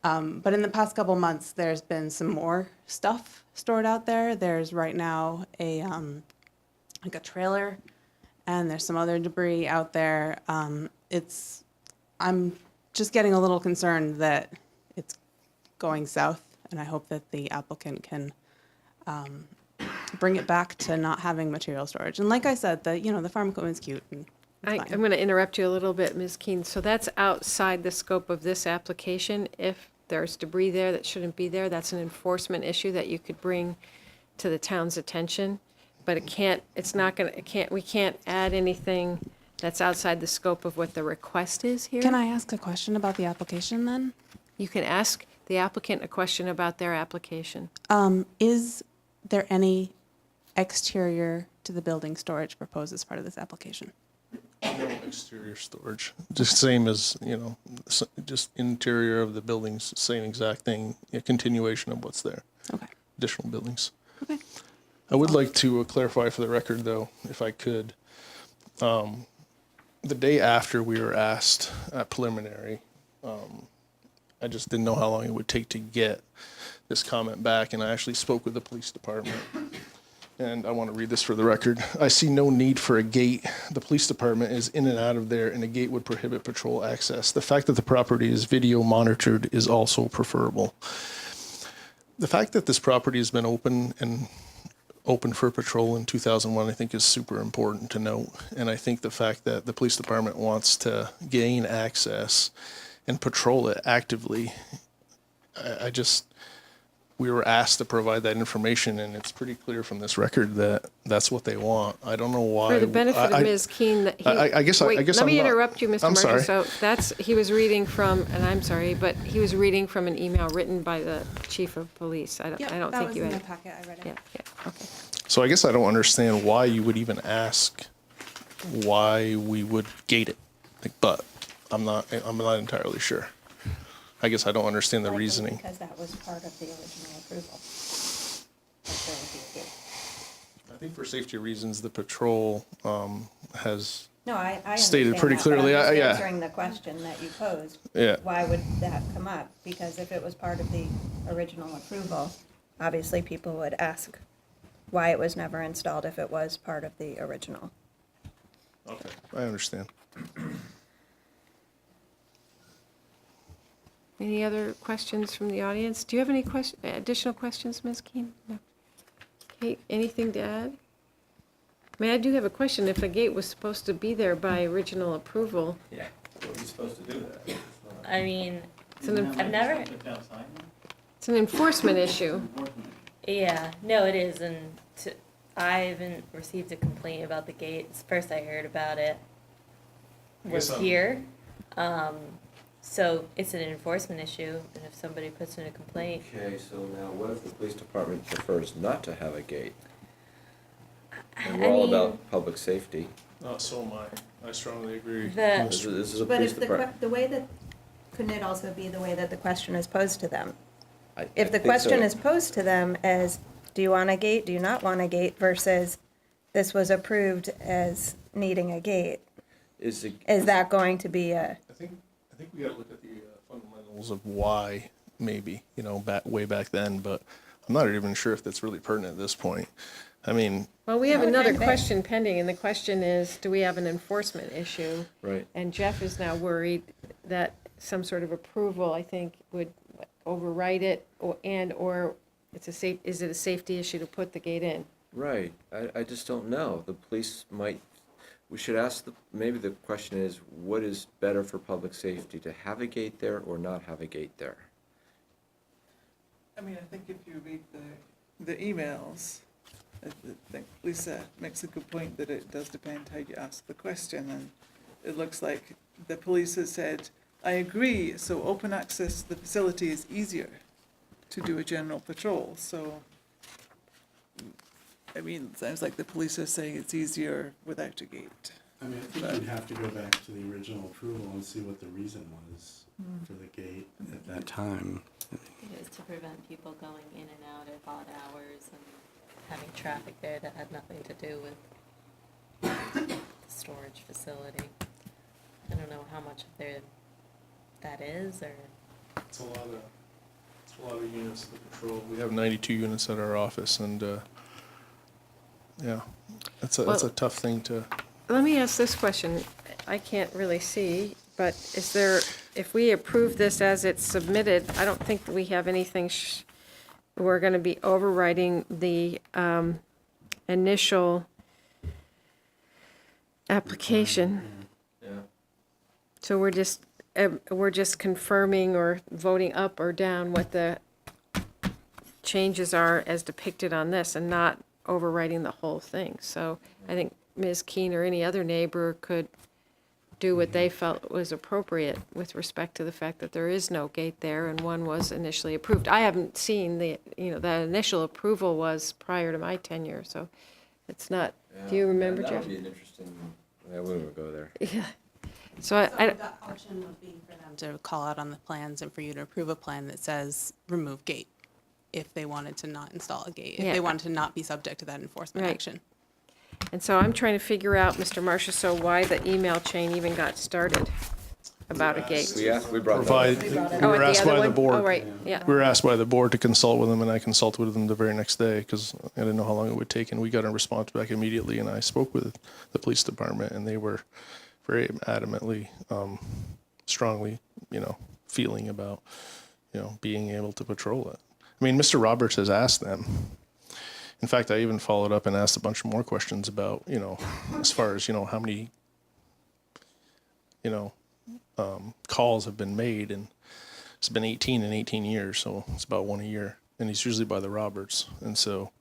But in the past couple months, there's been some more stuff stored out there. There's right now a trailer, and there's some other debris out there. I'm just getting a little concerned that it's going south, and I hope that the applicant can bring it back to not having material storage. And like I said, the farm equipment's cute. And I'm going to interrupt you a little bit, Ms. Keene. So that's outside the scope of this application. If there's debris there that shouldn't be there, that's an enforcement issue that you could bring to the town's attention. But we can't add anything that's outside the scope of what the request is here. Can I ask a question about the application then? You can ask the applicant a question about their application. Is there any exterior to the building storage proposed as part of this application? No exterior storage, just same as, just interior of the buildings, same exact thing, a continuation of what's there. Okay. Additional buildings. Okay. I would like to clarify for the record, though, if I could. The day after we were asked at preliminary, I just didn't know how long it would take to get this comment back, and I actually spoke with the police department. And I want to read this for the record. I see no need for a gate. The police department is in and out of there, and a gate would prohibit patrol access. The fact that the property is video monitored is also preferable. The fact that this property has been open for patrol in 2001, I think is super important to note. And I think the fact that the police department wants to gain access and patrol it actively, we were asked to provide that information, and it's pretty clear from this record that that's what they want. I don't know why. For the benefit of Ms. Keene, let me interrupt you, Mr. I'm Murphy. sorry. So he was reading from, and I'm sorry, but he was reading from an email written by the chief of police. I don't think you had. That was in the packet. I read it. Yeah, okay. So I guess I don't understand why you would even ask why we would gate it. But I'm not entirely sure. I guess I don't understand the reasoning. Because that was part of the original approval. I think for safety reasons, the patrol has I stated understand pretty that, clearly. But I'm just answering the question that you posed. Yeah. Why would that come up? Because if it was part of the original approval, obviously people would ask why it was never installed if it was part of the original. Okay, I understand. Any other questions from the audience? Do you have any additional questions, Ms. Keene? No. Kate, anything to add? I mean, I do have a question. If a gate was supposed to be there by original approval. Yeah, what are you supposed to do that? I mean, I've never. It's an enforcement issue. Yeah, no, it is, and I haven't received a complaint about the gates. First I heard about it was here. So it's an enforcement issue, and if somebody puts in a complaint. Okay, so now what if the police department prefers not to have a gate? And we're all about public safety. So am I. I strongly agree. This is a But police if department. the way that, couldn't it also be the way that the question is posed to them? If the think question so. is posed to them as, do you want a gate, do you not want a gate, versus this was approved as needing a gate? Is that going to be a, I think we gotta look at the fundamentals of why, maybe, way back then, but I'm not even sure if that's really pertinent at this point. I mean, Well, we have No, another okay. question pending, and the question is, do we have an enforcement issue? Right. And Jeff is now worried that some sort of approval, I think, would override it, or is it a safety issue to put the gate in? Right. I just don't know. The police might, we should ask, maybe the question is, what is better for public safety, to have a gate there or not have a gate there? I mean, I think if you read the emails, I think Lisa makes a good point that it does depend how you ask the question, and it looks like the police has said, I agree, so open access to the facility is easier to do a general patrol, so, I mean, it sounds like the police are saying it's easier without a gate. I mean, I think we'd have to go back to the original approval and see what the reason was for the gate at that time. It is to prevent people going in and out at odd hours and having traffic there that had nothing to do with the storage facility. I don't know how much of that is, or. it's a lot of units to patrol. We have 92 units at our office, and yeah, that's a tough thing to. Let me ask this question. I can't really see, but is there, if we approve this as it's submitted, I don't think that we have anything, we're going to be overriding the initial application. Yeah. So we're just confirming or voting up or down what the changes are as depicted on this, and not overriding the whole thing. So I think Ms. Keene or any other neighbor could do what they felt was appropriate with respect to the fact that there is no gate there, and one was initially approved. I haven't seen the initial approval was prior to my tenure, so it's not, do you remember, That Jeff? would be an interesting, I wouldn't go there. Yeah. So I The option would be for them to call out on the plans and for you to approve a plan that says remove gate, if they wanted to not install a gate, if Yeah. they wanted to not be subject to that enforcement Right. action. And so I'm trying to figure out, Mr. Marcia, so why the email chain even got started about a gate. We brought that up. We Oh, were at asked the other by the one? board. Oh, right, yeah. We were asked by the board to consult with them, and I consulted with them the very next day because I didn't know how long it would take, and we got a response back immediately. And I spoke with the police department, and they were very adamantly, strongly, feeling about, being able to patrol it. I mean, Mr. Roberts has asked them. In fact, I even followed up and asked a bunch more questions about, as far as, how many, calls have been made, and it's been 18 in 18 years, so it's about one a year, and he's usually by the Roberts, and so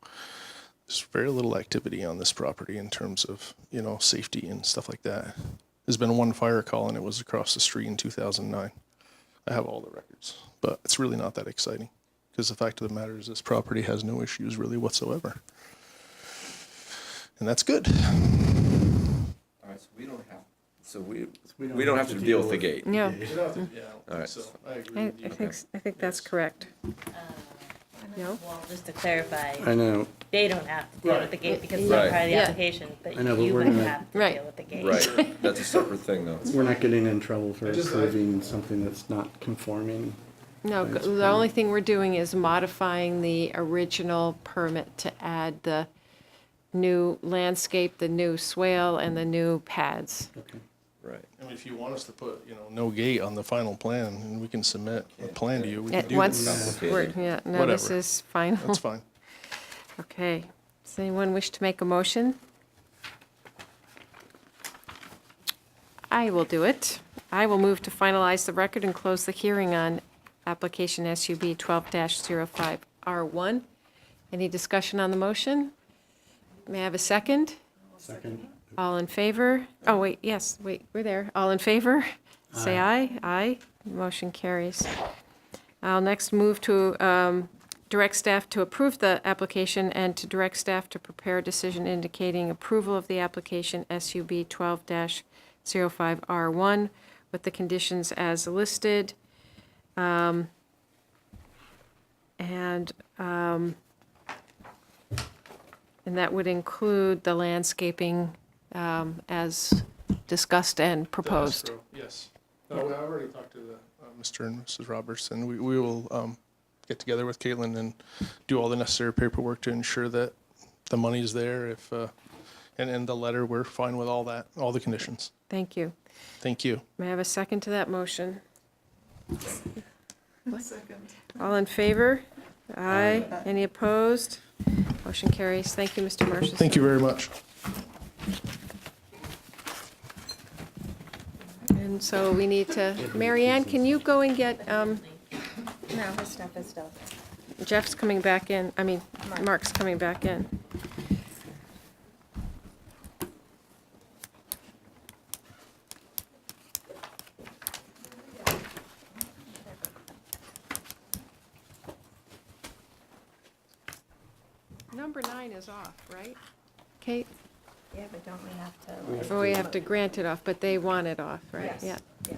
there's very little activity on this property in terms of, safety and stuff like that. There's been one fire call, and it was across the street in 2009. I have all the records, but it's really not that exciting. Because the fact of the matter is this property has no issues really whatsoever. And that's good. All right, so we don't have, we don't have to deal with the gate. No. All right. So I agree with you. I think that's correct. No? Well, just to clarify. I know. They don't have to deal with the gate because it's not Right. part of the Yeah. application, but I know, but you we're would gonna- have to Right. deal with the gate. Right, that's a separate thing, though. We're not getting in trouble for approving something that's not conforming. No, the only thing we're doing is modifying the original permit to add the new landscape, the new swale, and the new pads. Right. I mean, if you want us to put, no gate on the final plan, and we can submit a plan to you, we can At do once, that. no, this Whatever. is final. That's fine. Okay. Does anyone wish to make a motion? I will do it. I will move to finalize the record and close the hearing on application SUB 12-05R1. Any discussion on the motion? May I have a second? Second. All in favor? Oh, wait, yes, wait, we're there. All in favor? Say aye. Aye. Motion carries. I'll next move to direct staff to approve the application and to direct staff to prepare a decision indicating approval of the application SUB 12-05R1 with the conditions as listed. And that would include the landscaping as discussed and proposed. Yes. I've already talked to Mr. and Mrs. Roberts, and we will get together with Caitlin and do all the necessary paperwork to ensure that the money's there. If and in the letter, we're fine with all that, all the conditions. Thank you. Thank you. May I have a second to that motion? Second. All in favor? Aye. Any opposed? Motion carries. Thank you, Mr. Marshall. Thank you very much. And so we need to, Mary Ann, can you go and get, No, his stuff is still. Jeff's coming back in, Mark's coming back in. Number 9 is off, right? Kate? Yeah, but don't we have to? Or we have to grant it off, but they want it off, right? Yes. Yeah.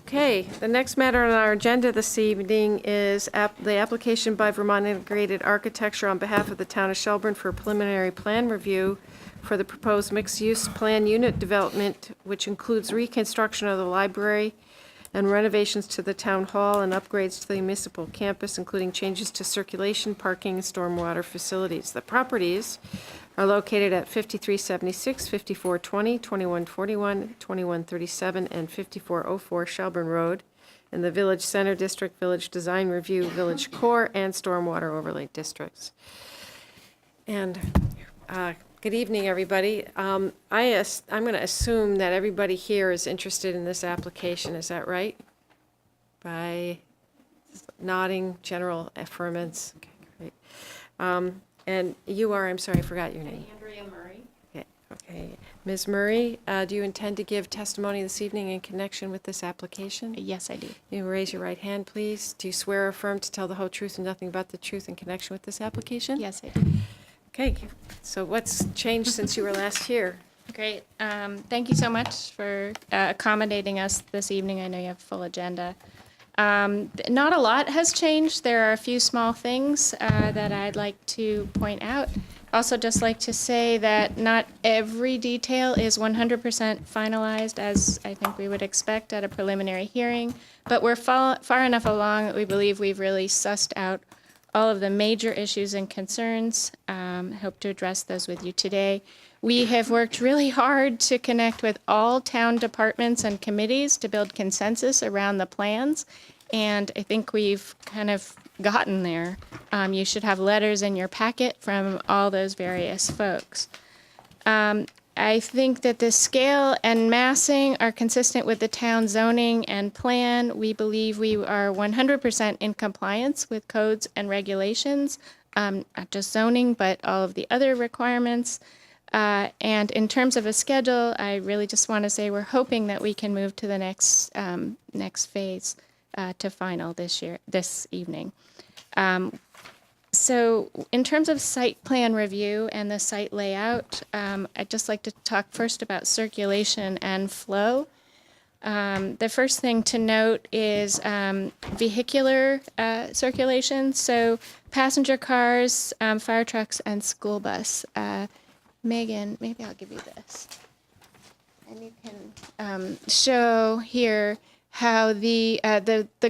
Okay, the next matter on our agenda this evening is the application by Vermont Integrated Architecture on behalf of the town of Shelburne for a preliminary plan review for the proposed mixed-use plan unit development, which includes reconstruction of the library and renovations to the town hall and upgrades to the municipal campus, including changes to circulation, parking, and stormwater facilities. The properties are located at 5376, 5420, 2141, 2137, and 5404 Shelburne Road in the Village Center District, Village Design Review, Village Core, and Stormwater Overlay Districts. And good evening, everybody. I'm going to assume that everybody here is interested in this application. Is that right? By nodding, general affirmance. Okay, great. And you are, I'm sorry, I forgot your name. Andrea Murray. Okay. Ms. Murray, do you intend to give testimony this evening in connection with this application? Yes, I do. You raise your right hand, please. Do you swear or affirm to tell the whole truth and nothing but the truth in connection with this application? Yes, I do. Okay, so what's changed since you were last here? Great. Thank you so much for accommodating us this evening. I know you have a full agenda. Not a lot has changed. There are a few small things that I'd like to point out. Also, just like to say that not every detail is 100% finalized, as I think we would expect at a preliminary hearing, but we're far enough along that we believe we've really sussed out all of the major issues and concerns. Hope to address those with you today. We have worked really hard to connect with all town departments and committees to build consensus around the plans, and I think we've kind of gotten there. You should have letters in your packet from all those various folks. I think that the scale and massing are consistent with the town zoning and plan. We believe we are 100% in compliance with codes and regulations, not just zoning, but all of the other requirements. And in terms of a schedule, I really just want to say we're hoping that we can move to the next phase to final this evening. So in terms of site plan review and the site layout, I'd just like to talk first about circulation and flow. The first thing to note is vehicular circulation, so passenger cars, fire trucks, and school bus. Megan, maybe I'll give you this. And you can show here how the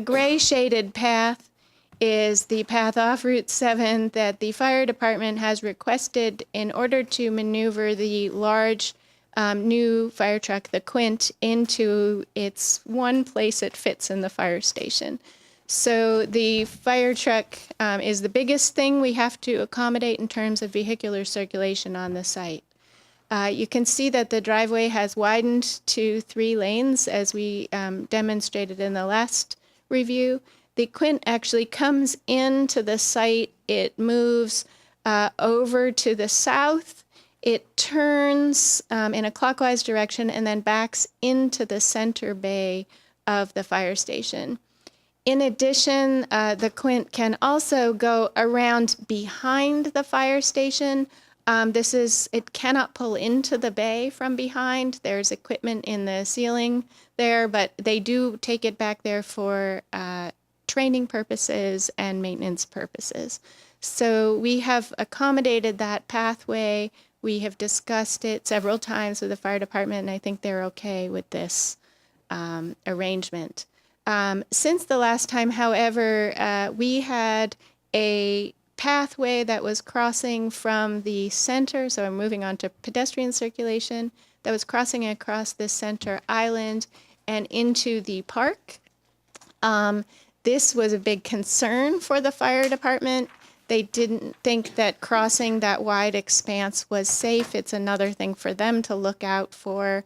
gray shaded path is the path off Route 7 that the fire department has requested in order to maneuver the large new fire truck, the Quint, into its one place it fits in the fire station. So the fire truck is the biggest thing we have to accommodate in terms of vehicular circulation on the site. You can see that the driveway has widened to 3 lanes, as we demonstrated in the last review. The Quint actually comes into the site, it moves over to the south, it turns in a clockwise direction and then backs into the center bay of the fire station. In addition, the Quint can also go around behind the fire station. It cannot pull into the bay from behind. There's equipment in the ceiling there, but they do take it back there for training purposes and maintenance purposes. So we have accommodated that pathway. We have discussed it several times with the fire department, and I think they're okay with this arrangement. Since the last time, however, we had a pathway that was crossing from the center, so I'm moving on to pedestrian circulation, that was crossing across the center island and into the park. This was a big concern for the fire department. They didn't think that crossing that wide expanse was safe. It's another thing for them to look out for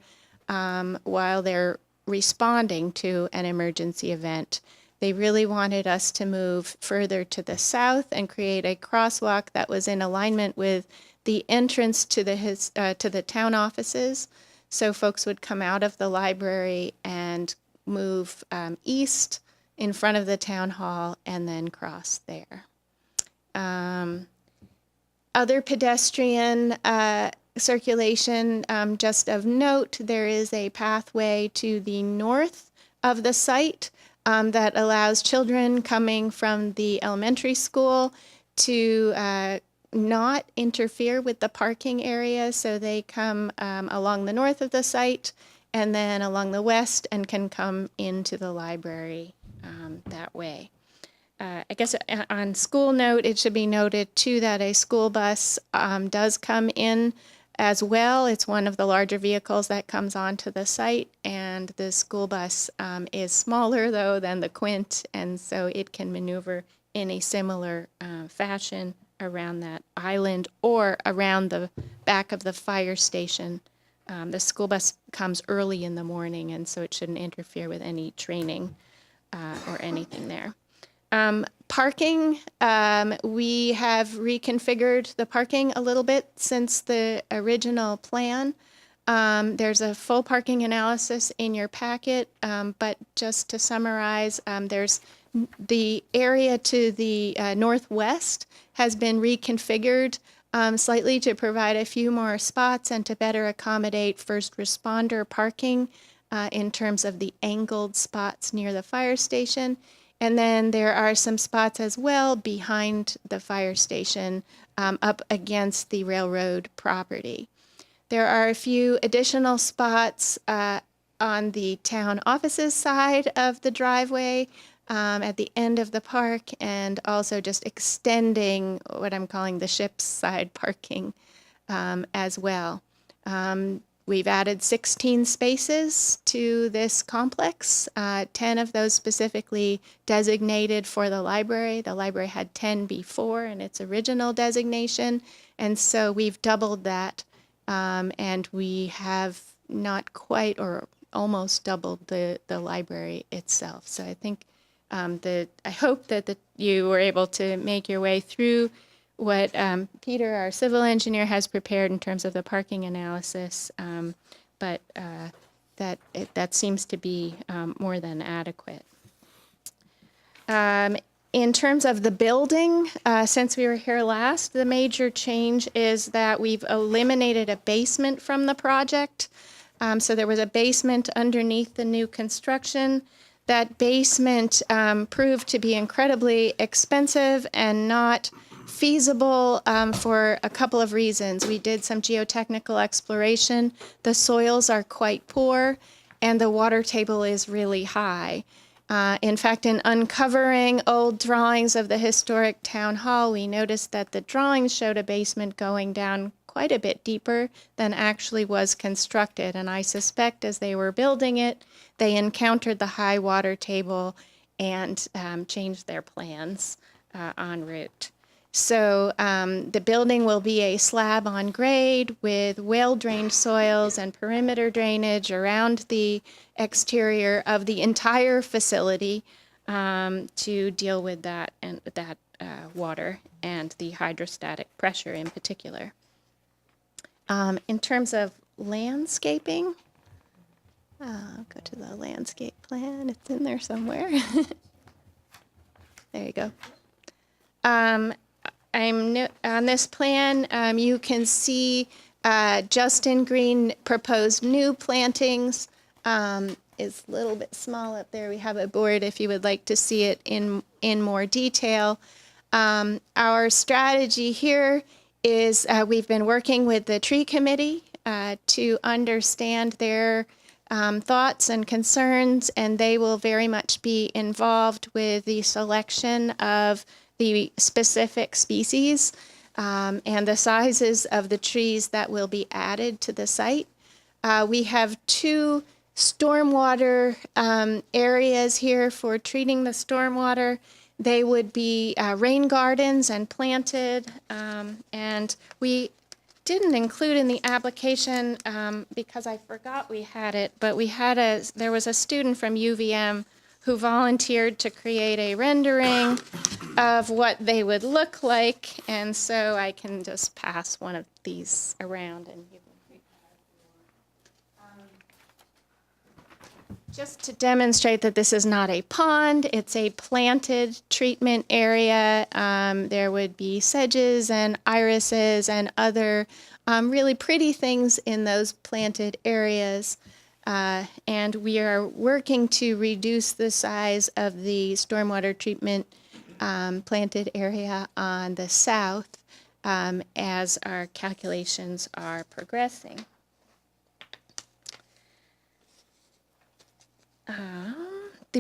while they're responding to an emergency event. They really wanted us to move further to the south and create a crosswalk that was in alignment with the entrance to the town offices. So folks would come out of the library and move east in front of the town hall and then cross there. Other pedestrian circulation, just of note, there is a pathway to the north of the site that allows children coming from the elementary school to not interfere with the parking area. So they come along the north of the site and then along the west and can come into the library that way. I guess on school note, it should be noted too that a school bus does come in as well. It's one of the larger vehicles that comes onto the site, and the school bus is smaller though than the Quint, and so it can maneuver in a similar fashion around that island or around the back of the fire station. The school bus comes early in the morning, and so it shouldn't interfere with any training or anything there. Parking, we have reconfigured the parking a little bit since the original plan. There's a full parking analysis in your packet, but just to summarize, there's the area to the northwest has been reconfigured slightly to provide a few more spots and to better accommodate first responder parking in terms of the angled spots near the fire station. And then there are some spots as well behind the fire station up against the railroad property. There are a few additional spots on the town offices side of the driveway at the end of the park, and also just extending what I'm calling the ship's side parking as well. We've added 16 spaces to this complex, 10 of those specifically designated for the library. The library had 10 before in its original designation, and so we've doubled that, and we have not quite or almost doubled the library itself. So I think I hope that you were able to make your way through what Peter, our civil engineer, has prepared in terms of the parking analysis, but that seems to be more than adequate. In terms of the building, since we were here last, the major change is that we've eliminated a basement from the project. So there was a basement underneath the new construction. That basement proved to be incredibly expensive and not feasible for a couple of reasons. We did some geotechnical exploration. The soils are quite poor and the water table is really high. In fact, in uncovering old drawings of the historic town hall, we noticed that the drawings showed a basement going down quite a bit deeper than actually was constructed. And I suspect as they were building it, they encountered the high water table and changed their plans en route. So the building will be a slab on grade with well-drained soils and perimeter drainage around the exterior of the entire facility to deal with that and water and the hydrostatic pressure in particular. In terms of landscaping, I'll go to the landscape plan. It's in there somewhere. There you go. On this plan, you can see just in green proposed new plantings. Is a little bit small up there. We have a board if you would like to see it in more detail. Our strategy here is we've been working with the tree committee to understand their thoughts and concerns, and they will very much be involved with the selection of the specific species and the sizes of the trees that will be added to the site. We have 2 stormwater areas here for treating the stormwater. They would be rain gardens and planted, and we didn't include in the application because I forgot we had it, but there was a student from UVM who volunteered to create a rendering of what they would look like, and so I can just pass one of these around and you can just to demonstrate that this is not a pond, it's a planted treatment area. There would be sedges and irises and other really pretty things in those planted areas. And we are working to reduce the size of the stormwater treatment planted area on the south as our calculations are progressing.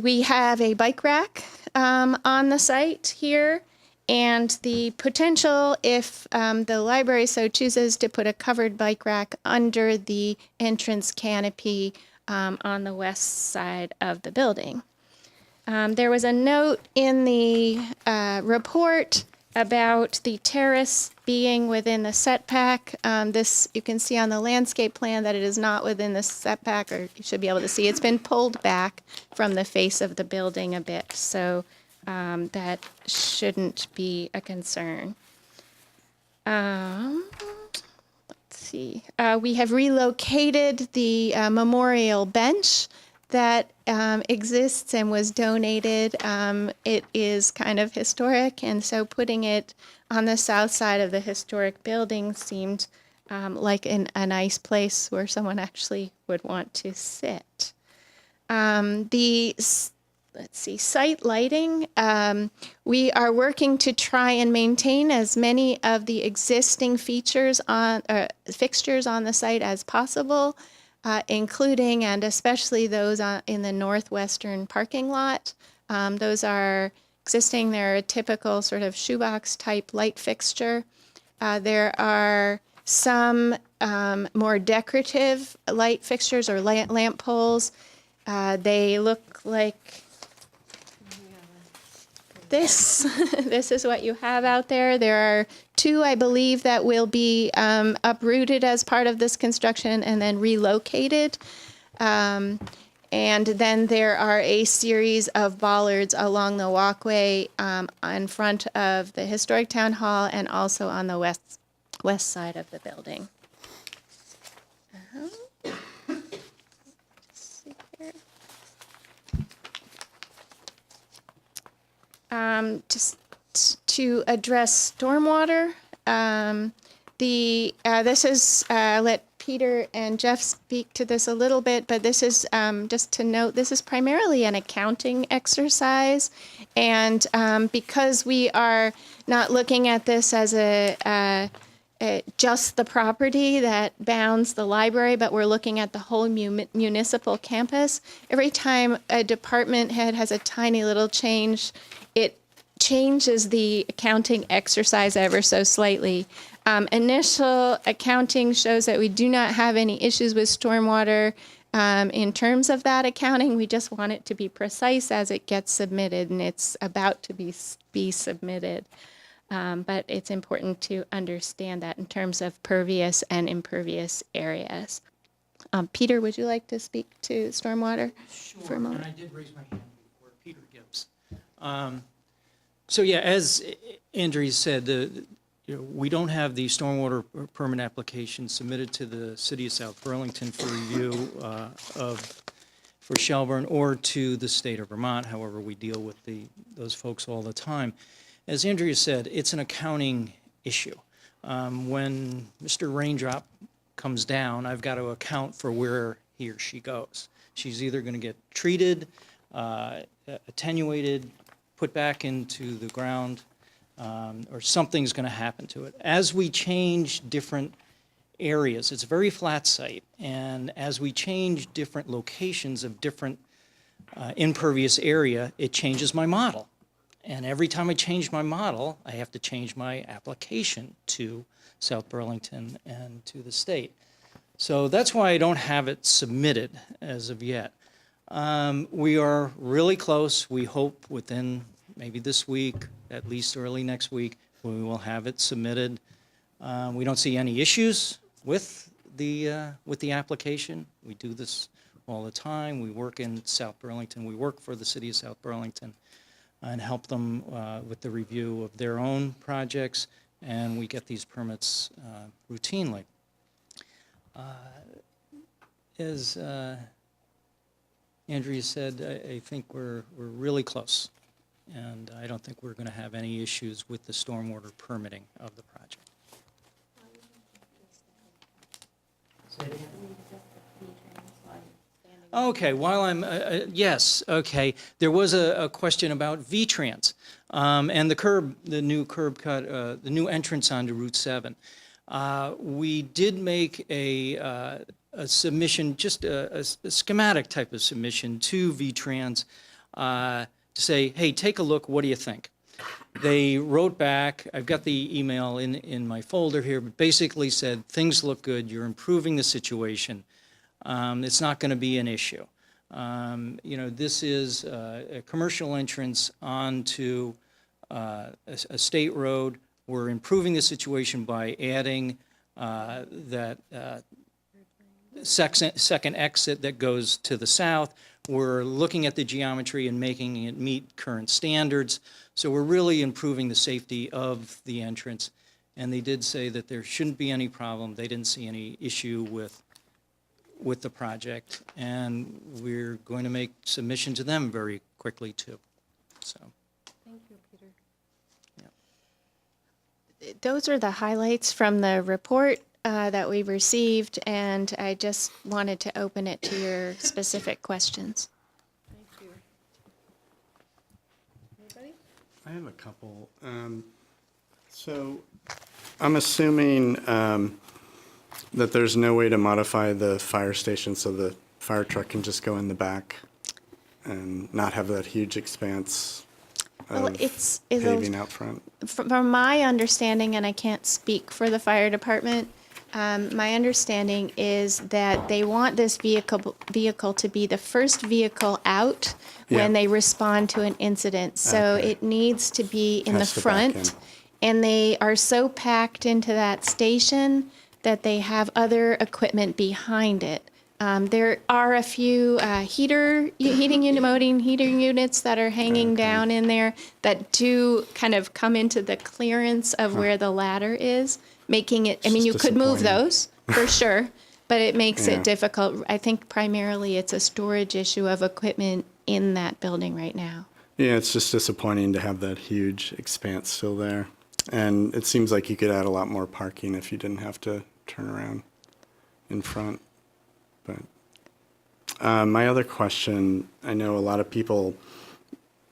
We have a bike rack on the site here, and the potential, if the library so chooses, to put a covered bike rack under the entrance canopy on the west side of the building. There was a note in the report about the terrace being within the setback. This, you can see on the landscape plan that it is not within the setback, or you should be able to see. It's been pulled back from the face of the building a bit, so that shouldn't be a concern. Let's see. We have relocated the memorial bench that exists and was donated. It is kind of historic, and so putting it on the south side of the historic building seemed like a nice place where someone actually would want to sit. Let's see, site lighting. We are working to try and maintain as many of the existing fixtures on the site as possible, including and especially those in the northwestern parking lot. Those are existing. They're a typical sort of shoebox type light fixture. There are some more decorative light fixtures or lamp poles. They look like this. This is what you have out there. There are 2, I believe, that will be uprooted as part of this construction and then relocated. And then there are a series of bollards along the walkway in front of the historic town hall and also on the west side of the building. Just to address stormwater, this is, let Peter and Jeff speak to this a little bit, but this is, just to note, this is primarily an accounting exercise. And because we are not looking at this as just the property that bounds the library, but we're looking at the whole municipal campus, every time a department head has a tiny little change, it changes the accounting exercise ever so slightly. Initial accounting shows that we do not have any issues with stormwater in terms of that accounting. We just want it to be precise as it gets submitted, and it's about to be submitted. But it's important to understand that in terms of pervious and impervious areas. Peter, would you like to speak to stormwater for a moment? And I did raise my hand before. Peter Gibbs. So yeah, as Andrea said, we don't have the stormwater permit application submitted to the City of South Burlington for review for Shelburne or to the state of Vermont. However, we deal with those folks all the time. As Andrea said, it's an accounting issue. When Mr. Raindrop comes down, I've got to account for where he or she goes. She's either going to get treated, attenuated, put back into the ground, or something's going to happen to it. As we change different areas, it's a very flat site, and as we change different locations of different impervious area, it changes my model. And every time I change my model, I have to change my application to South Burlington and to the state. So that's why I don't have it submitted as of yet. We are really close. We hope within maybe this week, at least early next week, we will have it submitted. We don't see any issues with the application. We do this all the time. We work in South Burlington. We work for the city of South Burlington and help them with the review of their own projects, and we get these permits routinely. As Andrea said, I think we're really close, and I don't think we're going to have any issues with the stormwater permitting of the project. Okay, while I'm, yes, okay. There was a question about V-Trans and the new curb cut, the new entrance onto Route 7. We did make a submission, just a schematic type of submission to V-Trans to say, hey, take a look, what do you think? They wrote back, I've got the email in my folder here, but basically said, things look good, you're improving the situation. It's not going to be an issue. You know, this is a commercial entrance onto a state road. We're improving the situation by adding that second exit that goes to the south. We're looking at the geometry and making it meet current standards. So we're really improving the safety of the entrance. And they did say that there shouldn't be any problem. They didn't see any issue with the project, and we're going to make submission to them very quickly too. So. Thank you, Peter. Those are the highlights from the report that we received, and I just wanted to open it to your specific questions. Thank you. Anybody? I have a couple. So I'm assuming that there's no way to modify the fire station so the fire truck can just go in the back and not have that huge expanse of paving out front? From my understanding, and I can't speak for the fire department, my understanding is that they want this vehicle to be the first vehicle out when they respond to an incident. So it needs to be in the front, and they are so packed into that station that they have other equipment behind it. There are a few heating units that are hanging down in there that do kind of come into the clearance of where the ladder is, making it, I mean, you could move those for sure, but it makes it difficult. I think primarily it's a storage issue of equipment in that building right now. Yeah, it's just disappointing to have that huge expanse still there. And it seems like you could add a lot more parking if you didn't have to turn around in front. But my other question, I know a lot of people,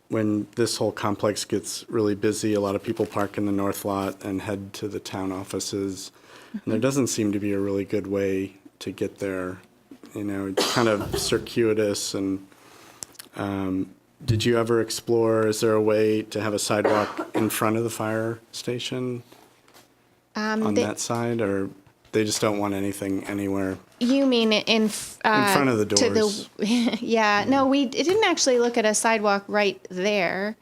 when this whole complex gets really busy, a lot of people park in the north lot and head to the town offices. And there doesn't seem to be a really good way to get there. You know, it's kind of circuitous. And did you ever explore, is there a way to have a sidewalk in front of the fire station on that side, or they just don't want anything anywhere? You mean in front of the doors? Yeah, no, we didn't actually look at a sidewalk right there.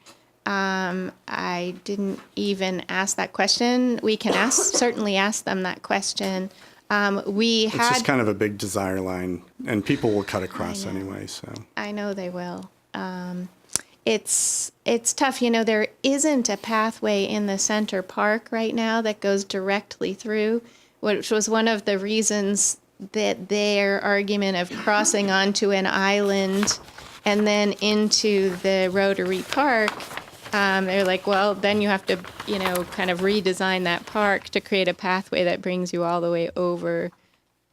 I didn't even ask that question. We can certainly ask them that question. It's just kind of a big desire line, and people will cut across anyway. So I know they will. It's tough. You know, there isn't a pathway in the center park right now that goes directly through, which was one of the reasons that their argument of crossing onto an island and then into the Rotary Park, they're like, well, then you have to, you know, kind of redesign that park to create a pathway that brings you all the way over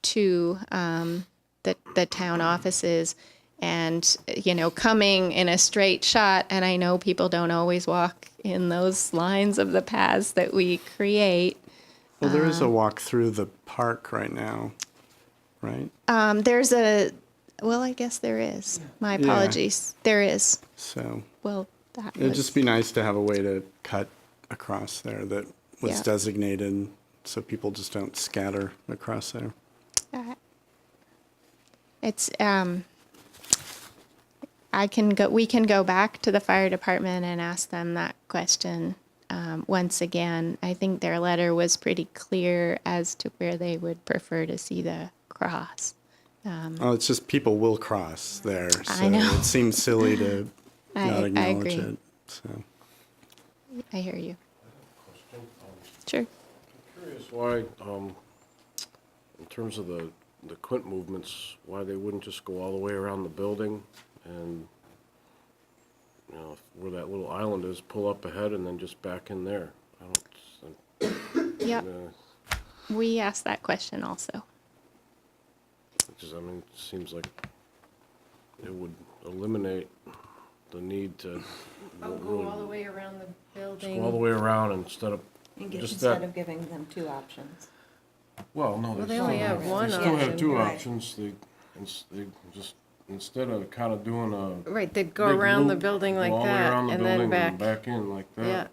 to the town offices. And, you know, coming in a straight shot, and I know people don't always walk in those lines of the paths that we create. Well, there is a walk through the park right now, right? Well, I guess there is. My Yeah. apologies. There is. So Well, that it'd was, just be nice to have a way to cut across there that was Yeah. designated so people just don't scatter across there. it's, we can go back to the fire department and ask them that question. Once again, I think their letter was pretty clear as to where they would prefer to see the cross. Oh, it's just people will cross there. So I know. it seems silly to not I acknowledge agree. it. So. I hear you. Sure. Curious why, in terms of the quint movements, why they wouldn't just go all the way around the building and, you know, where that little island is, pull up ahead and then just back in there. Yep. We asked that question also. I mean, it seems like it would eliminate the need to Go all the way around the just building. go all the way around instead of just that. Instead of giving them two options. Well, no, Well, they only have one They still have option. two Right. options. They just, instead of kind of doing a. Right, they'd go big around the loop, building go like all the way that, around the and then building back. back in like that. Yeah.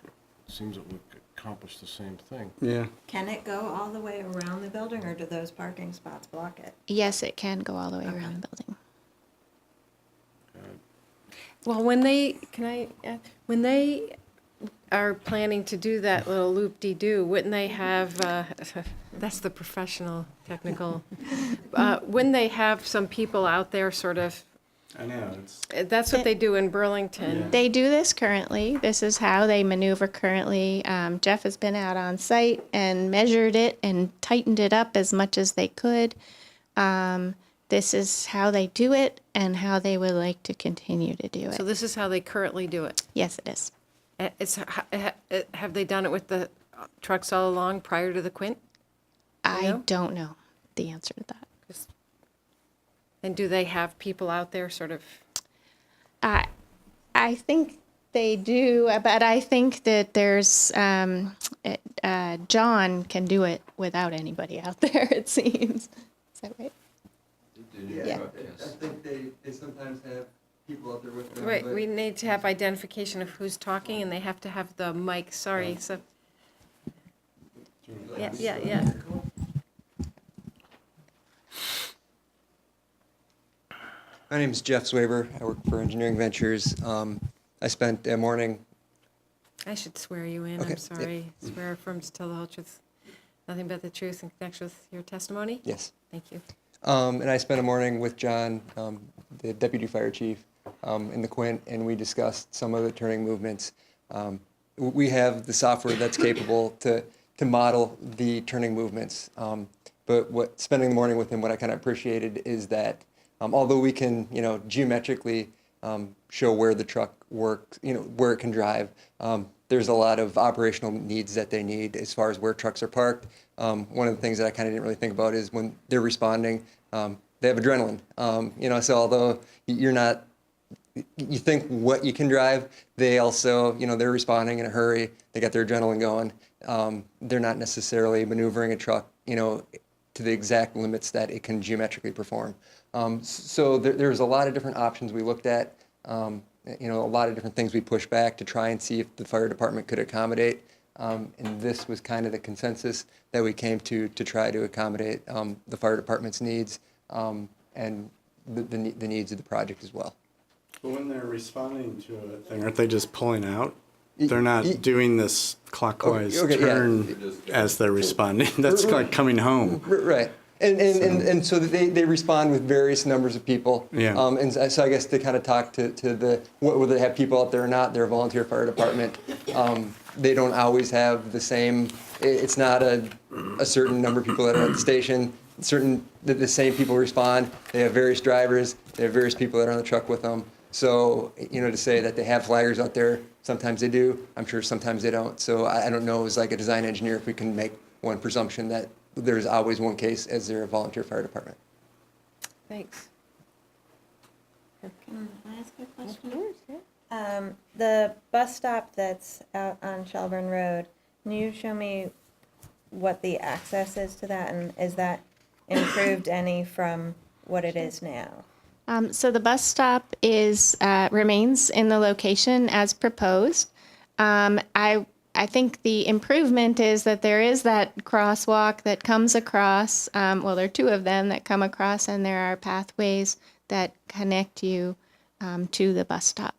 Seems it would accomplish the same thing. Yeah. Can it go all the way around the building, or do those parking spots block it? Yes, it can go all the way around the building. Well, when they are planning to do that little loop-de-doo, wouldn't they have, that's the professional, technical, wouldn't they have some people out there sort of, I know. that's what they do in Burlington. They do this currently. This is how they maneuver currently. Jeff has been out on site and measured it and tightened it up as much as they could. This is how they do it and how they would like to continue to do it. So this is how they currently do it. Yes, it is. Have they done it with the trucks all along prior to the quint? I don't know the answer to that. And do they have people out there sort of? I think they do, but I think that there's John can do it without anybody out there. It seems. Is that right? Yeah. I think they sometimes have people out there with them. Right, but- we need to have identification of who's talking, and they have to have the mic, sorry, so. Yeah. My name is Jeff Swaber. I work for Engineering Ventures. I spent a morning. I should swear you in, Okay, I'm sorry. Swear affirm to tell the whole truth, nothing but the truth in connection with your testimony? Yes. Thank you. And I spent a morning with John, the deputy fire chief, in the Quint, and we discussed some of the turning movements. We have the software that's capable to model the turning movements. But spending the morning with him, what I kind of appreciated is that although we can, geometrically show where the truck works, where it can drive, there's a lot of operational needs that they need as far as where trucks are parked. One of the things that I kind of didn't really think about is when they're responding, they have adrenaline. So although you think what you can drive, they also, they're responding in a hurry. They got their adrenaline going. They're not necessarily maneuvering a truck, to the exact limits that it can geometrically perform. So there's a lot of different options we looked at. A lot of different things we pushed back to try and see if the fire department could accommodate. And this was kind of the consensus that we came to try to accommodate the fire department's needs and the needs of the project as well. But when they're responding to a thing, aren't they just pulling out? They're not doing this clockwise turn as they're responding. That's like coming home. Right. And so they respond with various numbers of people. Yeah. And so I guess to kind of talk to whether they have people out there or not, they're a volunteer fire department. They don't always have the same, it's not a certain number of people that are at the station. The same people respond. They have various drivers. They have various people that are on the truck with them. So, to say that they have flaggers out there, sometimes they do. I'm sure sometimes they don't. So I don't know as like a design engineer if we can make one presumption that there's always one case as they're a volunteer fire department. Thanks. Can I ask a question? The bus stop that's out on Shelburne Road, can you show me what the access is to that, and is that improved any from what it is now? So the bus stop is remains in the location as proposed. I think the improvement is that there is that crosswalk that comes across. Well, there are two of them that come across, and there are pathways that connect you to the bus stop.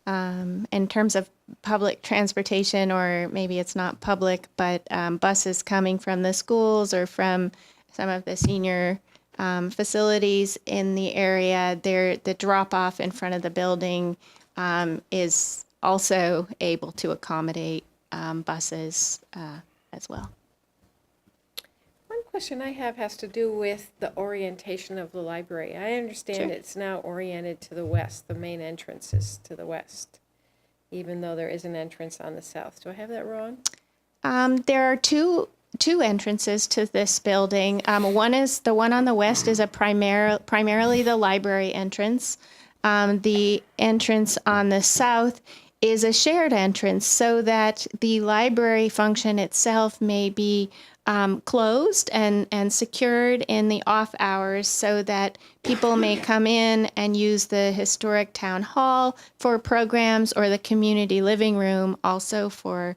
In terms of public transportation, or maybe it's not public, but buses coming from the schools or from some of the senior facilities in the area, the drop-off in front of the building is also able to accommodate buses as well. One question I have has to do with the orientation of the library. I understand Sure. it's now oriented to the west. The main entrance is to the west, even though there is an entrance on the south. Do I have that wrong? There are two entrances to this building. One is the one on the west is primarily the library entrance. The entrance on the south is a shared entrance so that the library function itself may be closed and secured in the off hours so that people may come in and use the historic town hall for programs or the community living room also for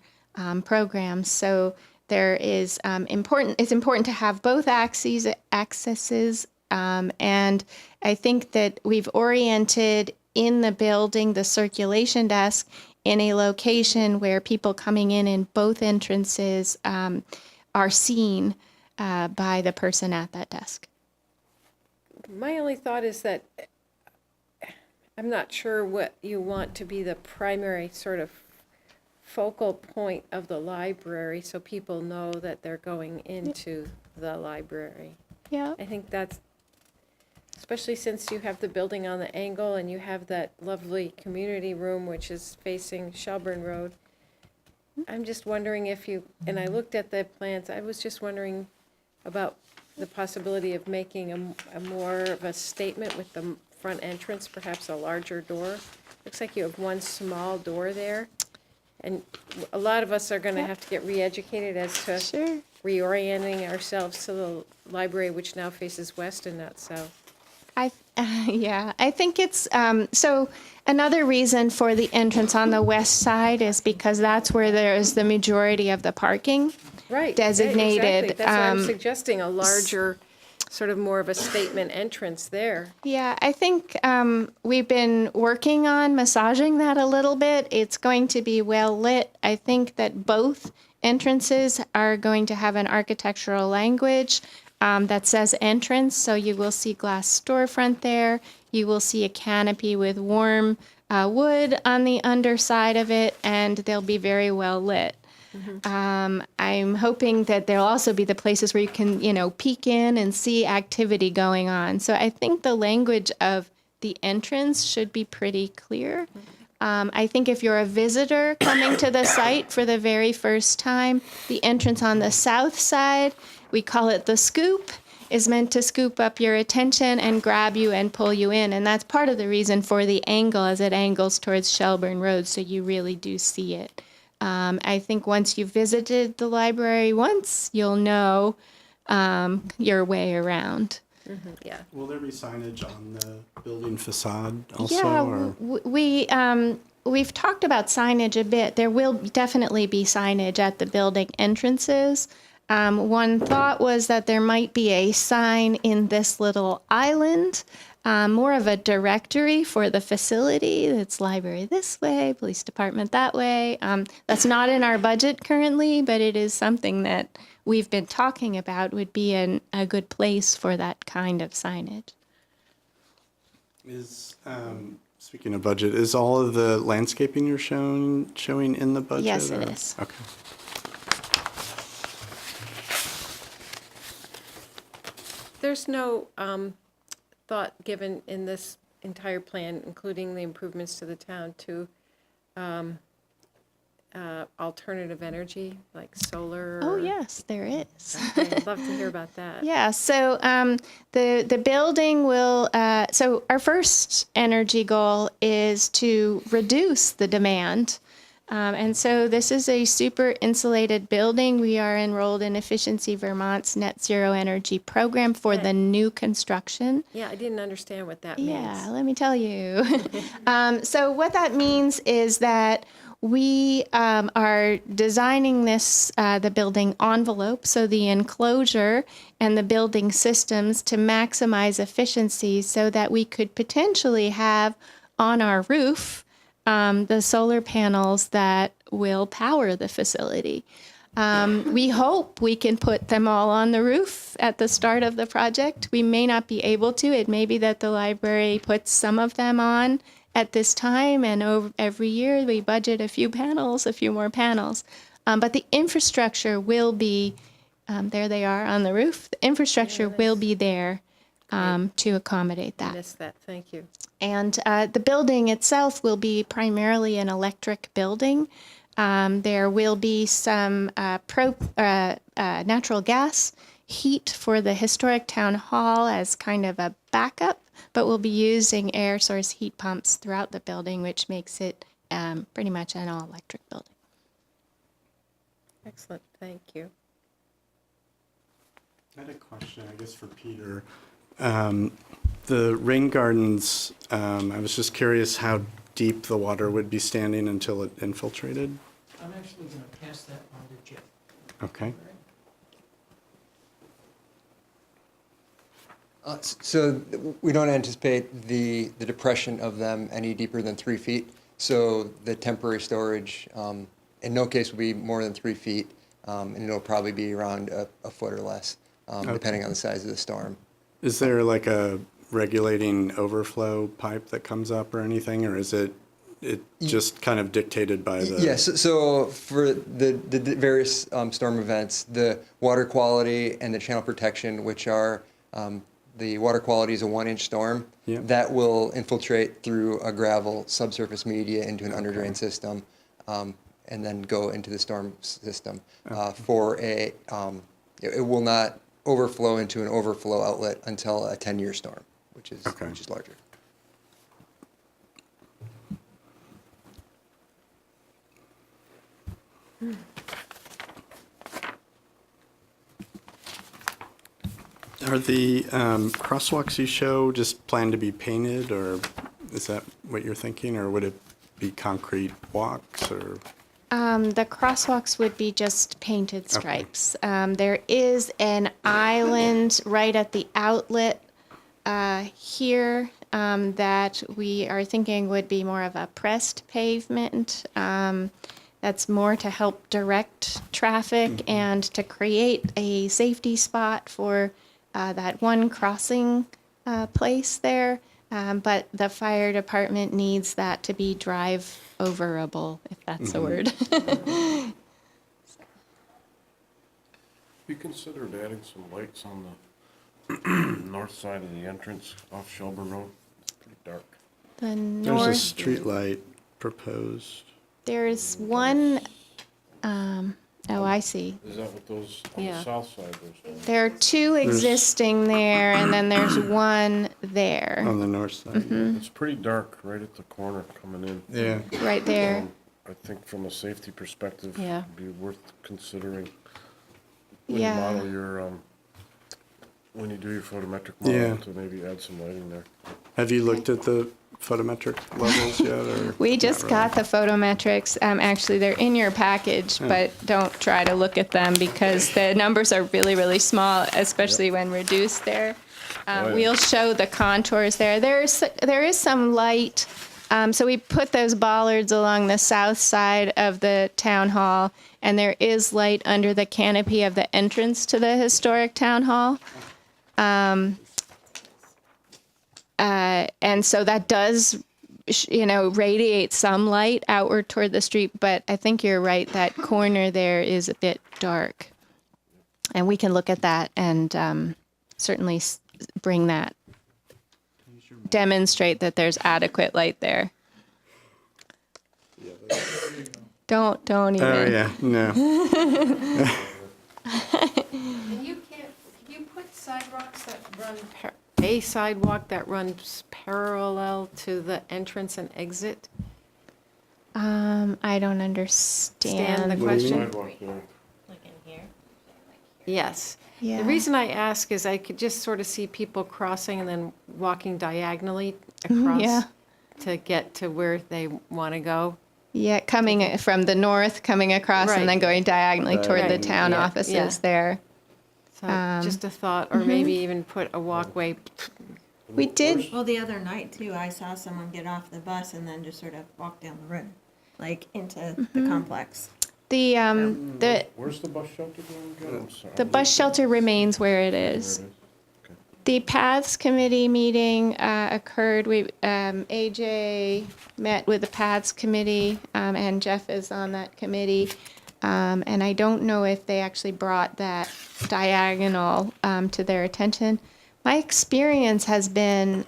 programs. So there is it's important to have both accesses, and I think that we've oriented in the building the circulation desk in a location where people coming in both entrances are seen by the person at that desk. My only thought is that I'm not sure what you want to be the primary sort of focal point of the library so people know that they're going into the library. Yeah. I think that's, especially since you have the building on the angle and you have that lovely community room which is facing Shelburne Road. I'm just wondering if you, and I looked at the plans, I was just wondering about the possibility of making a more of a statement with the front entrance, perhaps a larger door. Looks like you have one small door there. And a lot of us are going to have to get re-educated as to reorienting ourselves to the library, which now faces west and not south. I think it's, so another reason for the entrance on the west side is because that's where there is the majority of the parking designated. Exactly. That's why I'm suggesting a larger, sort of more of a statement entrance there. Yeah, I think we've been working on massaging that a little bit. It's going to be well lit. I think that both entrances are going to have an architectural language that says entrance. So you will see glass storefront there. You will see a canopy with warm wood on the underside of it, and they'll be very well lit. I'm hoping that there'll also be the places where you can, peek in and see activity going on. So I think the language of the entrance should be pretty clear. I think if you're a visitor coming to the site for the very first time, the entrance on the south side, we call it the scoop, is meant to scoop up your attention and grab you and pull you in. And that's part of the reason for the angle as it angles towards Shelburne Road, so you really do see it. I think once you've visited the library once, you'll know your way around. Yeah. Will there be signage on the building facade also? Yeah, we've talked about signage a bit. There will definitely be signage at the building entrances. One thought was that there might be a sign in this little island, more of a directory for the facility. It's library this way, police department that way. That's not in our budget currently, but it is something that we've been talking about would be a good place for that kind of signage. Is speaking of budget, is all of the landscaping you're showing in the budget? Yes, it or? is. Okay. There's no thought given in this entire plan, including the improvements to the town, to alternative energy, like solar? Oh, or- yes, there is. Okay, I'd love to hear about that. Yeah, so the building will, so our first energy goal is to reduce the demand. And so this is a super insulated building. We are enrolled in Efficiency Vermont's Net Zero Energy Program for the new construction. Yeah, I didn't understand what that means. Yeah, let me tell you. So what that means is that we are designing this, the building envelope, so the enclosure and the building systems to maximize efficiency so that we could potentially have on our roof the solar panels that will power the facility. We hope we can put them all on the roof at the start of the project. We may not be able to. It may be that the library puts some of them on at this time, and every year we budget a few more panels. But the infrastructure will be, there they are on the roof. The infrastructure will be there to accommodate that. I missed that, thank you. And the building itself will be primarily an electric building. There will be some natural gas heat for the historic town hall as kind of a backup, but we'll be using air source heat pumps throughout the building, which makes it pretty much an all-electric building. Excellent, thank you. I had a question, I guess, for Peter. The rain gardens, I was just curious how deep the water would be standing until it infiltrated. I'm actually going to pass that on to Jeff. Okay. So we don't anticipate the depression of them any deeper than 3 feet. So the temporary storage in no case will be more than 3 feet, and it'll probably be around a foot or less, depending on the size of the storm. Is there like a regulating overflow pipe that comes up or anything, or is it just kind of dictated by the? Yes, so for the various storm events, the water quality and the channel protection, which are the water quality is a 1-inch storm, that will infiltrate through a gravel subsurface media into an underdrain system, and then go into the storm system. It will not overflow into an overflow outlet until a 10-year storm, which is larger. Are the crosswalks you show just planned to be painted, or is that what you're thinking, or would it be concrete walks, or? The crosswalks would be just painted stripes. There is an island right at the outlet here that we are thinking would be more of a pressed pavement. That's more to help direct traffic and to create a safety spot for that one crossing place there. But the fire department needs that to be drive-overable, if that's a word. We considered adding some lights on the north side of the entrance off Shelburne Road. It's pretty dark. The There's north. a street light proposed. There's one. Oh, I see. Is that what those, on Yeah. the south side, those? There are two existing there, and then there's one there. On the north side. It's pretty dark right at the corner coming in. Yeah. Right there. I think from a safety perspective, Yeah. it'd be worth considering when Yeah. you model your, when you do your photometric Yeah. model, to maybe add some lighting there. Have you looked at the photometric levels yet, or? We just not got the photometrics. Actually, they're in your package, but don't try to look at them because the numbers are really, really small, especially when reduced there. We'll show the contours there. There is some light. So we put those bollards along the south side of the town hall, and there is light under the canopy of the entrance to the historic town hall. And so that does, radiate some light outward toward the street, but I think you're right, that corner there is a bit dark. And we can look at that and certainly bring that, demonstrate that there's adequate light there. Don't even. Oh, yeah, no. And can you put sidewalks that run, a sidewalk that runs parallel to the entrance and exit? I don't understand. Stand the question? Like in here? Yes. Yeah. The reason I ask is I could just sort of see people crossing and then walking diagonally across Yeah. to get to where they want to go. Yeah, coming from the north, coming across, Right. and then going diagonally toward the Right. town Yeah, offices yeah. there. So just a thought, or maybe even put a walkway. We did. Well, the other night too, I saw someone get off the bus and then just sort of walk down the road, like into the complex. The Where's the bus shelter going again? I'm sorry. the bus shelter remains where it is. The Paths Committee meeting occurred. AJ met with the Paths Committee, and Jeff is on that committee. And I don't know if they actually brought that diagonal to their attention. My experience has been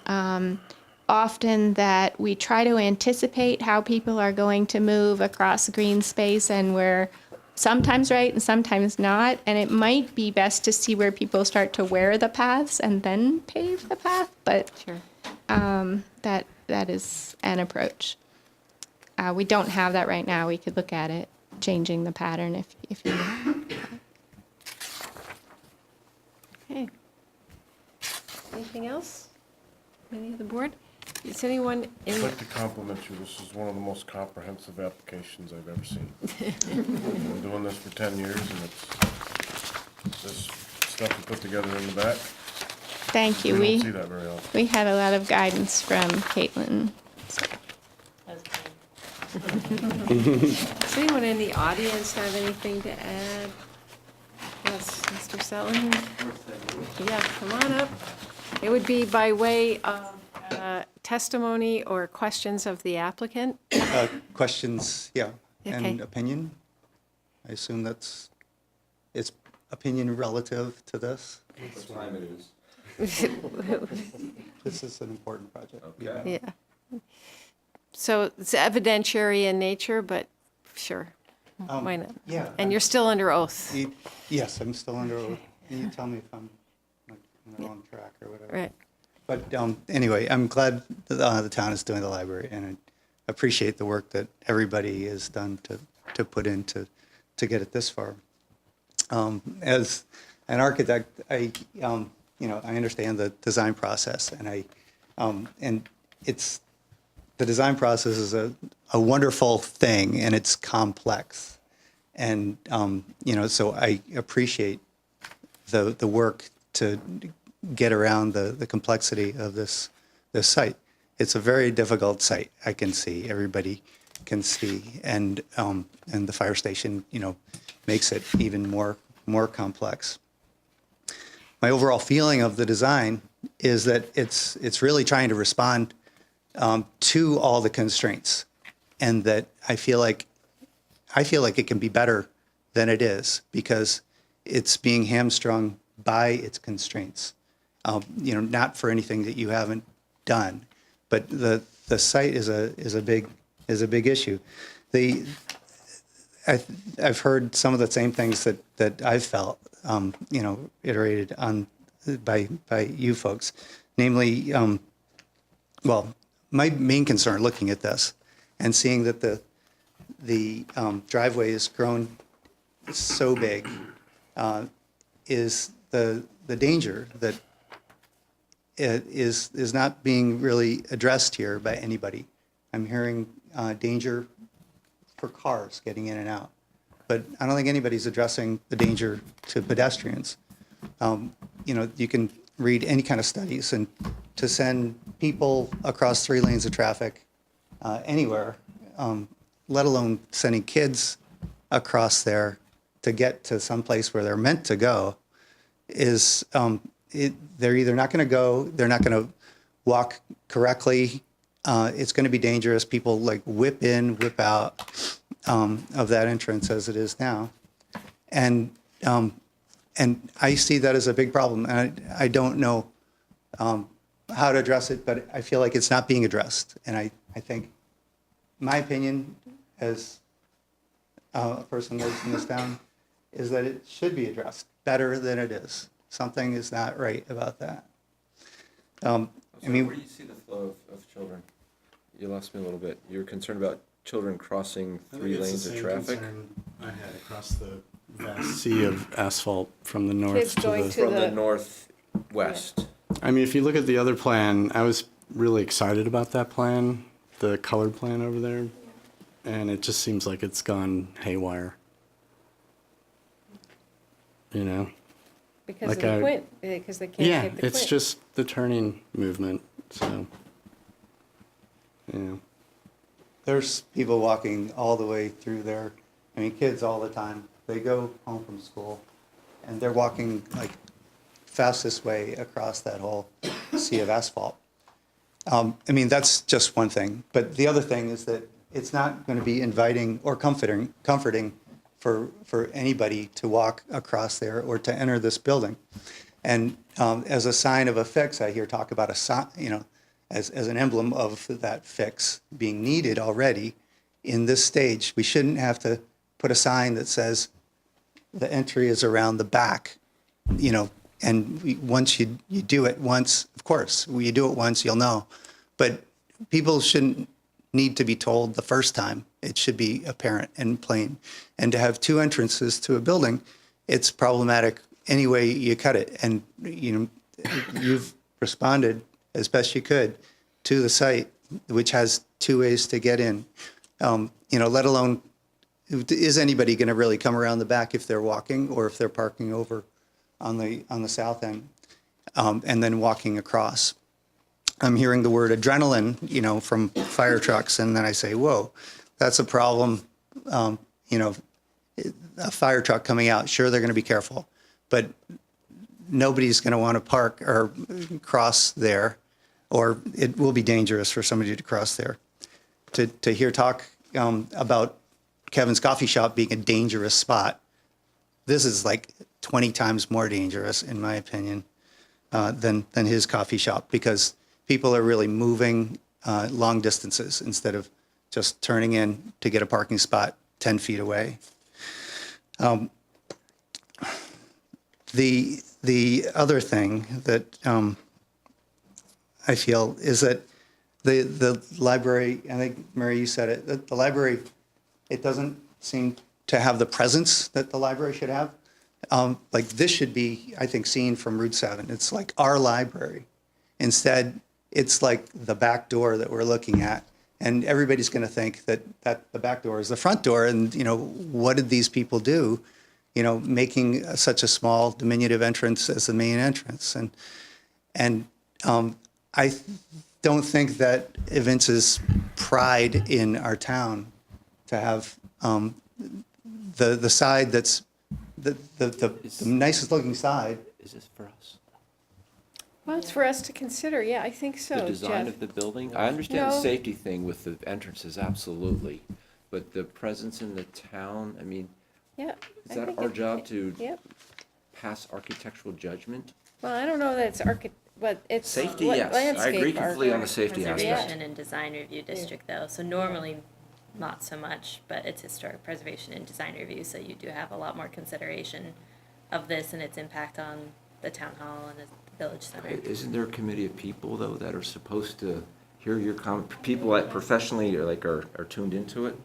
often that we try to anticipate how people are going to move across green space, and we're sometimes right and sometimes not. And it might be best to see where people start to wear the paths and then pave the path. But Sure. that is an approach. We don't have that right now. We could look at it, changing the pattern if you want. Okay. Anything else? Any of the board? Is anyone I'd in? like to compliment you. This is one of the most comprehensive applications I've ever seen. I've been doing this for 10 years, and this stuff you put together in the back. Thank you. We don't see that very often. We had a lot of guidance from Caitlin. So. Does anyone in the audience have anything to add? Yes, Mr. Selling? Yeah, come on up. It would be by way of testimony or questions of the applicant. Questions, yeah, Okay. and opinion. I assume it's opinion relative to this. What time it is? This is an important project. Okay. Yeah. So it's evidentiary in nature, but sure, why not? Yeah. And you're still under oath. Yes, I'm still under oath. Can you tell me if I'm like, on the wrong track or whatever? Right. But anyway, I'm glad that the town is doing the library, and I appreciate the work that everybody has done to put in to get it this far. As an architect, I understand the design process, and it's the design process is a wonderful thing, and it's complex, and so I appreciate the work to get around the complexity of this site. It's a very difficult site. I can see, everybody can see, and the fire station, makes it even more complex. My overall feeling of the design is that it's really trying to respond to all the constraints, and that I feel like it can be better than it is because it's being hamstrung by its constraints. Not for anything that you haven't done, but the site is a big issue. I've heard some of the same things that I've felt, iterated on by you folks, namely, my main concern looking at this and seeing that the driveway has grown so big is the danger that it is not being really addressed here by anybody. I'm hearing danger for cars getting in and out, but I don't think anybody's addressing the danger to pedestrians. You can read any kind of studies, and to send people across 3 lanes of traffic anywhere, let alone sending kids across there to get to some place where they're meant to go, is they're either not going to go, they're not going to walk correctly. It's going to be dangerous. People like whip in, whip out of that entrance as it is now, and I see that as a big problem. And I don't know how to address it, but I feel like it's not being addressed. And I think my opinion as a person lives in this town, is that it should be addressed better than it is. Something is not right about that. I mean, where do you see the flow of children? You lost me a little bit. You're concerned about children crossing three lanes of traffic? I had across the vast sea of asphalt from the north Kids to going the. to From the northwest. I mean, if you look at the other plan, I was really excited about that plan, the colored plan over there, and it just seems like it's gone haywire. You know? Because Like of the I- quint, because they can't Yeah, get the quint. it's just the turning movement, so, yeah. there's people walking all the way through there. I mean, kids all the time. They go home from school, and they're walking like fastest way across that whole sea of asphalt. I mean, that's just one thing. But the other thing is that it's not going to be inviting or comforting for anybody to walk across there or to enter this building. And as a sign of a fix, I hear talk about a sign, you know, as an emblem of that fix being needed already in this stage. We shouldn't have to put a sign that says the entry is around the back, you know, and once you do it once, of course, when you do it once, you'll know. But people shouldn't need to be told the first time. It should be apparent and plain. And to have two entrances to a building, it's problematic any way you cut it. And, you know, you've responded as best you could to the site, which has two ways to get in. You know, let alone, is anybody going to really come around the back if they're walking or if they're parking over on the south end and then walking across? I'm hearing the word adrenaline, you know, from fire trucks, and then I say, whoa, that's a problem. You know, a fire truck coming out, sure, they're going to be careful, but nobody's going to want to park or cross there, or it will be dangerous for somebody to cross there. To hear talk about Kevin's coffee shop being a dangerous spot, this is like 20 times more dangerous, in my opinion, than his coffee shop, because people are really moving long distances instead of just turning in to get a parking spot 10 feet away. The other thing that I feel is that the library, I think, Mary, you said it, that the library, it doesn't seem to have the presence that the library should have. Like this should be, I think, seen from Route 7. It's like our library. Instead, it's like the back door that we're looking at. And everybody's going to think that the back door is the front door. And, you know, what did these people do, you know, making such a small diminutive entrance as the main entrance? And I don't think that evinces pride in our town to have the side that's the nicest looking side. Is this for us? Well, it's for us to consider, yeah, I think so, The design Jeff. of the building? I understand the No. safety thing with the entrances, absolutely. But the presence in the town, I mean, Yeah. is I that think our it- job to Yep. pass architectural judgment? Well, I don't know that it's but it's Safety, la- yes. I agree landscape completely on the art. safety aspect. Preservation and design review district though, so normally not so much, but it's historic preservation and design review, so you do have a lot more consideration of this and its impact on the town hall and the village center. Isn't there a committee of people, though, that are supposed to hear your people that professionally are tuned into it?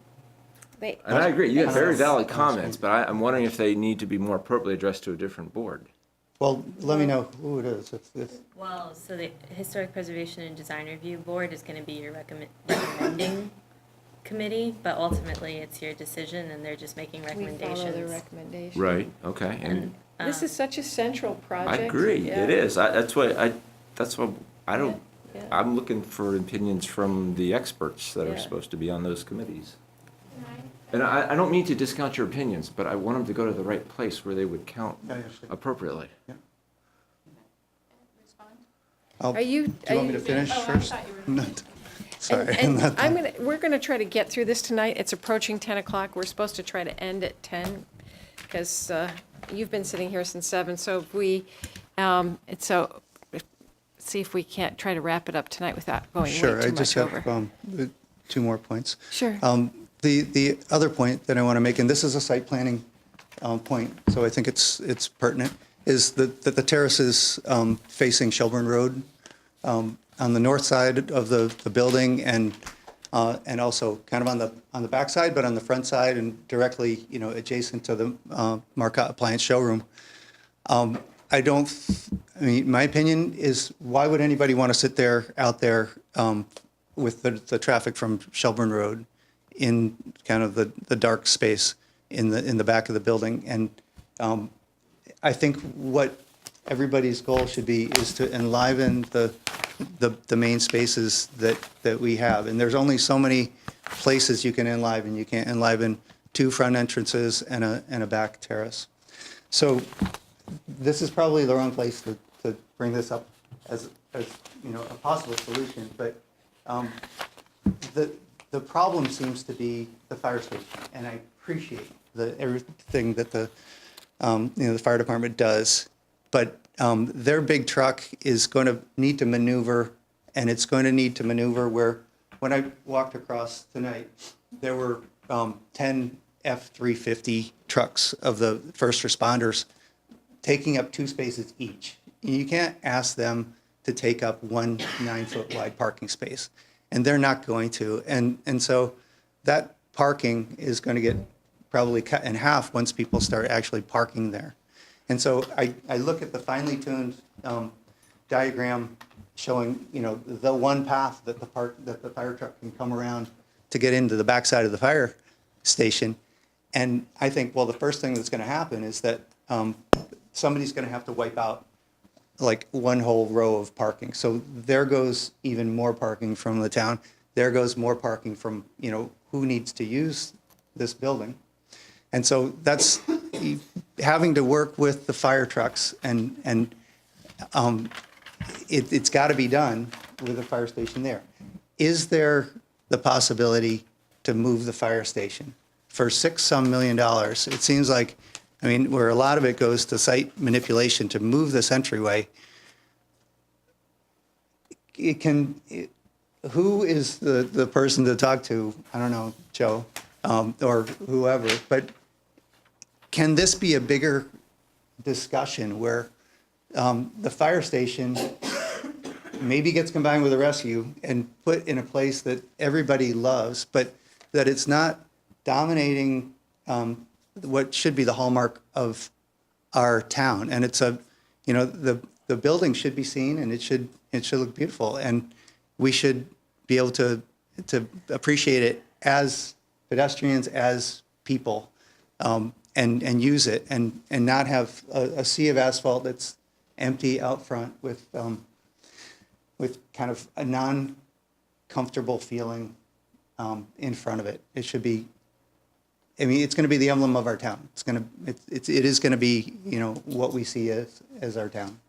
And I agree, you have very valid comments, but I'm wondering if they need to be more appropriately addressed to a different board. Well, let me know who it is. Well, so the Historic Preservation and Design Review Board is going to be your recommending committee, but ultimately it's your decision and they're just making We follow recommendations. the recommendation. Right, okay. And This is such a central I project. agree, yeah. it is. That's what I don't, Yeah. I'm looking for opinions from the experts that are Yeah. supposed to be on those committees. And I don't mean to discount your opinions, but I want them to go to the right place where they would count appropriately. Are you? Do you want me to finish first? No, sorry. And we're gonna try to get through this tonight. It's approaching 10 o'clock. We're supposed to try to end at 10, because you've been sitting here since 7, so if we, see if we can't try to wrap it up tonight without going way Sure, too I just much have over. 2 more points. Sure. The other point that I want to make, and this is a site planning point, so I think it's pertinent, is that the terrace is facing Shelburne Road on the north side of the building, and also kind of on the back side, but on the front side and directly, adjacent to the Marcotte Appliance showroom. I mean, my opinion is, why would anybody want to sit out there with the traffic from Shelburne Road in kind of the dark space in the back of the building? And I think what everybody's goal should be is to enliven the main spaces that we have. And there's only so many places you can enliven. You can't enliven 2 front entrances and a back terrace. So this is probably the wrong place to bring this up as a possible solution. But the problem seems to be the fire station, and I appreciate everything that the fire department does. But their big truck is going to need to maneuver, and it's going to need to maneuver where, when I walked across tonight, there were 10 F-350 trucks of the first responders taking up 2 spaces each. You can't ask them to take up one 9-foot wide parking space, and they're not going to. And so that parking is going to get probably cut in half once people start actually parking there. And so I look at the finely tuned diagram showing, the one path that the fire truck can come around to get into the backside of the fire station. And I think, well, the first thing that's going to happen is that somebody's going to have to wipe out like one whole row of parking. So there goes even more parking from the town. There goes more parking from, who needs to use this building. And so that's having to work with the fire trucks, and it's got to be done with the fire station there. Is there the possibility to move the fire station for $6 million? It seems like, where a lot of it goes to site manipulation to move this entryway. Who is the person to talk to? I don't know, Joe, or whoever, but can this be a bigger discussion where the fire station maybe gets combined with a rescue and put in a place that everybody loves, but that it's not dominating what should be the hallmark of our town? And it's the building should be seen, and it should look beautiful, and we should be able to appreciate it as pedestrians, as people, and use it, and not have a sea of asphalt that's empty out front with kind of a non-comfortable feeling in front of it. It should be. It's going to be the emblem of our town. It is going to be what we see as our town,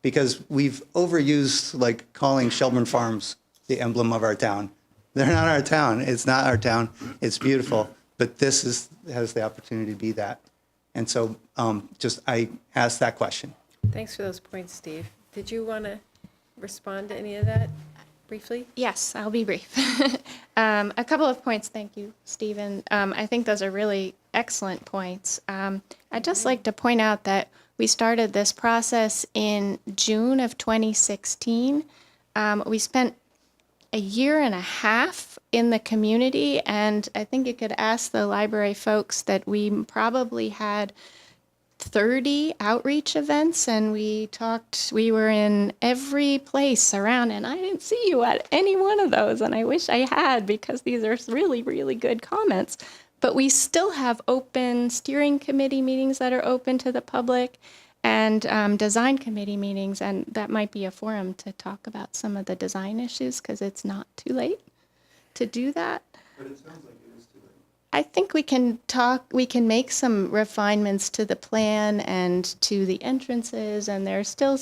because we've overused like calling Shelburne Farms the emblem of our town. They're not our town. It's not our town. It's beautiful, but this has the opportunity to be that. And so, I asked that question. Thanks for those points, Steve. Did you want to respond to any of that briefly? Yes, I'll be brief. A couple of points. Thank you, Stephen. I think those are really excellent points. I'd just like to point out that we started this process in June of 2016. We spent a year and a half in the community, and I think you could ask the library folks that we probably had 30 outreach events, and we were in every place around, and I didn't see you at any one of those, and I wish I had, because these are really, really good comments. But we still have open steering committee meetings that are open to the public, and design committee meetings, and that might be a forum to talk about some of the design issues, because it's not too late to do that. But it sounds like it is too late. I think we can make some refinements to the plan and to the entrances, and there's still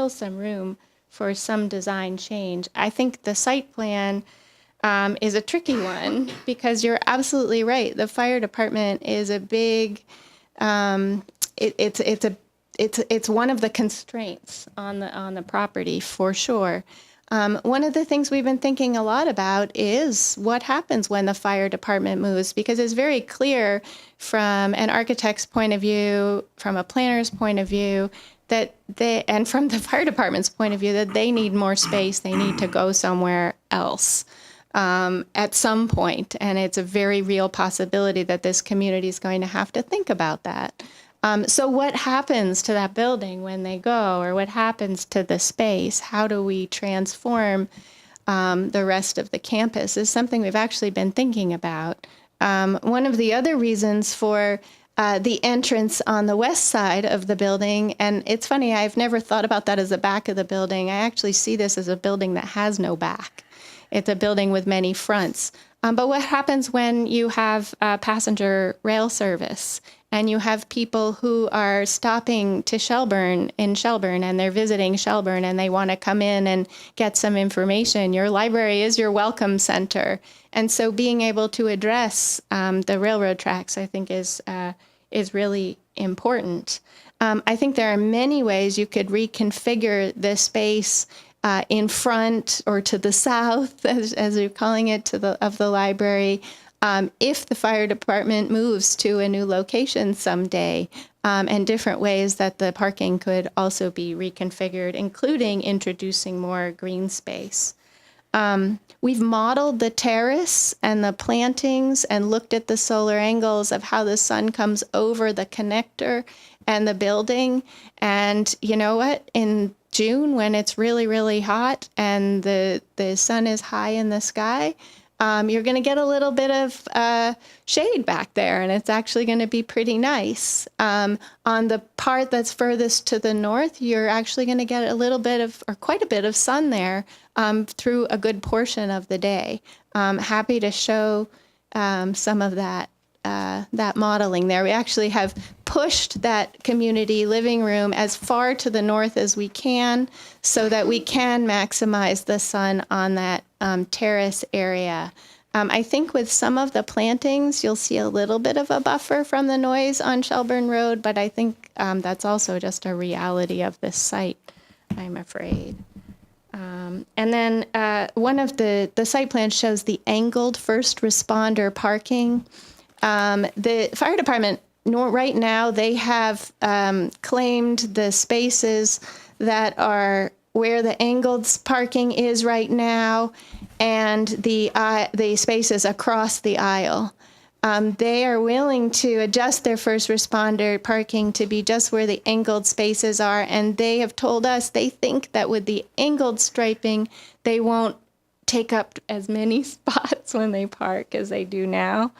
some room for some design change. I think the site plan is a tricky one, because you're absolutely right. The fire department is a big, it's one of the constraints on the property for sure. One of the things we've been thinking a lot about is what happens when the fire department moves, because it's very clear from an architect's point of view, from a planner's point of view, that and from the fire department's point of view, that they need more space. They need to go somewhere else at some point. And it's a very real possibility that this community is going to have to think about that. So what happens to that building when they go, or what happens to the space? How do we transform the rest of the campus is something we've actually been thinking about. One of the other reasons for the entrance on the west side of the building, and it's funny, I've never thought about that as the back of the building. I actually see this as a building that has no back. It's a building with many fronts. But what happens when you have passenger rail service and you have people who are stopping to Shelburne and they're visiting Shelburne and they want to come in and get some information? Your library is your welcome center. And so being able to address the railroad tracks, I think, is really important. I think there are many ways you could reconfigure the space in front or to the south, as you're calling it, of the library, if the fire department moves to a new location someday, and different ways that the parking could also be reconfigured, including introducing more green space. We've modeled the terrace and the plantings and looked at the solar angles of how the sun comes over the connector and the building. And you know what? In June, when it's really, really hot and the sun is high in the sky, you're going to get a little bit of shade back there, and it's actually going to be pretty nice. On the part that's furthest to the north, you're actually going to get a little bit of, or quite a bit of sun there through a good portion of the day. Happy to show some of that modeling there. We actually have pushed that community living room as far to the north as we can so that we can maximize the sun on that terrace area. I think with some of the plantings, you'll see a little bit of a buffer from the noise on Shelburne Road, but I think that's also just a reality of this site, I'm afraid. And then one of the site plans shows the angled first responder parking. The fire department, right now, they have claimed the spaces that are where the angled parking is right now and the spaces across the aisle. They are willing to adjust their first responder parking to be just where the angled spaces are, and they have told us they think that with the angled striping, they won't take up as many spots when they park as they do now.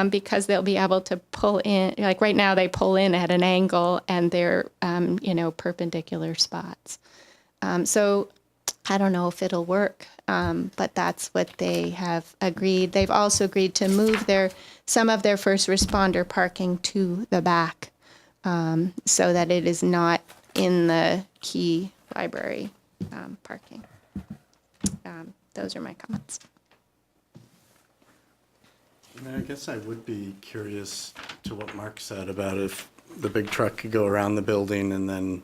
Because they'll be able to pull in, like right now they pull in at an angle and they're, perpendicular spots. So I don't know if it'll work, but that's what they have agreed. They've also agreed to move some of their first responder parking to the back so that it is not in the key library parking. Those are my comments. I guess I would be curious to what Mark said about if the big truck could go around the building and then,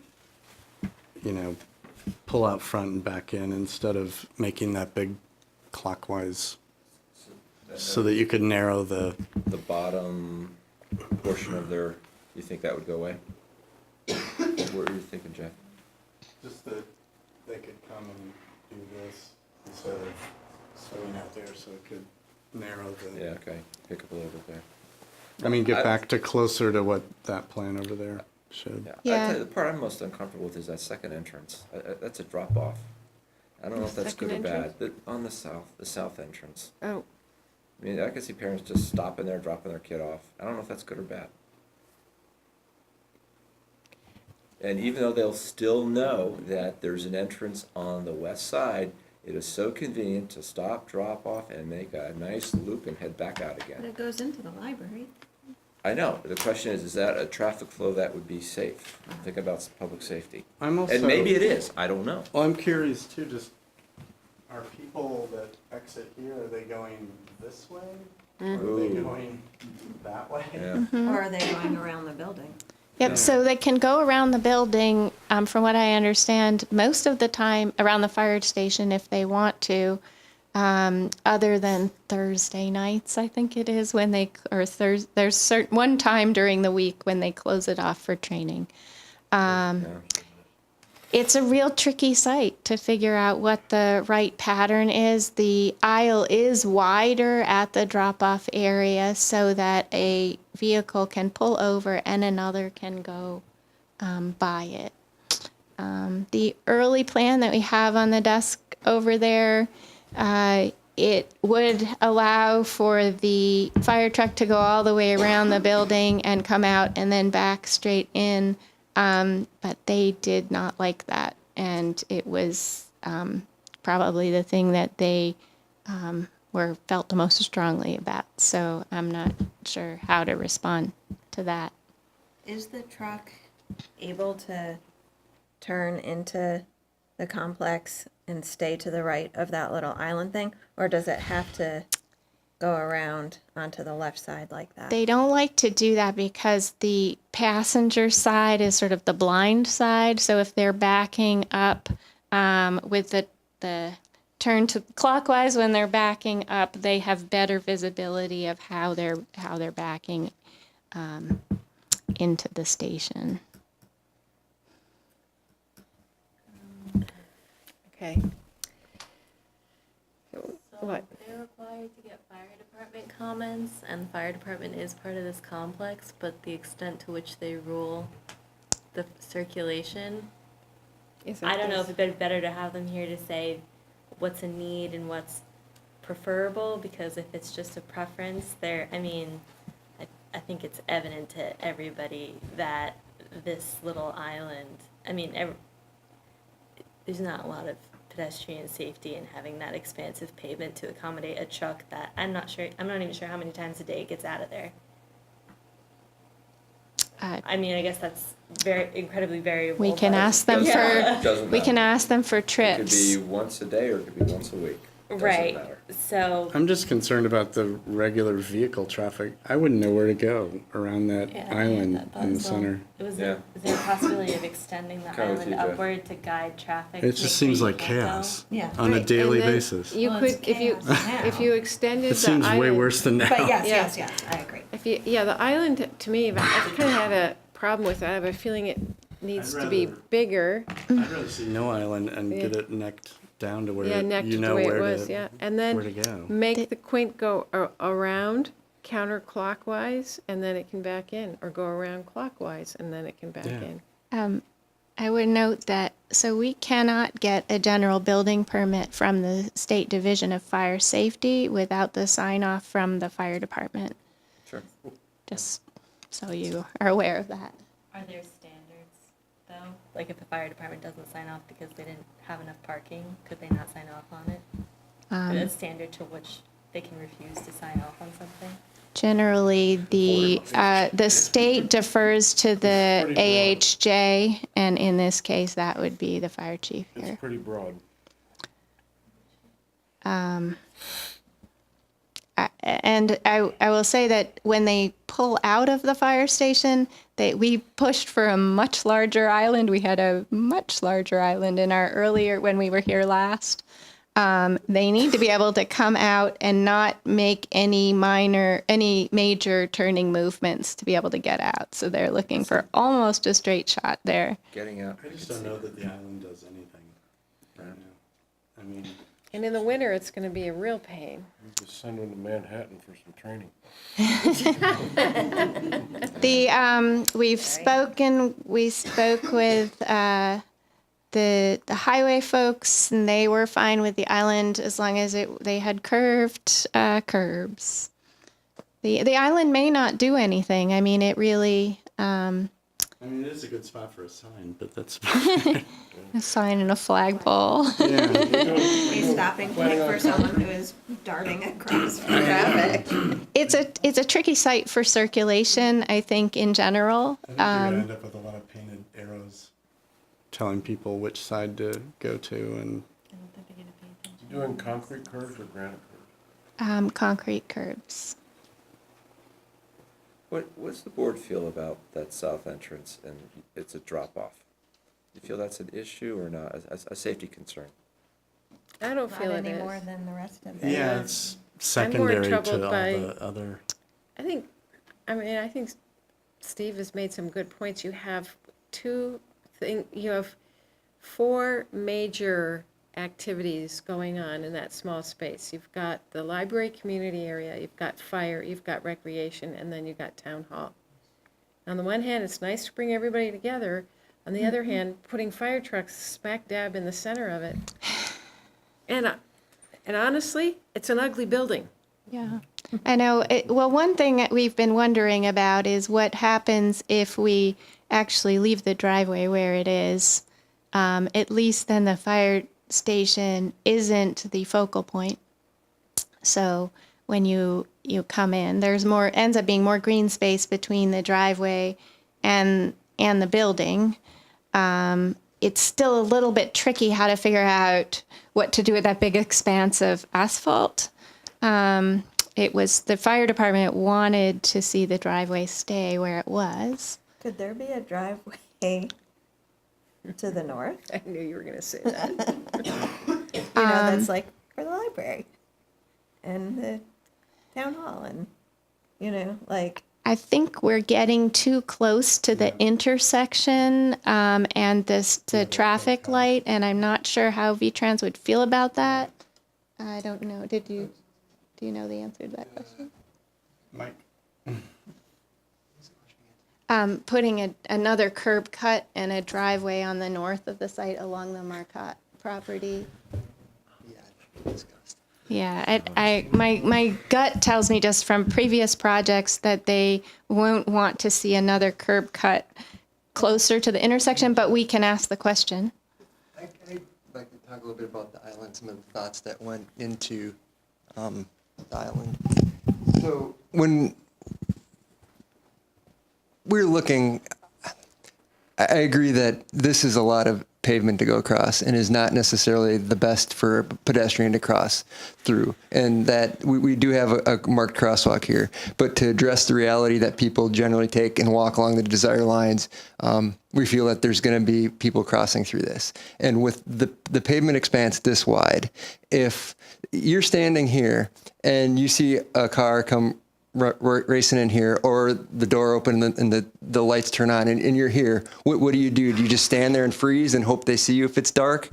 pull out front and back in instead of making that big clockwise so that you could narrow the bottom portion of their, you think that would go away? What are you thinking, Jeff? Just that they could come and do this instead of swinging out there so it could narrow the... Yeah, okay. Pick up a little bit there. I mean, get back to closer to what that plan over there showed. Yeah. I tell you, the part I'm most uncomfortable with is that second entrance. That's a drop off. I don't know if that's good or bad. On the south entrance. Oh. I mean, I can see parents just stopping there, dropping their kid off. I don't know if that's good or bad. And even though they'll still know that there's an entrance on the west side, it is so convenient to stop, drop off, and make a nice loop and head back out again. But it goes into the library. I know. The question is that a traffic flow that would be safe? Think about public safety. I'm also... And maybe it is. I don't know. Well, I'm curious, too, just are people that exit here, are they going this way? Or are they going that way? Yeah. Or are they going around the building? Yep, so they can go around the building, from what I understand, most of the time around the fire station if they want to, other than Thursday nights, I think it is, when they, or there's one time during the week when they close it off for training. It's a real tricky site to figure out what the right pattern is. The aisle is wider at the drop-off area so that a vehicle can pull over and another can go by it. The early plan that we have on the desk over there, it would allow for the fire truck to go all the way around the building and come out and then back straight in. But they did not like that, and it was probably the thing that they felt the most strongly about. So I'm not sure how to respond to that. Is the truck able to turn into the complex and stay to the right of that little island thing, or does it have to go around onto the left side like that? They don't like to do that because the passenger side is sort of the blind side. So if they're backing up with the turn to clockwise when they're backing up, they have better visibility of how they're backing into the station. Okay. What? They're required to get fire department comments, and the fire department is part of this complex, but the extent to which they rule the circulation, I don't know if it'd be better to have them here to say what's a need and what's preferable, because if it's just a preference, I think it's evident to everybody that this little island, there's not a lot of pedestrian safety in having that expansive pavement to accommodate a truck that I'm not even sure how many times a day it gets out of there. I guess that's incredibly variable. We can ask them for trips. It could be once a day or it could be once a week. Right. So I'm just concerned about the regular vehicle traffic. I wouldn't know where to go around that island in the center. Is there a possibility of extending the Kind of island Jeff. upward to guide traffic? It just seems like chaos on a Right, daily and then basis. You Well, could, it's if you chaos now. if you extended It the seems island, way worse than now. But Yeah. yes, I agree. If you, the island to me, I've kind of had a problem with that. I have a feeling it needs to be bigger. I'd rather see no island and get it necked down to where Necked you the know way where it was, to, and where to then go. make the quint go around counterclockwise, and then it can back in, or go around clockwise, and then it can back in. I would note that, so we cannot get a general building permit from the State Division of Fire Safety without the sign off from the fire department. Sure. Just so you are aware of that. Are there standards, though? Like if the fire department doesn't sign off because they didn't have enough parking, could they not sign off on it? A standard to which they can refuse to sign off on something? Generally, the state defers to the AHJ, and in this case, that would be the fire chief here. It's pretty broad. And I will say that when they pull out of the fire station, we pushed for a much larger island. We had a much larger island in our earlier, when we were here last. They need to be able to come out and not make any major turning movements to be able to get out. So they're looking for almost a straight shot there. Getting out. I just don't know that the island does anything right now. I mean, And in the winter, it's going to be a real pain. Just send them to Manhattan for some training. We spoke with the highway folks, and they were fine with the island as long as they had curved curbs. The island may not do anything. It really. it is a good spot for a sign, but that's A sign and a flagpole. A stopping point for someone who is darting across traffic. It's a tricky site for circulation, I think, in general. I think you're gonna end up with a lot of painted arrows telling people which side to go to, and You doing concrete curves or granite curves? Concrete curbs. What's the board feel about that south entrance and it's a drop-off? You feel that's an issue or not, as a safety concern? I don't feel Not it any is. more than the rest of it. Yeah, it's I'm more secondary troubled to all by- the other. I think Steve has made some good points. You have you have 4 major activities going on in that small space. You've got the library community area, you've got fire, you've got recreation, and then you've got town hall. On the one hand, it's nice to bring everybody together. On the other hand, putting fire trucks smack dab in the center of it. And honestly, it's an ugly building. Yeah, I know. Well, one thing that we've been wondering about is what happens if we actually leave the driveway where it is. At least then the fire station isn't the focal point. So when you come in, there's ends up being more green space between the driveway and the building. It's still a little bit tricky how to figure out what to do with that big expanse of asphalt. It was the fire department wanted to see the driveway stay where it was. Could there be a driveway to the north? I knew you were going to say that. That's like for the library and the town hall and, I think we're getting too close to the intersection and the traffic light, and I'm not sure how V-Trans would feel about that. I don't know. Do you know the answer to that question? Mike? Putting another curb cut and a driveway on the north of the site along the Marcotte property. Yeah, my gut tells me just from previous projects that they won't want to see another curb cut closer to the intersection, but we can ask the question. I'd like to talk a little bit about the island, some of the thoughts that went into the island. So when we're looking, I agree that this is a lot of pavement to go across and is not necessarily the best for a pedestrian to cross through, and that we do have a marked crosswalk here. But to address the reality that people generally take and walk along the desired lines, we feel that there's going to be people crossing through this. And with the pavement expanse this wide, if you're standing here and you see a car come racing in here, or the door open and the lights turn on and you're here, what do? Do you just stand there and freeze and hope they see you if it's dark?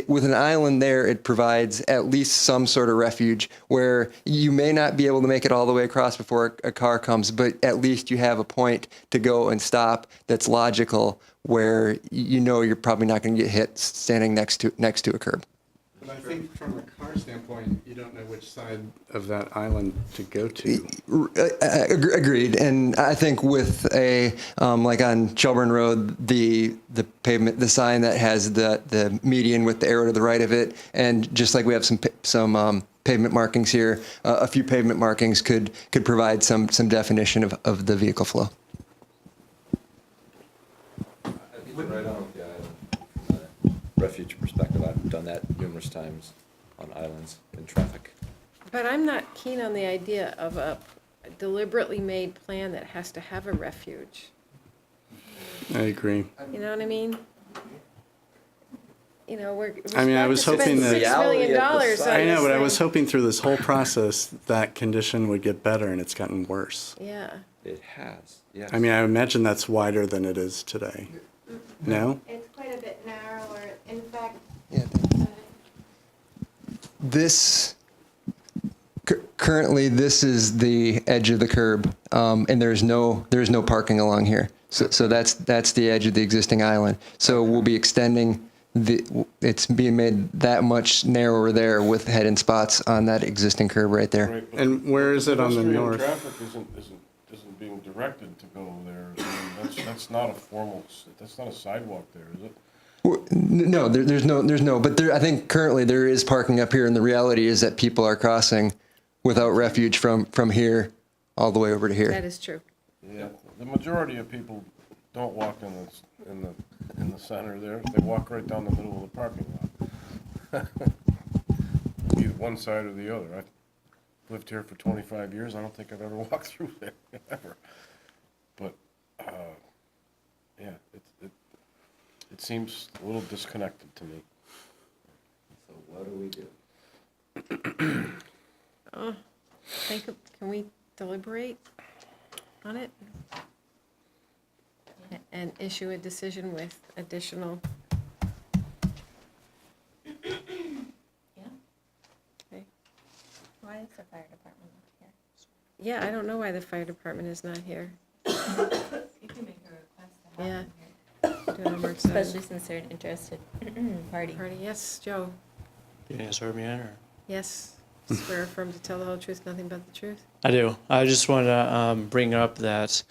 With an island there, it provides at least some sort of refuge where you may not be able to make it all the way across before a car comes, but at least you have a point to go and stop that's logical, where you're probably not going to get hit standing next to a curb. But I think from a car standpoint, you don't know which side of that island to go to. Agreed. And I think with like on Shelburne Road, the pavement, the sign that has the median with the arrow to the right of it, and just like we have some pavement markings here, a few pavement markings could provide some definition of the vehicle flow. Right on with the island. Refuge perspective, I've done that numerous times on islands in traffic. But I'm not keen on the idea of a deliberately made plan that has to have a refuge. I agree. You know what I mean? We're I was hoping that $6 million on this I know, but I thing. was hoping through this whole process that condition would get better, and it's gotten worse. Yeah. It has, yes. I imagine that's wider than it is today. No? It's quite a bit narrower. In fact, Currently, this is the edge of the curb, and there's no parking along here. So that's the edge of the existing island. So we'll be extending it's being made that much narrower there with head-in spots on that existing curb right there. Right, but And where is it on the pedestrian north? Traffic isn't being directed to go there. That's not a formal. That's not a sidewalk there, is it? No, there's no. But I think currently there is parking up here, and the reality is that people are crossing without refuge from here all the way over to here. That is true. Yeah, the majority of people don't walk in the center there. They walk right down the middle of the parking lot. Either one side or the other. I've lived here for 25 years. I don't think I've ever walked through there, ever. It seems a little disconnected to me. So what do we do? Can we deliberate on it? And issue a decision with additional? Yeah. Okay. Why is the fire department not here? Yeah, I don't know why the fire department is not here. You can make a request to have Yeah. them here. Do a number seven. Especially since they're an interested party. Yes, Joe. You gonna swear me in, or? Yes. Swear affirm to tell the whole truth, nothing but the truth. I do. I just want to bring up that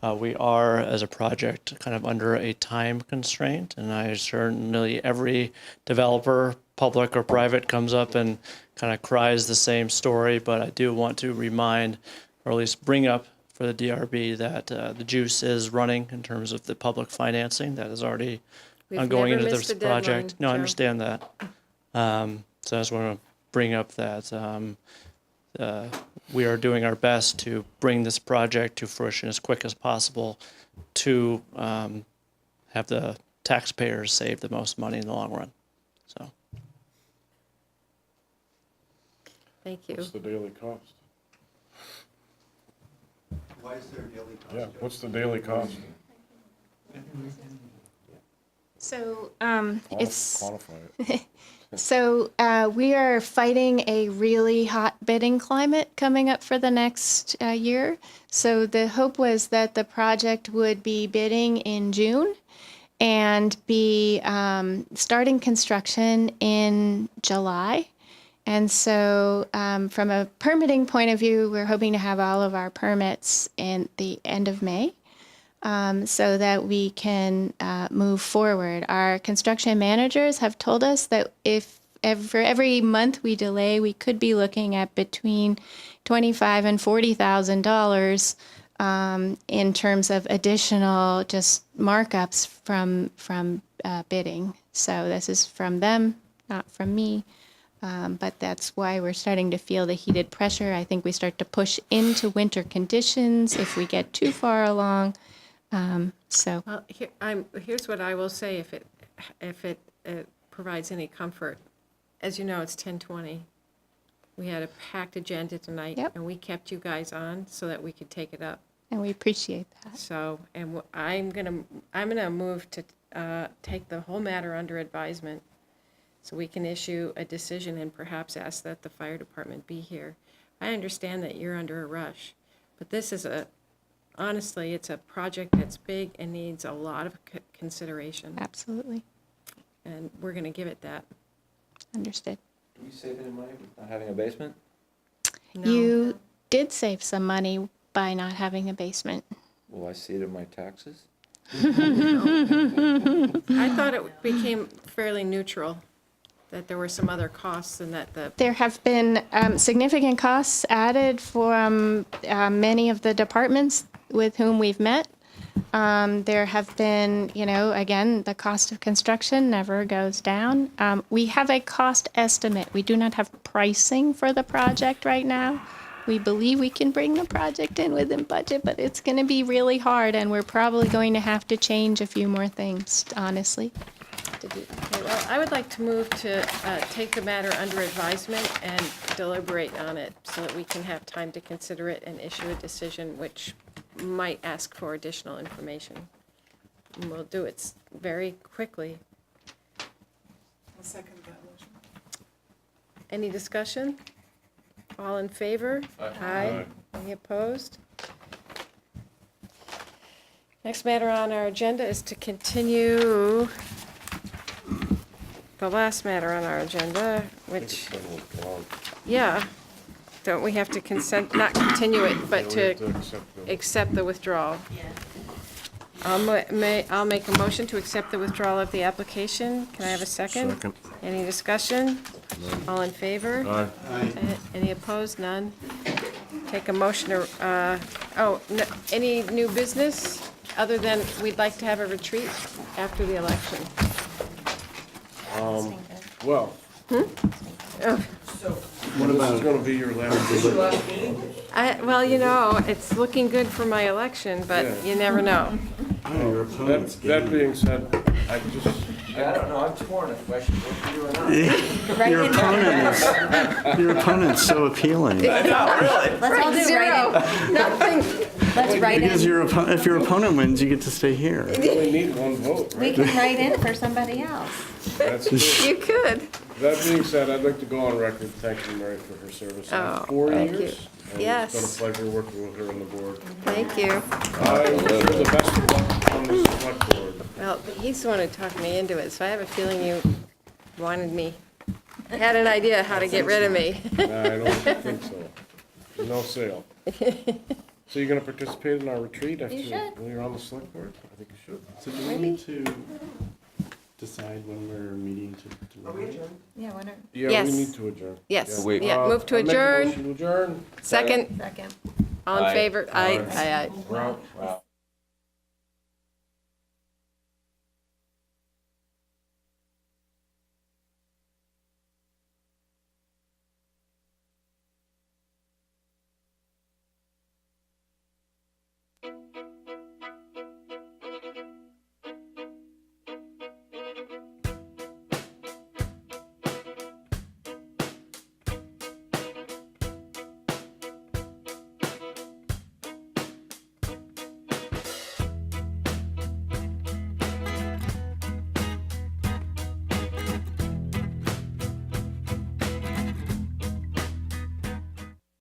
we are, as a project, kind of under a time constraint, and I certainly, every developer, public or private, comes up and kind of cries the same story, but I do want to remind, or at least bring up for the DRB, that the juice is running in terms of the public financing that is already We've going never into missed this a deadline, project. No, I Joe. understand that. So I just want to bring up that we are doing our best to bring this project to fruition as quick as possible to have the taxpayers save the most money in the long run. So. Thank you. What's the daily cost? Why is there a daily cost? Yeah, what's the daily cost? So It's. Quantify it. So we are fighting a really hot bidding climate coming up for the next year. So the hope was that the project would be bidding in June and be starting construction in July. And so from a permitting point of view, we're hoping to have all of our permits in the end of May. So that we can move forward. Our construction managers have told us that for every month we delay, we could be looking at between $25,000 and $40,000 in terms of additional just markups from bidding. So this is from them, not from me. But that's why we're starting to feel the heated pressure. I think we start to push into winter conditions if we get too far along. Well, here's what I will say, if it provides any comfort. As you know, it's 10:20. We had a packed agenda tonight, and we kept you guys on so that we could take it up. And we appreciate that. So, and I'm gonna move to take the whole matter under advisement, so we can issue a decision and perhaps ask that the fire department be here. I understand that you're under a rush, but this is honestly, it's a project that's big and needs a lot of consideration. Absolutely. And we're going to give it that. Understood. Do we save any money with not having a basement? No. You did save some money by not having a basement. Will I see it in my taxes? I thought it became fairly neutral, that there were some other costs and that There have been significant costs added from many of the departments with whom we've met. There have been, again, the cost of construction never goes down. We have a cost estimate. We do not have pricing for the project right now. We believe we can bring the project in within budget, but it's going to be really hard, and we're probably going to have to change a few more things, honestly. Okay, well, I would like to move to take the matter under advisement and deliberate on it so that we can have time to consider it and issue a decision which might ask for additional information. And we'll do it very quickly. I'll second that motion. Any discussion? All in favor? Aye. Any opposed? Next matter on our agenda is to continue the last matter on our agenda, which, yeah, don't we have to not continue it, but to accept the withdrawal? I'll make a motion to accept the withdrawal of the application. Can I have a second? Second. Any discussion? All in favor? Aye. Any opposed? None? Take a motion to, any new business other than we'd like to have a retreat after the election? Well. What about? This is gonna be your last meeting? Well, it's looking good for my election, but you never know. That being said, I don't know, I'm torn if I should vote for you or not. Your opponent's so appealing. Let's all do Zero. Nothing. Let's write Because in. if your opponent wins, you get to stay here. We only need one vote, We right? can write in for somebody else. That's true. You could. That being said, I'd like to go on record thanking Mary for her service Oh, for 4 thank years. you. And Yes. It's been a pleasure working with her on the board. Thank you. I wish her the best of luck on this select board. Well, he's the one who talked me into it, so I have a feeling you wanted me, had an idea how to get rid of me. Nah, I don't think so. No sale. So you're gonna participate in our retreat after should. when you're on the select board? I think you should. So do we need to decide when we're meeting to? Yeah, why not? Yeah, Yes. we need to adjourn. Yes. Yeah. Yeah, move to I make a adjourn. motion to adjourn. Second, Second. all in Aye. favor? Aye, aye, aye. We're out. Wow.